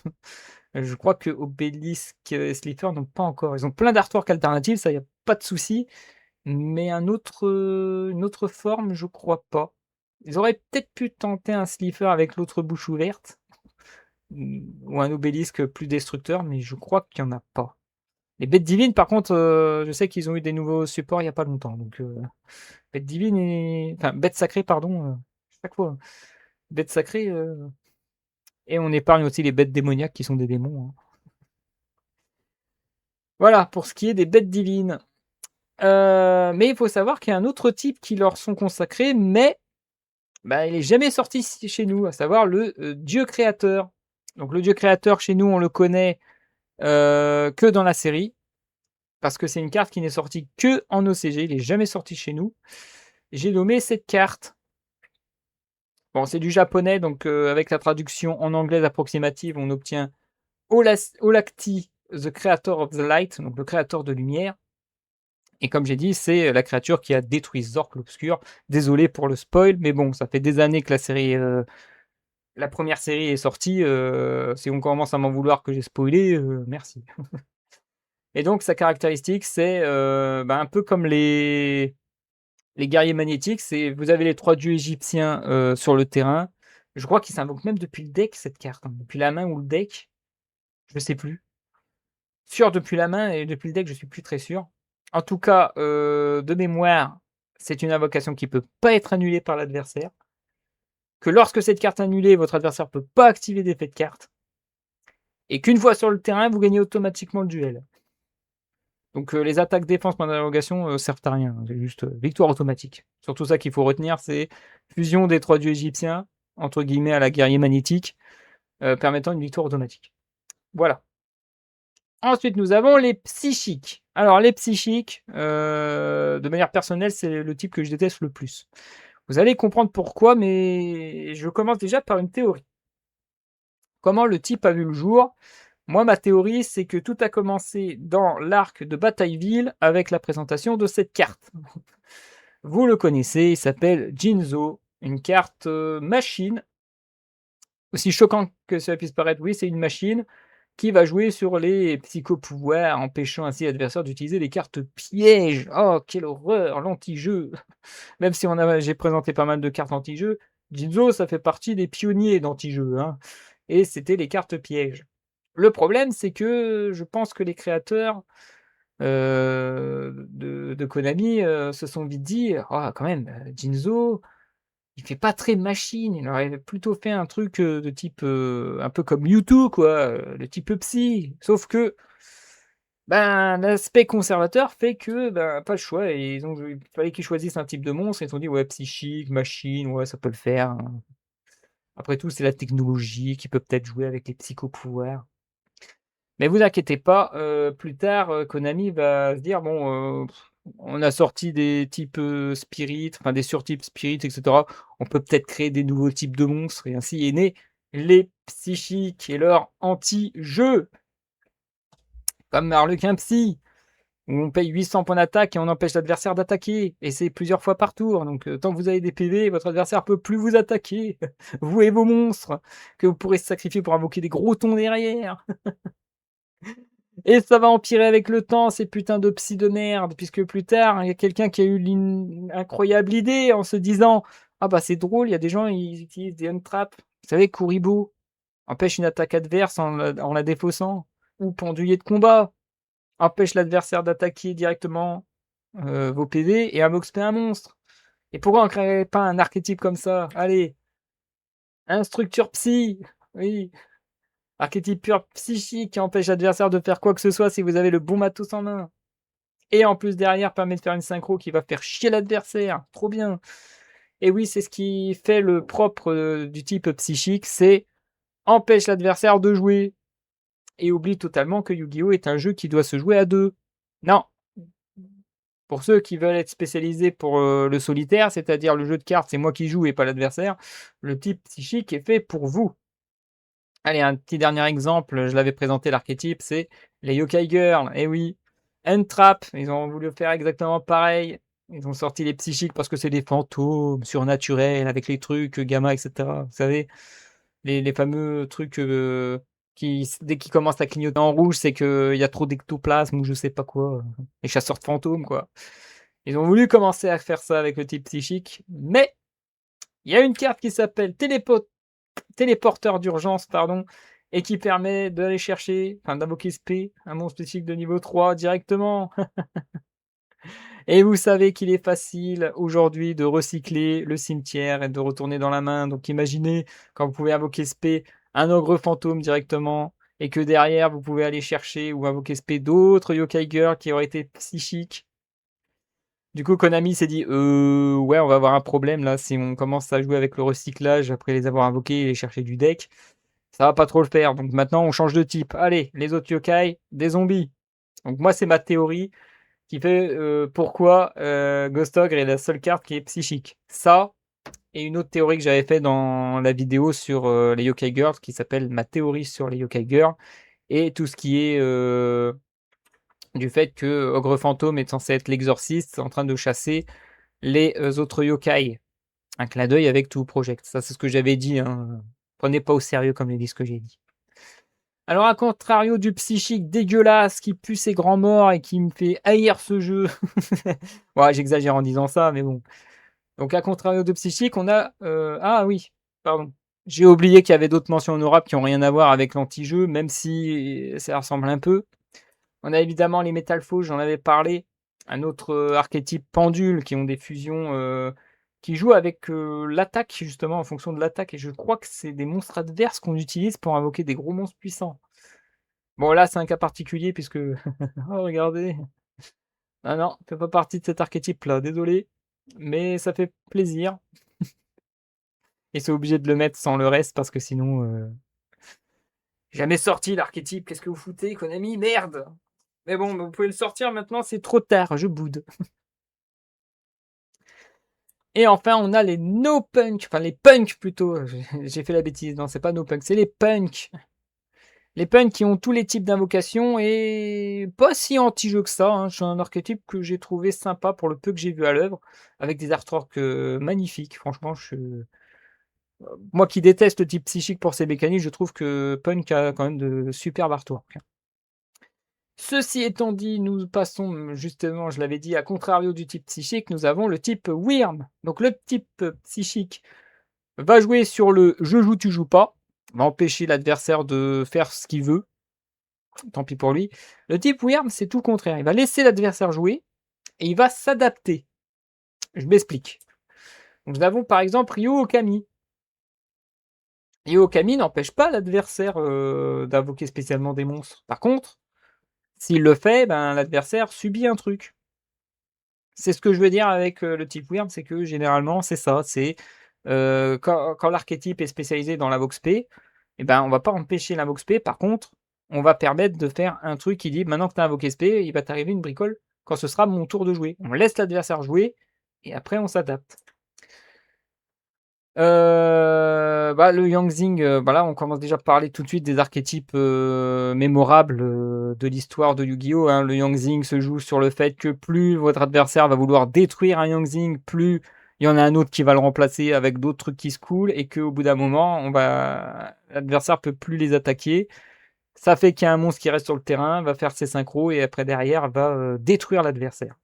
Je crois que Obélisque et Slifer n'ont pas encore. Ils ont plein d'artworks alternatifs, ça y a pas de souci, mais une autre forme, je crois pas. Ils auraient peut-être pu tenter un Slifer avec l'autre bouche ouverte, ou un Obélisque plus destructeur, mais je crois qu'il y en a pas. Les bêtes divines, par contre, je sais qu'ils ont eu des nouveaux supports il y a pas longtemps, donc bêtes divines et enfin bêtes sacrées pardon, chaque fois. Bêtes sacrées, et on épargne aussi les bêtes démoniaques qui sont des démons, hein. Voilà, pour ce qui est des bêtes divines. Mais il faut savoir qu'il y a un autre type qui leur sont consacrés, mais bah, il est jamais sorti chez nous, à savoir le, dieu créateur. Donc le dieu créateur, chez nous, on le connaît, que dans la série, parce que c'est une carte qui n'est sortie qu'en OCG, il est jamais sorti chez nous. J'ai nommé cette carte. Bon, c'est du japonais, donc avec la traduction en anglais approximative, on obtient Olacti, the creator of the light, donc le créateur de lumière. Et comme j'ai dit, c'est la créature qui a détruit Zork l'Obscur. Désolé pour le spoil, mais bon, ça fait des années que la série, la première série est sortie. Si on commence à m'en vouloir que j'ai spoilé, merci. Et donc sa caractéristique, c'est bah, un peu comme les guerriers magnétiques. C'est vous avez les 3 dieux égyptiens sur le terrain. Je crois qu'ils s'invoquent même depuis le deck cette carte, hein. Depuis la main ou le deck, je sais plus. Sûr depuis la main et depuis le deck, je suis plus très sûr. En tout cas, de mémoire, c'est une invocation qui peut pas être annulée par l'adversaire. Que lorsque cette carte est annulée, votre adversaire peut pas activer d'effet de carte. Et qu'une fois sur le terrain, vous gagnez automatiquement le duel. Donc les attaques défense point d'interrogation servent à rien. C'est juste victoire automatique. Surtout ça qu'il faut retenir, c'est fusion des 3 dieux égyptiens, entre guillemets à la guerrier magnétique, permettant une victoire automatique. Voilà. Ensuite, nous avons les psychiques. Alors, les psychiques, de manière personnelle, c'est le type que je déteste le plus. Vous allez comprendre pourquoi, mais je commence déjà par une théorie. Comment le type a vu le jour? Moi, ma théorie, c'est que tout a commencé dans l'arc de Batailleville avec la présentation de cette carte. Vous le connaissez, il s'appelle Jinzo, une carte machine. Aussi choquant que cela puisse paraître, oui, c'est une machine qui va jouer sur les psychopouvoirs, empêchant ainsi l'adversaire d'utiliser les cartes pièges. Oh, quelle horreur, l'anti-jeu. Même si j'ai présenté pas mal de cartes anti-jeu, Jinzo, ça fait partie des pionniers d'anti-jeu, hein. Et c'était les cartes pièges. Le problème, c'est que je pense que les créateurs de Konami se sont vite dit: «Oh, quand même, Jinzo, il fait pas très machine, il aurait plutôt fait un truc, de type, un peu comme Mewtwo quoi, le type psy». Sauf que, ben, l'aspect conservateur fait que, ben, pas le choix et il fallait qu'ils choisissent un type de monstre. Ils se sont dit: «Ouais, psychique, machine, ouais, ça peut le faire, hein». Après tout, c'est la technologie qui peut peut-être jouer avec les psychopouvoirs. Mais vous inquiétez pas, plus tard, Konami va se dire: «Bon, on a sorti des types, spirit, enfin des surtypes spirit et cetera. On peut peut-être créer des nouveaux types de monstres» et ainsi est né les psychiques et leur anti-jeu. Comme Harlequin Psy, où on paye 800 points d'attaque et on empêche l'adversaire d'attaquer et c'est plusieurs fois par tour. Donc tant que vous avez des PV, votre adversaire peut plus vous attaquer. Vous et vos monstres, que vous pourrez sacrifier pour invoquer des gros tons derrière. Et ça va empirer avec le temps, ces putains de psy de merde, puisque plus tard, il y a quelqu'un qui a eu l'incroyable idée en se disant: «Ah bah c'est drôle, il y a des gens, ils utilisent des untraps». Vous savez, Kuribo empêche une attaque adverse en la défaussant, ou Pendouillé de combat empêche l'adversaire d'attaquer directement vos PV et invoque un monstre. Et pourquoi on créerait pas un archétype comme ça? Allez, instructure psy, oui. Archétype pur psychique qui empêche l'adversaire de faire quoi que ce soit si vous avez le bon matos en main. Et en plus derrière permet de faire une synchro qui va faire chier l'adversaire. Trop bien. Et oui, c'est ce qui fait le propre du type psychique, c'est empêche l'adversaire de jouer. Et oublie totalement que Yu-Gi-Oh! Est un jeu qui doit se jouer à deux. Non. Pour ceux qui veulent être spécialisés pour le solitaire, c'est-à-dire le jeu de cartes, c'est moi qui joue et pas l'adversaire, le type psychique est fait pour vous. Allez, un petit dernier exemple, je l'avais présenté l'archétype, c'est les Yokai Girls. Eh oui, Entrap, ils ont voulu faire exactement pareil. Ils ont sorti les psychiques parce que c'est des fantômes surnaturels avec les trucs gamma, et cetera. Vous savez, les fameux trucs qui, dès qu'ils commencent à clignoter en rouge, c'est qu'il y a trop d'ectoplasme ou je sais pas quoi. Les chasseurs de fantômes, quoi. Ils ont voulu commencer à faire ça avec le type psychique, mais il y a une carte qui s'appelle téléporteur d'urgence, pardon, et qui permet d'aller chercher, enfin d'invoquer SP, un monstre psychique de niveau 3 directement. Et vous savez qu'il est facile aujourd'hui de recycler le cimetière et de retourner dans la main. Donc imaginez quand vous pouvez invoquer SP un ogre fantôme directement et que derrière vous pouvez aller chercher ou invoquer SP d'autres yokai girls qui auraient été psychiques. Du coup, Konami s'est dit ouais, on va avoir un problème là si on commence à jouer avec le recyclage après les avoir invoqués et les chercher du deck. Ça va pas trop le faire. Donc maintenant, on change de type. Allez, les autres yokai, des zombies. Donc moi, c'est ma théorie qui fait pourquoi Ghost Ogre est la seule carte qui est psychique. Ça, et une autre théorie que j'avais fait dans la vidéo sur les Yokai Girls, qui s'appelle ma théorie sur les Yokai Girls, et tout ce qui est du fait que Ogre Fantôme est censé être l'exorciste en train de chasser les autres yokai. Un clin d'œil avec tout Project. Ça, c'est ce que j'avais dit. Hein. Prenez pas au sérieux comme les dit ce que j'ai dit. Alors, à contrario du psychique dégueulasse qui pue ses grands morts et qui me fait haïr ce jeu. Ouais, j'exagère en disant ça, mais bon. Donc, à contrario de psychique, on a. Ah oui, pardon. J'ai oublié qu'il y avait d'autres mentions honorables qui n'ont rien à voir avec l'anti-jeu, même si ça ressemble un peu. On a évidemment les Metal Faux, j'en avais parlé. Un autre archétype pendule qui ont des fusions. Qui jouent avec l'attaque, justement, en fonction de l'attaque. Et je crois que c'est des monstres adverses qu'on utilise pour invoquer des gros monstres puissants. Bon, là, c'est un cas particulier puisque. Oh, regardez. Ah non, ça fait pas partie de cet archétype-là, désolé. Mais ça fait plaisir. Et c'est obligé de le mettre sans le reste parce que sinon. Jamais sorti l'archétype, qu'est-ce que vous foutez, Konami? Merde! Mais bon, vous pouvez le sortir maintenant, c'est trop tard, je boude. Et enfin, on a les no-punk, enfin les punks plutôt. J'ai fait la bêtise, non, c'est pas no-punk, c'est les punks. Les punks qui ont tous les types d'invocations et pas si anti-jeu que ça. Hein. C'est un archétype que j'ai trouvé sympa pour le peu que j'ai vu à l'œuvre, avec des artworks magnifiques. Franchement, moi qui déteste le type psychique pour ses mécaniques, je trouve que Punk a quand même de superbes artworks. Ceci étant dit, nous passons justement, je l'avais dit, à contrario du type psychique, nous avons le type Wyrm. Donc le type psychique va jouer sur le je joue, tu joues pas, va empêcher l'adversaire de faire ce qu'il veut. Tant pis pour lui. Le type Wyrm, c'est tout le contraire. Il va laisser l'adversaire jouer et il va s'adapter. Je m'explique. Donc, nous avons par exemple Ryo Okami. Ryo Okami n'empêche pas l'adversaire d'invoquer spécialement des monstres. Par contre, s'il le fait, ben, l'adversaire subit un truc. C'est ce que je veux dire avec le type Wyrm, c'est que généralement, c'est ça. C'est quand l'archétype est spécialisé dans l'invoque P, eh ben, on va pas empêcher l'invoque P. Par contre, on va permettre de faire un truc qui dit maintenant que tu as invoqué SP, il va t'arriver une bricole quand ce sera mon tour de jouer. On laisse l'adversaire jouer et après on s'adapte. Le Yangzing, là on commence déjà à parler tout de suite des archétypes mémorables de l'histoire de Yu-Gi-Oh! Hein. Le Yangzing se joue sur le fait que plus votre adversaire va vouloir détruire un Yangzing, plus il y en a un autre qui va le remplacer avec d'autres trucs qui se coulent et qu'au bout d'un moment, l'adversaire peut plus les attaquer. Ça fait qu'il y a un monstre qui reste sur le terrain, va faire ses synchros et après derrière va détruire l'adversaire.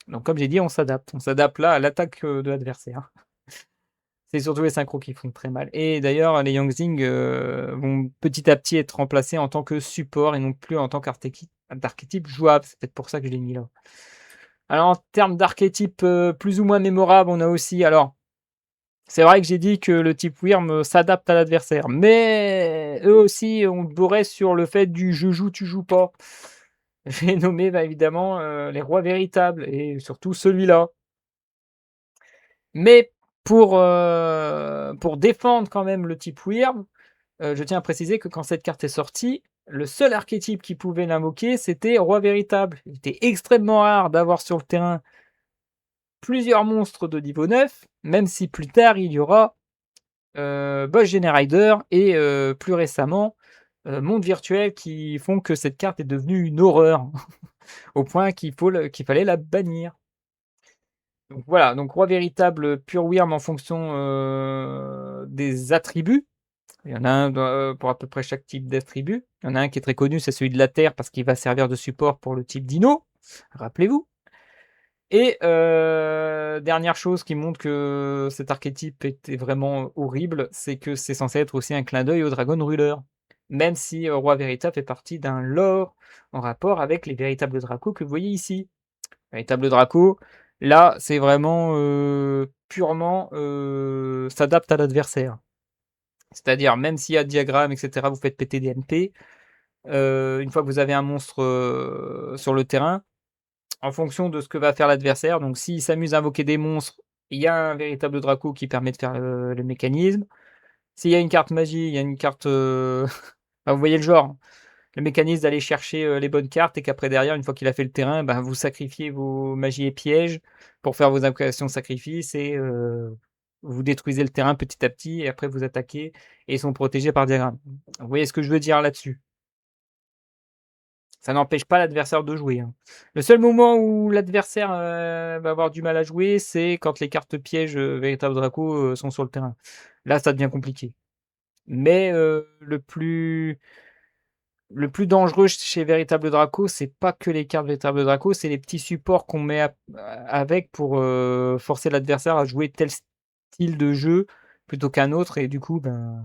Donc comme j'ai dit, on s'adapte. On s'adapte là à l'attaque de l'adversaire. C'est surtout les synchros qui font très mal. Et d'ailleurs, les Yangzing vont petit à petit être remplacés en tant que support et non plus en tant qu'archétype jouable. C'est peut-être pour ça que je l'ai mis là. Alors en termes d'archétype plus ou moins mémorable, on a aussi... Alors, c'est vrai que j'ai dit que le type Wyrm s'adapte à l'adversaire, mais eux aussi on bourrait sur le fait du je joue, tu joues pas. J'ai nommé évidemment les rois véritables et surtout celui-là. Mais pour défendre quand même le type Wyrm, je tiens à préciser que quand cette carte est sortie, le seul archétype qui pouvait l'invoquer, c'était roi véritable. Il était extrêmement rare d'avoir sur le terrain plusieurs monstres de niveau 9, même si plus tard il y aura Boss Generider et plus récemment Monde Virtuel qui font que cette carte est devenue une horreur. au point qu'il fallait la bannir. Donc voilà, donc roi véritable, pure Wyrm en fonction, des attributs. Il y en a un pour à peu près chaque type d'attribut. Il y en a un qui est très connu, c'est celui de la terre parce qu'il va servir de support pour le type dino, rappelez-vous. Et dernière chose qui montre que cet archétype était vraiment horrible, c'est que c'est censé être aussi un clin d'œil au Dragon Ruler. Même si, Roi Véritable fait partie d'un lore en rapport avec les véritables dracos que vous voyez ici. Véritable draco, là, c'est vraiment, purement, s'adapte à l'adversaire. C'est-à-dire même s'il y a diagramme et cetera, vous faites péter des MP, une fois que vous avez un monstre, sur le terrain, en fonction de ce que va faire l'adversaire, donc s'il s'amuse à invoquer des monstres, il y a un véritable Draco qui permet de faire le mécanisme. S'il y a une carte magie, il y a une carte, enfin, vous voyez le genre. Le mécanisme d'aller chercher, les bonnes cartes et qu'après derrière, une fois qu'il a fait le terrain, ben, vous sacrifiez vos magies et pièges pour faire vos invocations de sacrifice et vous détruisez le terrain petit à petit et après vous attaquez et ils sont protégés par diagramme. Vous voyez ce que je veux dire là-dessus? Ça n'empêche pas l'adversaire de jouer, hein. Le seul moment où l'adversaire, va avoir du mal à jouer, c'est quand les cartes pièges, Véritable Draco, sont sur le terrain. Là, ça devient compliqué. Mais, le plus dangereux chez Véritable Draco, c'est pas que les cartes Véritable Draco, c'est les petits supports qu'on met avec pour, forcer l'adversaire à jouer tel style de jeu plutôt qu'un autre et du coup, ben,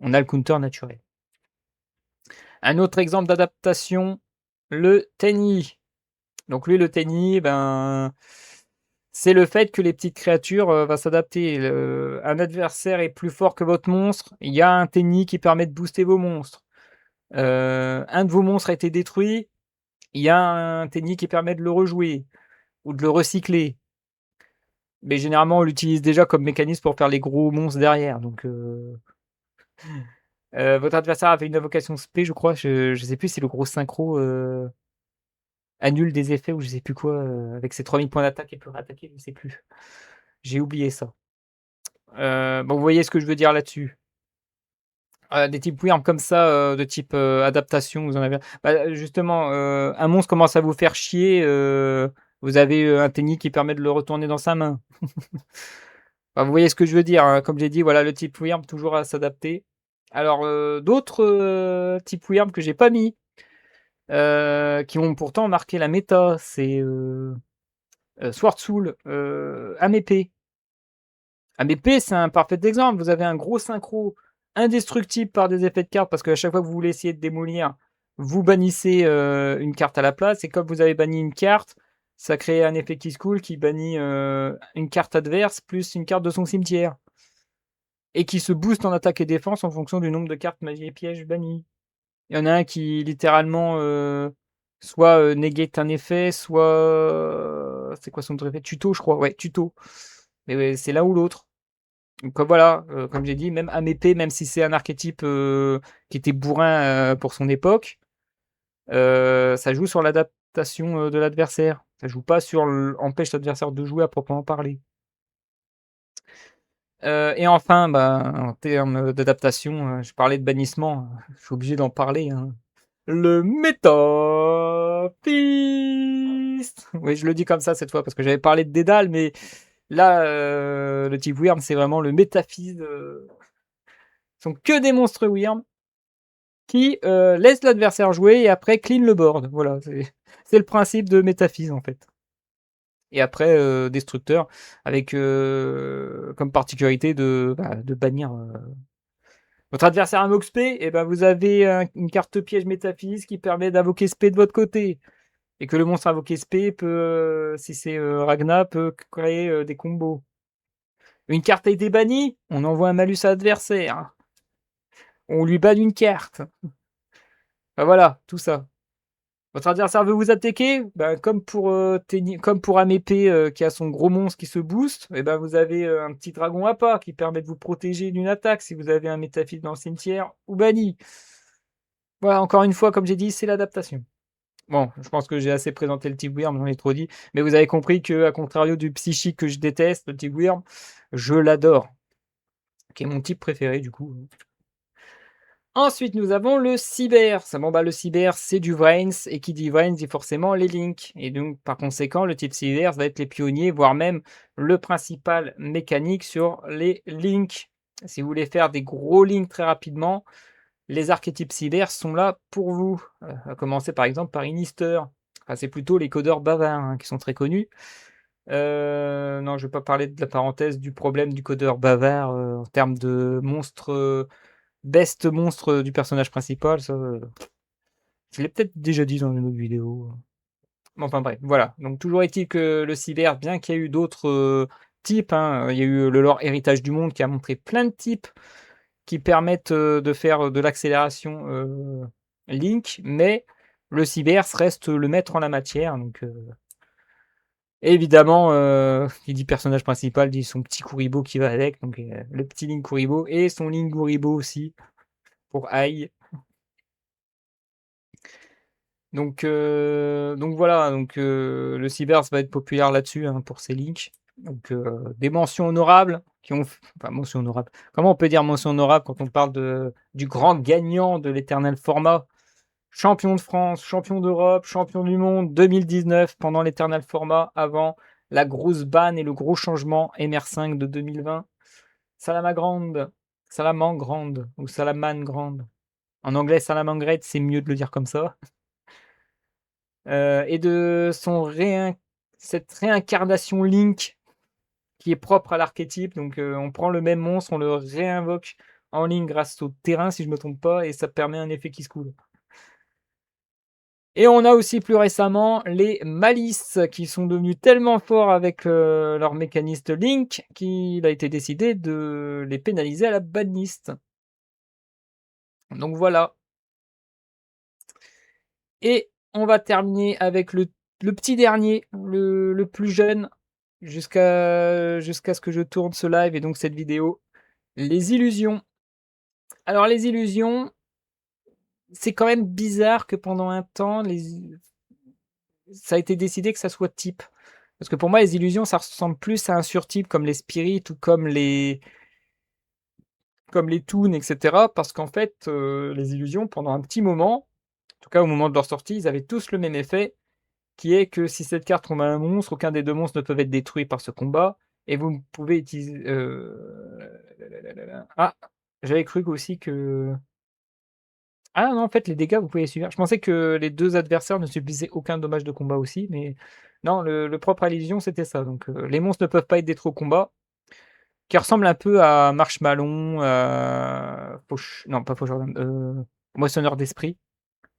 on a le counter naturel. Un autre exemple d'adaptation, le Tenyi. Donc lui, le Tenyi, ben, c'est le fait que les petites créatures, va s'adapter. Un adversaire est plus fort que votre monstre, il y a un Tenyi qui permet de booster vos monstres. Un de vos monstres a été détruit, il y a un Tenyi qui permet de le rejouer ou de le recycler. Mais généralement, on l'utilise déjà comme mécanisme pour faire les gros monstres derrière. Donc, votre adversaire avait une invocation spé, je crois. Je sais plus si le gros synchro annule des effets ou je sais plus quoi. Avec ses 3000 points d'attaque, il peut réattaquer, je sais plus. J'ai oublié ça. Bon, vous voyez ce que je veux dire là-dessus. Des types Wyrm comme ça, de type adaptation, vous en avez. Bah, justement, un monstre commence à vous faire chier, vous avez un Tenyi qui permet de le retourner dans sa main. Enfin, vous voyez ce que je veux dire, hein. Comme j'ai dit, voilà, le type Wyrm toujours à s'adapter. Alors, d'autres types Wyrm que j'ai pas mis, qui ont pourtant marqué la méta, c'est Sword Soul, Amépée. Amépée, c'est un parfait exemple. Vous avez un gros synchro indestructible par des effets de cartes parce qu'à chaque fois que vous voulez essayer de démolir, vous bannissez une carte à la place. Et comme vous avez banni une carte, ça crée un effet qui se coule qui bannit une carte adverse plus une carte de son cimetière. Et qui se booste en attaque et défense en fonction du nombre de cartes magie et pièges bannies. Il y en a un qui littéralement soit negate un effet, soit c'est quoi son autre effet? Tuto, je crois. Ouais, tuto. Mais ouais, c'est l'un ou l'autre. Donc voilà, comme j'ai dit, même Amépée, même si c'est un archétype qui était bourrin pour son époque, ça joue sur l'adaptation de l'adversaire. Ça joue pas sur empêche l'adversaire de jouer à proprement parler. Et enfin, bah, en termes d'adaptation, je parlais de bannissement, je suis obligé d'en parler, hein. Le Métaphiste! Oui, je le dis comme ça cette fois parce que j'avais parlé de Dédale, mais là, le type Wyrm, c'est vraiment le Métaphiste. Ce sont que des monstres Wyrm qui laissent l'adversaire jouer et après clean le board. Voilà, c'est le principe de Métaphise en fait. Et après, destructeur avec comme particularité de bannir votre adversaire invoque spé, et ben vous avez une carte piège métaphise qui permet d'invoquer spé de votre côté. Et que le monstre invoqué spé peut, si c'est Ragna, peut créer des combos. Une carte a été bannie, on envoie un malus à l'adversaire. On lui banne une carte. Ben voilà, tout ça. Votre adversaire veut vous attaquer, ben, comme pour Amépée qui a son gros monstre qui se booste, et ben vous avez un petit dragon à pas qui permet de vous protéger d'une attaque si vous avez un métaphile dans le cimetière ou banni. Voilà, encore une fois, comme j'ai dit, c'est l'adaptation. Bon, je pense que j'ai assez présenté le type Wyrm, j'en ai trop dit, mais vous avez compris que, à contrario du psychique que je déteste, le type Wyrm, je l'adore, qui est mon type préféré du coup. Ensuite, nous avons le cyber. Ça, bon, bah, le cyber, c'est du Vrains et qui dit Vrains dit forcément les links et donc par conséquent, le type cyber va être les pionniers, voire même le principal mécanique sur les links. Si vous voulez faire des gros links très rapidement, les archétypes cyber sont là pour vous. À commencer par exemple par Inister. Enfin, c'est plutôt les codeurs bavards, hein, qui sont très connus. Non, je vais pas parler de la parenthèse du problème du codeur bavard, en termes de monstre, best monstre du personnage principal, ça, je l'ai peut-être déjà dit dans une autre vidéo. Mais enfin bref, voilà. Donc toujours est-il que le cyber, bien qu'il y ait eu d'autres, types, hein, il y a eu le lore Héritage du Monde qui a montré plein de types qui permettent, de faire, de l'accélération, Link, mais le cyber reste le maître en la matière, donc évidemment, qui dit personnage principal dit son petit Kuribo qui va avec, donc le petit Link Kuribo et son Link Kuribo aussi, pour Ai. Donc voilà, le cyber, ça va être populaire là-dessus, hein, pour ses links. Donc des mentions honorables qui ont enfin mentions honorables. Comment on peut dire mention honorable quand on parle du grand gagnant de l'éternel format? Champion de France, champion d'Europe, champion du monde 2019 pendant l'éternel format avant la grosse banne et le gros changement MR5 de 2020. Salamagrande, Salamangrande ou Salamangrande. En anglais, Salamangrade, c'est mieux de le dire comme ça. Et de cette réincarnation Link qui est propre à l'archétype. Donc, on prend le même monstre, on le réinvoque en ligne grâce au terrain, si je me trompe pas, et ça permet un effet qui se coule. Et on a aussi plus récemment les Malices qui sont devenus tellement forts avec leur mécaniste Link qu'il a été décidé de les pénaliser à la banlist. Donc voilà. Et on va terminer avec le petit dernier, le plus jeune, jusqu'à ce que je tourne ce live et donc cette vidéo. Les illusions. Alors les illusions, c'est quand même bizarre que pendant un temps, ça a été décidé que ça soit type. Parce que pour moi, les illusions, ça ressemble plus à un surtype comme les spirits ou comme les toons, etc. Parce qu'en fait, les illusions, pendant un petit moment, en tout cas au moment de leur sortie, ils avaient tous le même effet, qui est que si cette carte tombe à un monstre, aucun des deux monstres ne peuvent être détruits par ce combat, et vous pouvez utiliser... Ah, j'avais cru aussi que... Ah non, en fait, les dégâts, vous pouvez les subir. Je pensais que les deux adversaires ne subissaient aucun dommage de combat aussi, mais non, le propre à l'illusion, c'était ça. Donc, les monstres ne peuvent pas être détruits au combat, qui ressemble un peu à Marshmallow, non, pas Fauchardin, Moissonneur d'Esprit,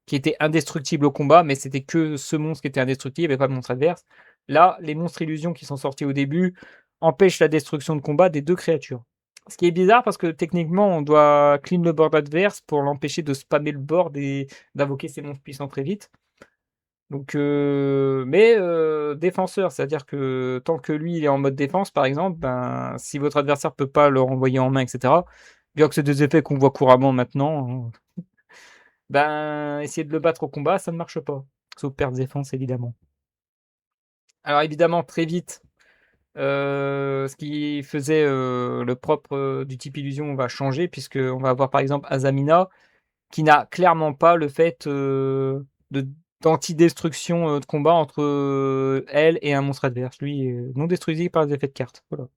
qui était indestructible au combat, mais c'était que ce monstre qui était indestructible, il n'y avait pas de monstre adverse. Là, les monstres illusions qui sont sortis au début empêchent la destruction de combat des deux créatures. Ce qui est bizarre parce que techniquement, on doit clean le board adverse pour l'empêcher de spammer le board et d'invoquer ses monstres puissants très vite. Donc, mais défenseur, c'est-à-dire que tant que lui il est en mode défense, par exemple, ben, si votre adversaire peut pas le renvoyer en main, etc., bien que c'est des effets qu'on voit couramment maintenant, ben, essayer de le battre au combat, ça ne marche pas. Sauf perte défense, évidemment. Alors évidemment, très vite, ce qui faisait le propre du type illusion va changer, puisqu'on va avoir par exemple Azamina, qui n'a clairement pas le fait d'anti-destruction de combat entre elle et un monstre adverse. Lui est non destruisible par les effets de carte. Voilà.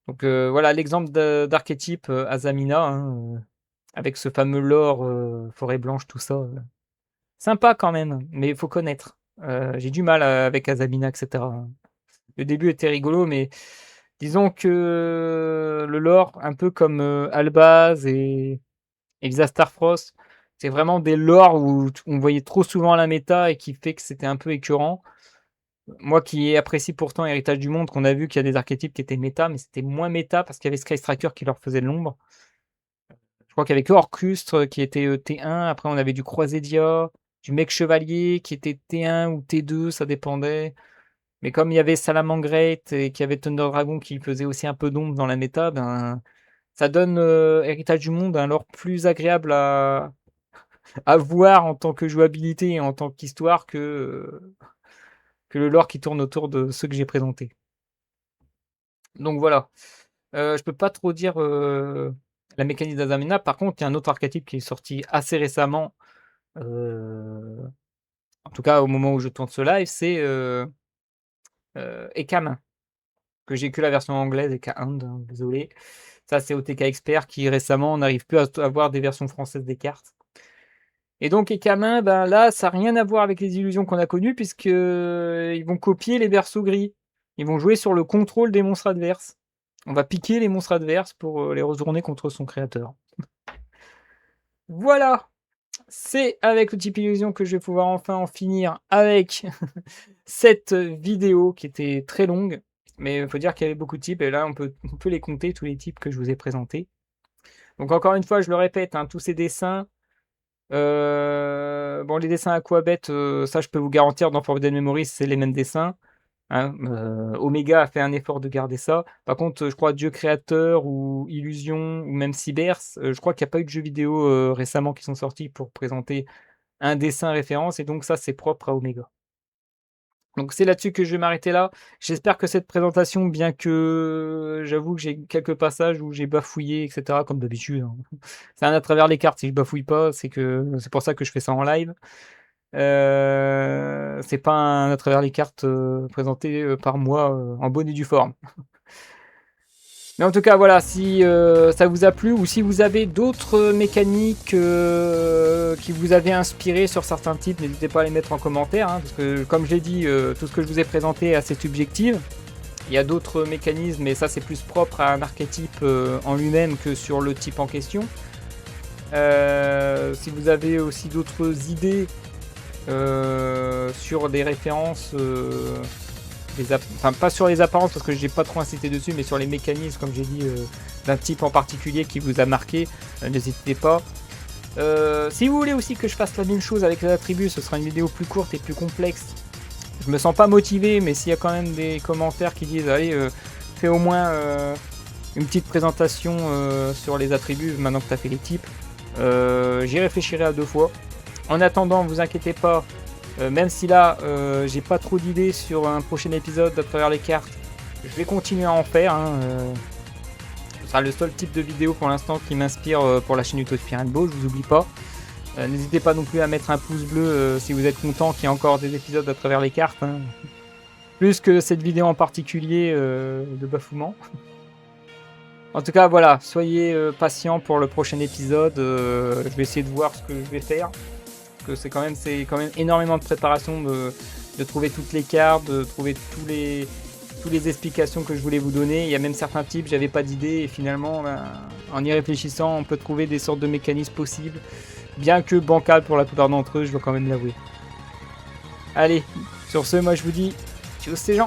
Donc voilà l'exemple d'archétype Azamina, hein, avec ce fameux lore forêt blanche, tout ça. Sympa quand même, mais il faut connaître. J'ai du mal avec Azamina, etc. Le début était rigolo, mais disons que le lore, un peu comme Albaz et Visa Starfrost, c'est vraiment des lores où on voyait trop souvent la méta et qui fait que c'était un peu écœurant. Moi qui apprécie pourtant Héritage du Monde, qu'on a vu qu'il y a des archétypes qui étaient méta, mais c'était moins méta parce qu'il y avait Sky Striker qui leur faisait de l'ombre. Je crois qu'il y avait que Orcustre qui était T1, après on avait du Croisédia, du Mec Chevalier qui était T1 ou T2, ça dépendait. Mais comme il y avait Salamangreat et qu'il y avait Thunder Dragon qui faisait aussi un peu d'ombre dans la méta, ben, ça donne Héritage du Monde un lore plus agréable à voir en tant que jouabilité et en tant qu'histoire que le lore qui tourne autour de ceux que j'ai présentés. Donc voilà. Je peux pas trop dire la mécanique d'Azamina. Par contre, il y a un autre archétype qui est sorti assez récemment, heu, en tout cas au moment où je tourne ce live, c'est, Ekam, que j'ai que la version anglaise, Ekahand, hein, désolé. Ça, c'est OTK Expert qui récemment n'arrive plus à avoir des versions françaises des cartes. Et donc Ekamin, ben là, ça a rien à voir avec les illusions qu'on a connues puisque, ils vont copier les berceaux gris. Ils vont jouer sur le contrôle des monstres adverses. On va piquer les monstres adverses pour, les retourner contre son créateur. Voilà! C'est avec le type illusion que je vais pouvoir enfin en finir avec cette vidéo qui était très longue, mais il faut dire qu'il y avait beaucoup de types et là on peut les compter tous les types que je vous ai présentés. Donc encore une fois, je le répète, hein, tous ces dessins, bon, les dessins Aquabet, ça je peux vous garantir dans Forbidden Memories, c'est les mêmes dessins, hein. Omega a fait un effort de garder ça. Par contre, je crois Dieu Créateur ou Illusion ou même Cybers, je crois qu'il y a pas eu de jeux vidéo, récemment qui sont sortis pour présenter un dessin référence et donc ça, c'est propre à Omega. Donc c'est là-dessus que je vais m'arrêter là. J'espère que cette présentation, bien que j'avoue que j'ai quelques passages où j'ai bafouillé et cetera comme d'habitude, hein. C'est un à travers les cartes, si je bafouille pas, c'est pour ça que je fais ça en live. C'est pas un à travers les cartes, présenté, par moi, en bonne et due forme. Mais en tout cas, voilà, si ça vous a plu ou si vous avez d'autres mécaniques qui vous avaient inspiré sur certains types, n'hésitez pas à les mettre en commentaire, hein, parce que comme j'ai dit, tout ce que je vous ai présenté est assez subjectif. Il y a d'autres mécanismes, mais ça c'est plus propre à un archétype en lui-même que sur le type en question. Si vous avez aussi d'autres idées sur des références, enfin pas sur les apparences parce que j'ai pas trop insisté dessus, mais sur les mécanismes, comme j'ai dit, d'un type en particulier qui vous a marqué, n'hésitez pas. Si vous voulez aussi que je fasse la même chose avec les attributs, ce sera une vidéo plus courte et plus complexe. Je me sens pas motivé, mais s'il y a quand même des commentaires qui disent allez, fais au moins une petite présentation sur les attributs maintenant que tu as fait les types, j'y réfléchirai à 2 fois. En attendant, vous inquiétez pas, même si là j'ai pas trop d'idées sur un prochain épisode à travers les cartes, je vais continuer à en faire, hein, ce sera le seul type de vidéo pour l'instant qui m'inspire pour la chaîne YouTube Rainbow, je vous oublie pas. N'hésitez pas non plus à mettre un pouce bleu si vous êtes content qu'il y ait encore des épisodes à travers les cartes, hein. Plus que cette vidéo en particulier de bafouement. En tout cas, voilà, soyez patients pour le prochain épisode. Je vais essayer de voir ce que je vais faire. Parce que c'est quand même énormément de préparation de trouver toutes les cartes, de trouver toutes les explications que je voulais vous donner. Il y a même certains types, j'avais pas d'idée. Et finalement, ben, en y réfléchissant, on peut trouver des sortes de mécanismes possibles. Bien que bancal pour la plupart d'entre eux, je dois quand même l'avouer. Allez, sur ce, moi je vous dis, tchuss ces gens!